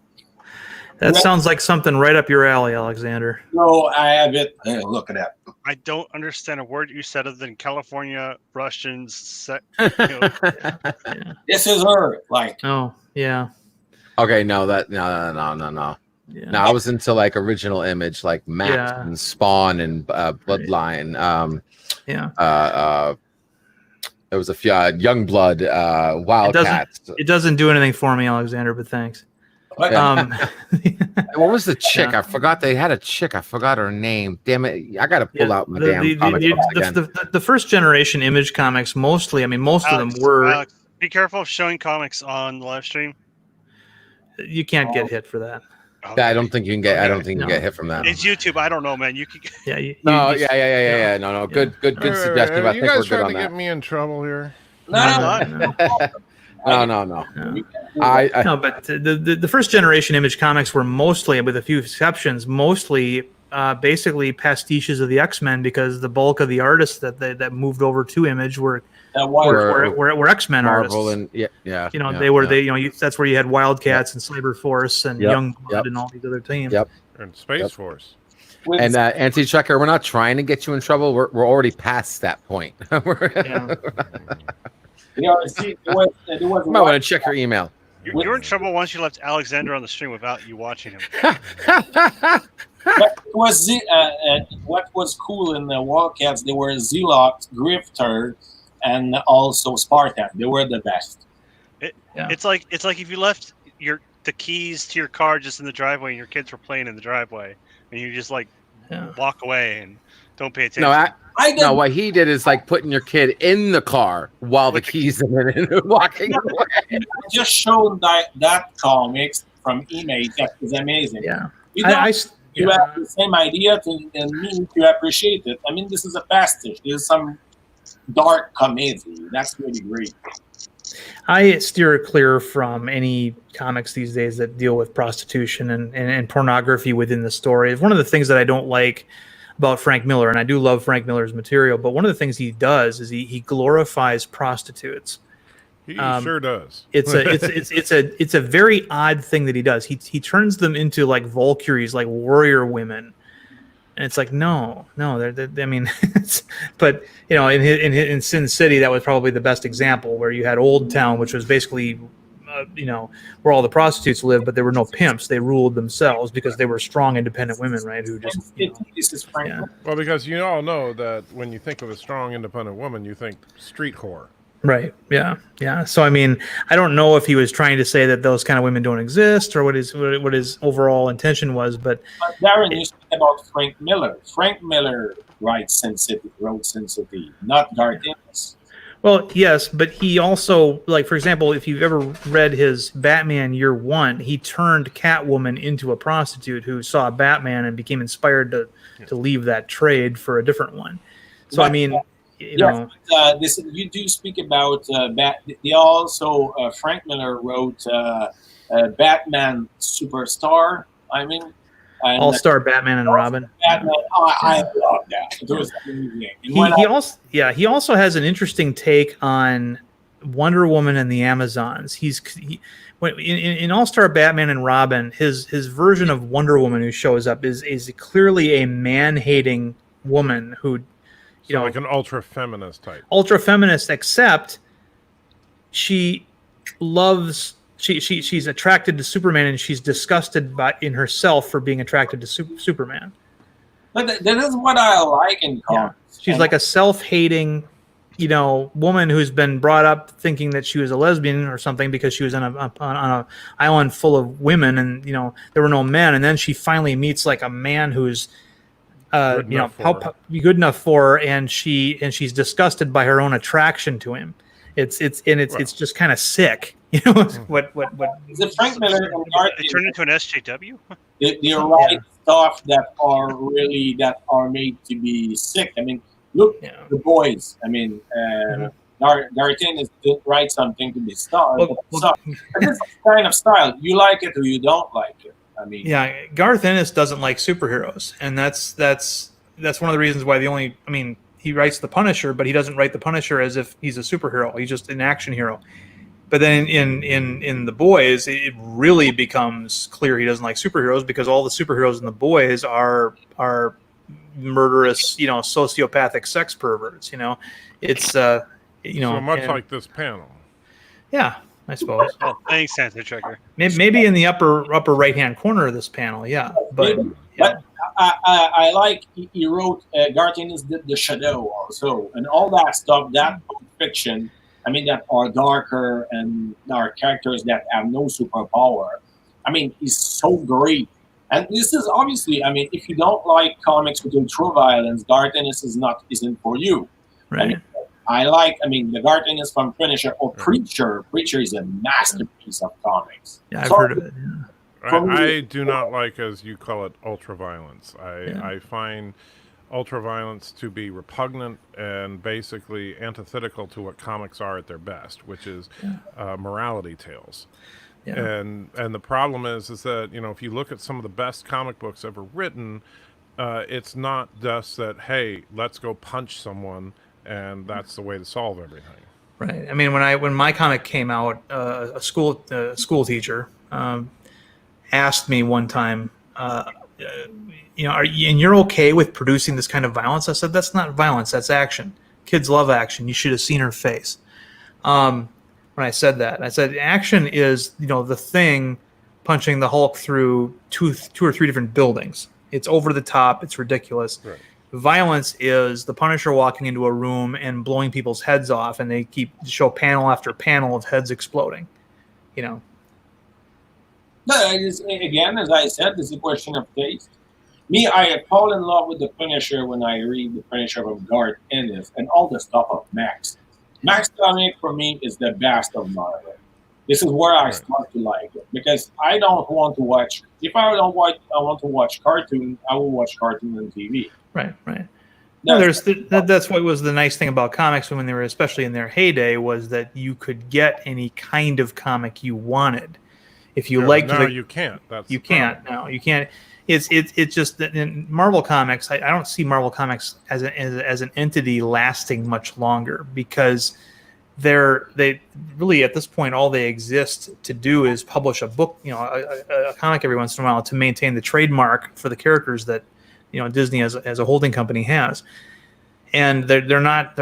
That sounds like something right up your alley, Alexander. No, I have it. Hey, look at that. I don't understand a word you said other than California, Russians. This is her. Like. Oh, yeah. Okay, no. Yeah. No, I was into like original Image, like Max and Spawn and Bloodline. There was a few Youngblood, Wildcats. It doesn't do anything for me, Alexander, but thanks. What was the chick? I forgot they had a chick. I forgot her name. Damn it! I gotta pull out my damn comic books again. The first generation Image comics, mostly. I mean, most of them were. Alex, be careful of showing comics on the live stream. You can't get hit for that. Okay. I don't think you can get. I don't think you get hit from that. It's YouTube. I don't know, man. You can. Yeah. Yeah. No. Good suggestion. I think we're good on that. You guys trying to get me in trouble here? No. No. But the first generation Image comics were mostly, with a few exceptions, basically pastiches of the X-Men because the bulk of the artists that moved over to Image were X-Men artists. And that's where you had Wildcats and Cyberforce and Youngblood and all these other teams. And Space Force. And Anti-Checker, we're not trying to get you in trouble. We're already past that point. You might want to check your email. You're in trouble once you left Alexander on the stream without you watching him. But it was what was cool in the Wildcats. They were Zealot, Grifter, and also Spartan. They were the best. It's like if you left the keys to your car just in the driveway, and your kids were playing in the driveway, and you just walk away and don't pay attention. No, what he did is like putting your kid in the car while the keys in it and walking away. I just showed that comics from Image. That is amazing. Yeah. You have the same idea and me to appreciate it. I mean, this is a pastiche. There's some dark comedy. That's really great. I steer clear from any comics these days that deal with prostitution and pornography within the story. One of the things that I don't like about Frank Miller, and I do love Frank Miller's material, but one of the things he does is he glorifies prostitutes. He sure does. It's a very odd thing that he does. He turns them into like Valkyries, like warrior women, and it's like no. I mean, but you know, in Sin City, that was probably the best example where you had Old Town, which was basically where all the prostitutes lived, but there were no pimps. They ruled themselves because they were strong, independent women, right? Who just Well, because you all know that when you think of a strong, independent woman, you think street whore. Right. Yeah. So I mean, I don't know if he was trying to say that those kind of women don't exist or what his overall intention was, but Darren, you speak about Frank Miller. Frank Miller wrote Sin City, not Garth Ennis. Well, yes, but he also, like, for example, if you've ever read his Batman Year One, he turned Catwoman into a prostitute who saw Batman and became inspired to leave that trade for a different one. So I mean. You do speak about they also Frank Miller wrote Batman Superstar. I mean, All-Star Batman and Robin. Batman, I love that. It was amazing. He also has an interesting take on Wonder Woman and the Amazons. In All-Star Batman and Robin, his version of Wonder Woman who shows up is clearly a man-hating woman who. Like an ultra-feminist type. Ultra-feminist, except she loves... She's attracted to Superman, and she's disgusted in herself for being attracted to Superman. But that is what I like in comics. Yeah. She's like a self-hating, woman who's been brought up thinking that she was a lesbian or something because she was on a island full of women, and there were no men. And then she finally meets like a man who's good enough for her, and she's disgusted by her own attraction to him. It's just kind of sick. What is it? Frank Miller and Garth They turned into an SJW. They write stuff that are made to be sick. I mean, look, The Boys. I mean, Garth Ennis did write something to be style. This kind of style, you like it or you don't like it. I mean, Garth Ennis doesn't like superheroes, and that's one of the reasons why he writes the Punisher, but he doesn't write the Punisher as if he's a superhero. He's just an action hero. But then in The Boys, it really becomes clear he doesn't like superheroes because all the superheroes in The Boys are murderous, sociopathic sex perverts. It's so much like this panel. Yeah. I suppose. Oh, thanks, Santa Checker. Maybe in the upper right-hand corner of this panel, But I like he wrote Garth Ennis did The Shadow also, and all that stuff. That fiction, that are darker and are characters that have no superpower. Is so great. And this is obviously, if you don't like comics with ultra violence, Garth Ennis isn't for you. Right. I like, the Garth Ennis from Punisher or Preacher. Preacher is a masterpiece of comics. Yeah, I've heard of it. Yeah. I do not like, as you call it, ultra-violence. I find ultra-violence to be repugnant and basically antithetical to what comics are at their best, which is morality tales. Yeah. And the problem is that, if you look at some of the best comic books ever written, it's not just that, hey, let's go punch someone, and that's the way to solve everything. Right. When my comic came out, a school teacher asked me one time, you're okay with producing this kind of violence? I said, that's not violence, that's action. Kids love action. You should have seen her face. When I said that, I said, action is, the Thing punching the Hulk through two or three different buildings. It's over the top. It's ridiculous. Right. Violence is the Punisher walking into a room and blowing people's heads off, and they show panel after panel of heads exploding. You know. No, again, as I said, it's a question of taste. Me, I fall in love with the Punisher when I read the Punisher of Garth Ennis and all the stuff of Max. Max comic for me is the best of Marvel. This is where I start to like it because I don't want to watch. If I want to watch cartoon, I will watch cartoon on TV. Right. No, that's what was the nice thing about comics when they were, especially in their heyday, was that you could get any kind of comic you wanted. If you liked it, you can't. You can't. No, you can't. It's just that in Marvel Comics, I don't see Marvel Comics as an entity lasting much longer because they really at this point all they exist to do is publish a book, a comic every once in a while to maintain the trademark for the characters that Disney as a holding company has, and they're not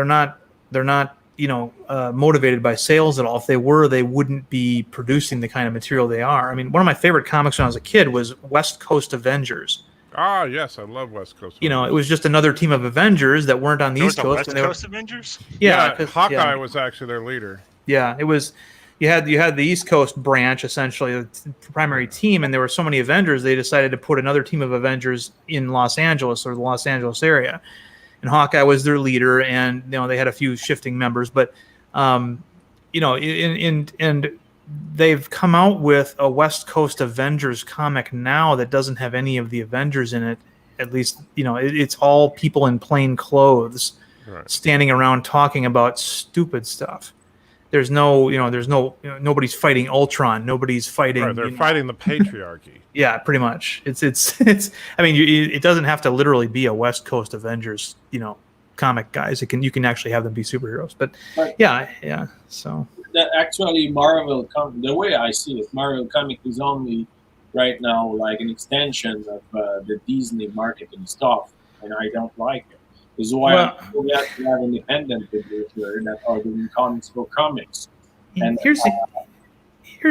motivated by sales at all. If they were, they wouldn't be producing the kind of material they are. I mean, one of my favorite comics when I was a kid was West Coast Avengers. Ah, yes, I love West Coast. It was just another team of Avengers that weren't on the East Coast. West Coast Avengers? Yeah, Hawkeye was actually their leader. Yeah, it was. You had the East Coast branch, essentially, the primary team, and there were so many Avengers, they decided to put another team of Avengers in Los Angeles or the Los Angeles area. And Hawkeye was their leader, and they had a few shifting members, but and they've come out with a West Coast Avengers comic now that doesn't have any of the Avengers in it. At least, it's all people in plain clothes standing around talking about stupid stuff. There's nobody's fighting Ultron. Nobody's fighting. Right, they're fighting the patriarchy. Yeah, pretty much. It's. I mean, it doesn't have to literally be a West Coast Avengers, comic guys. You can actually have them be superheroes. But yeah. So actually, Marvel the way I see it, Marvel comic is only right now like an extension of the Disney marketing stuff, and I don't like it. This is why we have to have independent publishers that are doing comics for comics. And here's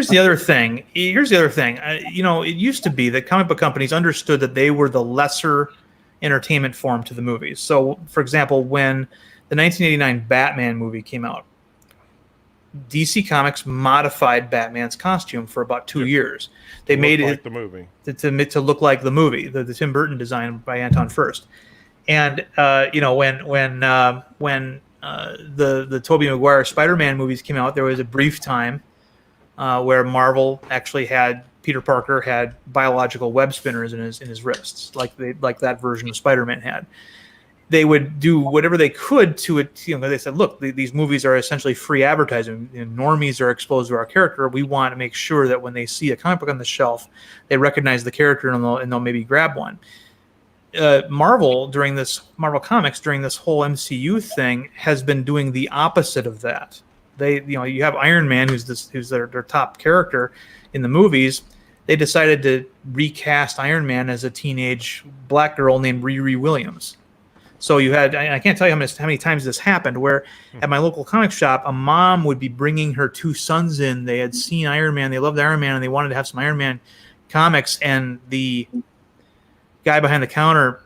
the other thing. It used to be that comic book companies understood that they were the lesser entertainment form to the movies. So, for example, when the 1989 Batman movie came out, DC Comics modified Batman's costume for about 2 years. They made it like the movie to look like the movie, the Tim Burton design by Anton Furst. And when the Tobey Maguire Spider-Man movies came out, there was a brief time where Marvel actually had Peter Parker had biological web spinners in his wrists, like that version of Spider-Man had. They would do whatever they could to it. They said, "Look, these movies are essentially free advertising. Normies are exposed to our character. We want to make sure that when they see a comic book on the shelf, they recognize the character and they'll maybe grab one." Marvel Comics during this whole MCU thing has been doing the opposite of that. You have Iron Man, who's their top character in the movies. They decided to recast Iron Man as a teenage black girl named Riri Williams. So you had, I can't tell you how many times this happened, where at my local comic shop, a mom would be bringing her two sons in. They had seen Iron Man, they loved Iron Man, and they wanted to have some Iron Man comics, and the guy behind the counter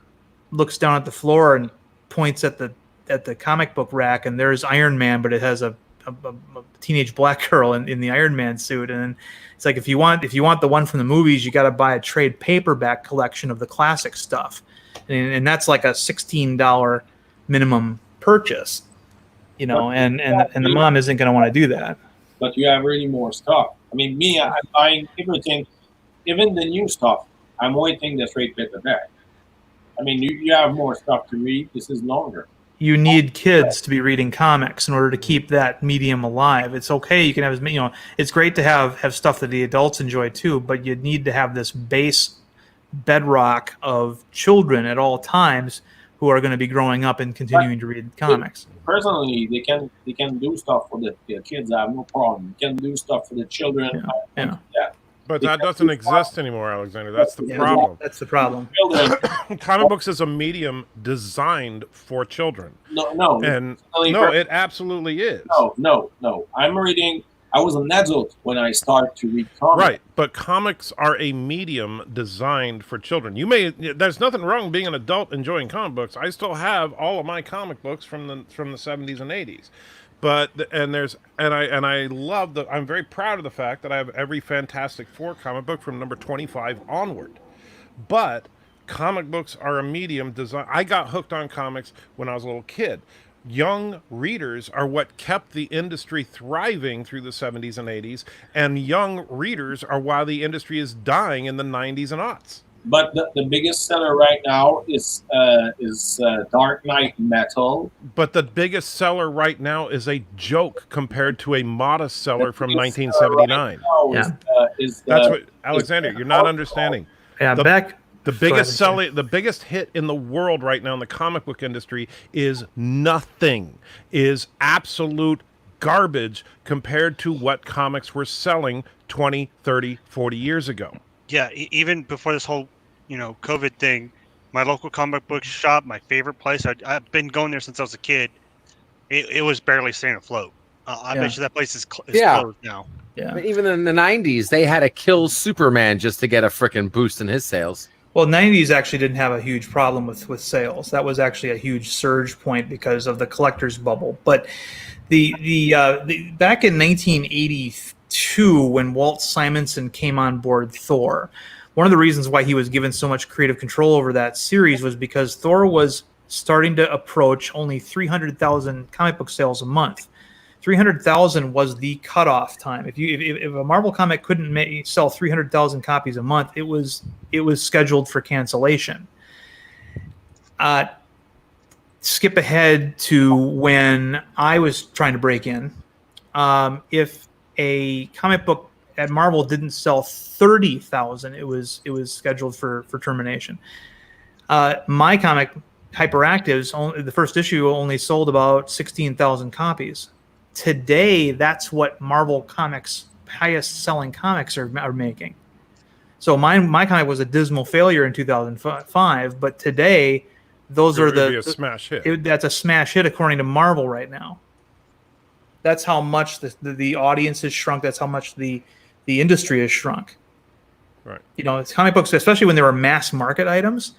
looks down at the floor and points at the comic book rack, and there's Iron Man, but it has a teenage black girl in the Iron Man suit. And it's like, if you want the one from the movies, you got to buy a trade paperback collection of the classic stuff, and that's like a $16 minimum purchase, and the mom isn't going to want to do that. But you have really more stuff. I mean, I'm buying everything, even the new stuff. I'm waiting the trade paperback. I mean, you have more stuff to read. This is longer. You need kids to be reading comics in order to keep that medium alive. It's okay. You can have, it's great to have stuff that the adults enjoy too, but you need to have this base bedrock of children at all times who are going to be growing up and continuing to read comics. Personally, they can do stuff for the kids. I have no problem. They can do stuff for the children. Yeah. But that doesn't exist anymore, Alexander. That's the problem. That's the problem. Comic books is a medium designed for children. No. And no, it absolutely is. No. I'm reading I was an adult when I started to read comics. Right, but comics are a medium designed for children. There's nothing wrong with being an adult enjoying comic books. I still have all of my comic books from the 70s and 80s. But I love I'm very proud of the fact that I have every Fantastic Four comic book from number 25 onward. But comic books are a medium designed. I got hooked on comics when I was a little kid. Young readers are what kept the industry thriving through the 70s and 80s, and young readers are why the industry is dying in the 90s and aughts. But the biggest seller right now is Dark Knight Metal. But the biggest seller right now is a joke compared to a modest seller from 1979. That's what, Alexander, you're not understanding. Yeah, The biggest hit in the world right now in the comic book industry is nothing, is absolute garbage compared to what comics were selling 20, 30, 40 years ago. Yeah, even before this whole, COVID thing, my local comic book shop, my favorite place, I've been going there since I was a kid. It was barely staying afloat. I bet you that place is closed now. Yeah. But even in the 90s, they had to kill Superman just to get a frickin' boost in his sales. Well, 90s actually didn't have a huge problem with sales. That was actually a huge surge point because of the collector's bubble. But the back in 1982, when Walt Simonson came on board Thor, one of the reasons why he was given so much creative control over that series was because Thor was starting to approach only 300,000 comic book sales a month. 300,000 was the cutoff time. If a Marvel comic couldn't sell 300,000 copies a month, it was scheduled for cancellation. Skip ahead to when I was trying to break in. If a comic book at Marvel didn't sell 30,000, it was scheduled for termination. My comic, Hyperactives, the first issue only sold about 16,000 copies. Today, that's what Marvel Comics' highest-selling comics are making. So my comic was a dismal failure in 2005, but today, those are a smash hit. That's a smash hit according to Marvel right now. That's how much the audience has shrunk. That's how much the industry has shrunk. Right. It's comic books, especially when they were mass market items,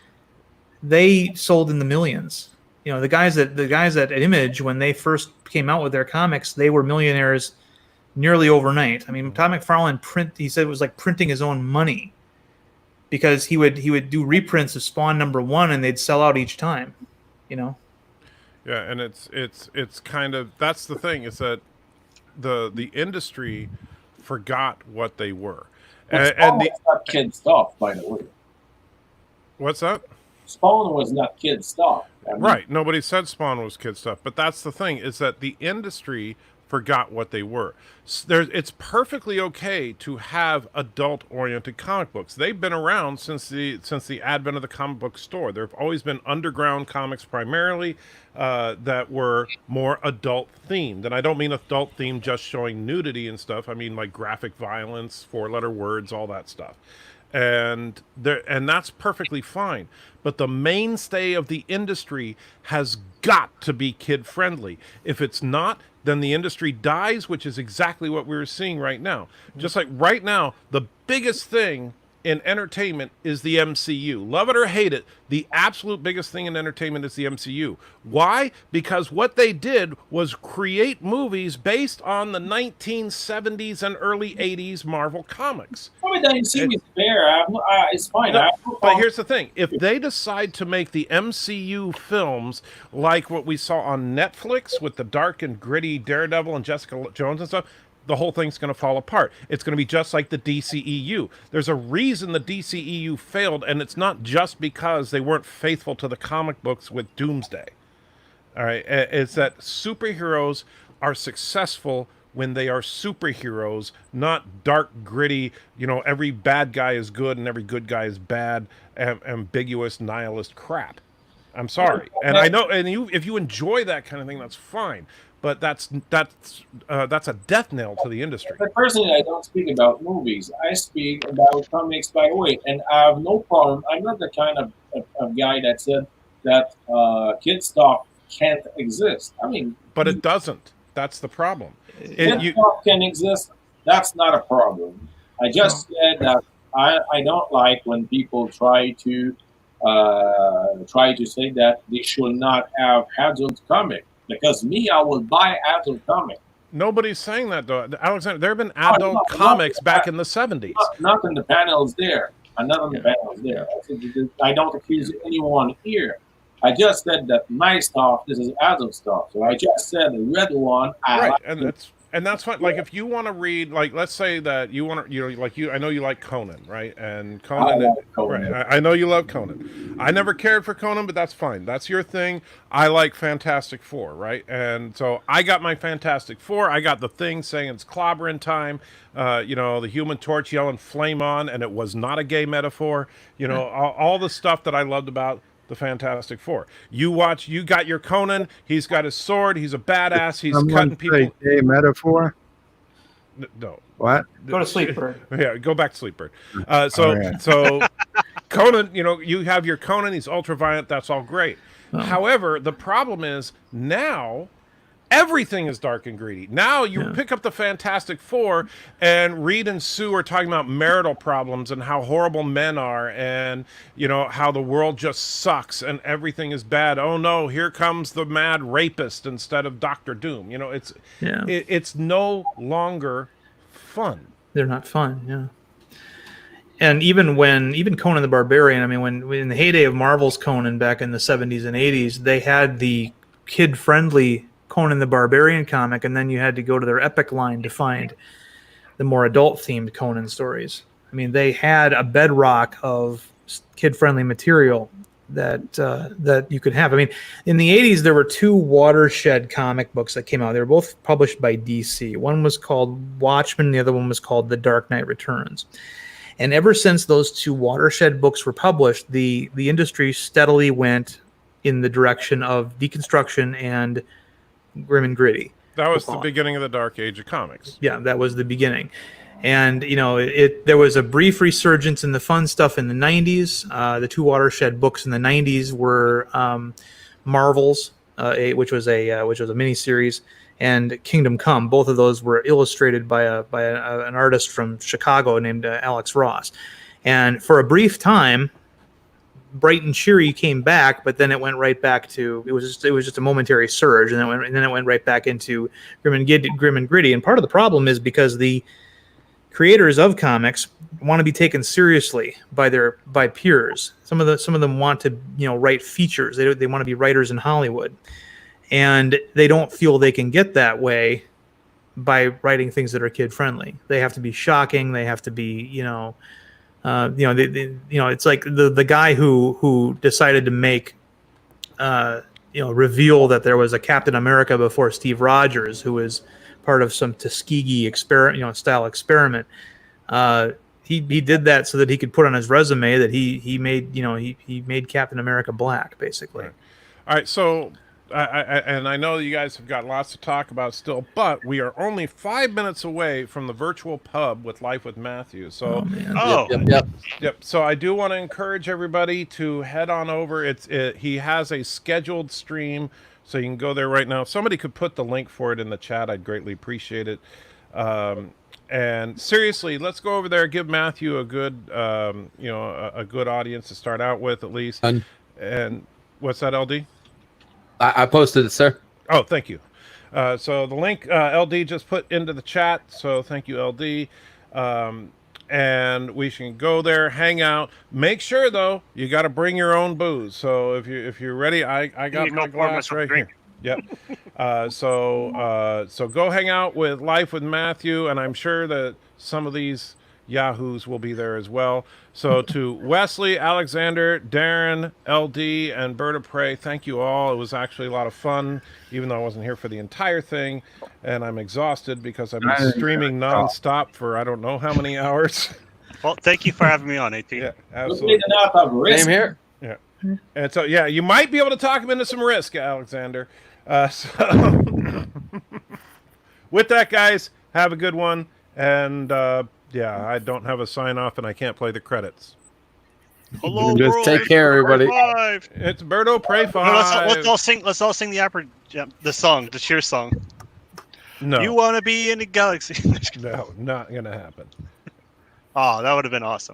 they sold in the millions. The guys at Image, when they first came out with their comics, they were millionaires nearly overnight. I mean, Todd McFarlane he said it was like printing his own money, because he would do reprints of Spawn #1 and they'd sell out each time. Yeah, and it's kind of, that's the thing, is that the industry forgot what they were. And was not kid stuff, by the way. What's that? Spawn was not kid stuff. Right. Nobody said Spawn was kid stuff. But that's the thing, is that the industry forgot what they were. It's perfectly okay to have adult-oriented comic books. They've been around since the advent of the comic book store. There have always been underground comics primarily that were more adult-themed. And I don't mean adult-themed just showing nudity and stuff. I mean like graphic violence, four-letter words, all that stuff. And that's perfectly fine. But the mainstay of the industry has got to be kid-friendly. If it's not, then the industry dies, which is exactly what we're seeing right now. Just like right now, the biggest thing in entertainment is the MCU. Love it or hate it, the absolute biggest thing in entertainment is the MCU. Why? Because what they did was create movies based on the 1970s and early 80s Marvel comics. The MCU is fair. It's fine. No, but here's the thing. If they decide to make the MCU films like what we saw on Netflix with the dark and gritty Daredevil and Jessica Jones and stuff, the whole thing's going to fall apart. It's going to be just like the DCEU. There's a reason the DCEU failed, and it's not just because they weren't faithful to the comic books with Doomsday. All right, it's that superheroes are successful when they are superheroes, not dark, gritty, every bad guy is good and every good guy is bad, ambiguous, nihilist crap. I'm sorry. And I know, and if you enjoy that kind of thing, that's fine. But that's a death knell to the industry. But personally, I don't speak about movies. I speak about comics by the way, and I have no problem. I'm not the kind of guy that said that kid stuff can't exist. I mean, but it doesn't. That's the problem. That stuff can exist. That's not a problem. I just said that I don't like when people try to say that they should not have adult comic, because me, I will buy adult comic. Nobody's saying that though, Alexander. There have been adult comics back in the 70s. Not in the panels there. I'm not on the panels there. I don't accuse anyone here. I just said that my stuff, this is adult stuff. So I just said the red one. Right, and that's fine. Like if you want to read, like let's say that you want to, I know you like Conan, right? And Conan, right? I know you love Conan. I never cared for Conan, but that's fine. That's your thing. I like Fantastic Four, right? And so I got my Fantastic Four. I got the Thing saying it's clobbering time. The Human Torch yelling "flame on," and it was not a gay metaphor. All the stuff that I loved about the Fantastic Four. You got your Conan. He's got his sword. He's a badass. He's cutting people. Gay metaphor? No. What? Go to sleep, Bird. Yeah, go back to sleep, Bird. So Conan, you have your Conan. He's ultra-violent. That's all great. Oh. However, the problem is now everything is dark and greedy. Now you pick up the Fantastic Four, and Reed and Sue are talking about marital problems and how horrible men are, and how the world just sucks and everything is bad. Oh no, here comes the mad rapist instead of Dr. Doom. It's no longer fun. They're not fun. Yeah. And even Conan the Barbarian, I mean, when in the heyday of Marvel's Conan back in the 70s and 80s, they had the kid-friendly Conan the Barbarian comic, and then you had to go to their Epic line to find the more adult-themed Conan stories. I mean, they had a bedrock of kid-friendly material that you could have. I mean, in the 80s, there were two watershed comic books that came out. They were both published by DC. One was called Watchmen, the other one was called The Dark Knight Returns. And ever since those two watershed books were published, the industry steadily went in the direction of deconstruction and grim and gritty. That was the beginning of the dark age of comics. Yeah, that was the beginning. And, there was a brief resurgence in the fun stuff in the 90s. The two watershed books in the 90s were Marvel's, which was a miniseries, and Kingdom Come. Both of those were illustrated by an artist from Chicago named Alex Ross. And for a brief time, bright and cheery came back, but then it went right back to it was just a momentary surge, and then it went right back into grim and gritty. And part of the problem is because the creators of comics want to be taken seriously by peers. Some of them want to write features. They want to be writers in Hollywood, and they don't feel they can get that way by writing things that are kid friendly. They have to be shocking. They have to be it's like the guy who decided to make reveal that there was a Captain America before Steve Rogers, who was part of some Tuskegee style experiment. He did that so that he could put on his resume that he made Captain America black, basically. Right. All right, so I know you guys have got lots to talk about still, but we are only 5 minutes away from the virtual pub with Life with Matthew. So, yep. So I do want to encourage everybody to head on over. He has a scheduled stream, so you can go there right now. If somebody could put the link for it in the chat, I'd greatly appreciate it. And seriously, let's go over there. Give Matthew a good, a good audience to start out with, at least. And what's that, LD? I posted it, sir. Oh, thank you. So the link LD just put into the chat. So thank you, LD. And we can go there, hang out. Make sure though, you got to bring your own booze. So if you're ready, I got my glass right here. Yep. So go hang out with Life with Matthew, and I'm sure that some of these yahoos will be there as well. So to Wesley, Alexander, Darren, LD, and Berta Prey, thank you all. It was actually a lot of fun, even though I wasn't here for the entire thing, and I'm exhausted because I've been streaming nonstop for I don't know how many hours. Well, thank you for having me on, AT. Yeah, absolutely. Same here. Yeah. And so, yeah, you might be able to talk him into some risk, Alexander. So with that, guys, have a good one. And yeah, I don't have a sign off, and I can't play the credits. Hello, just world. take care, everybody. It's Berto Pray 5. No, let's all sing the cheer song. No. You want to be in the galaxy? No, not gonna happen. Oh, that would have been awesome.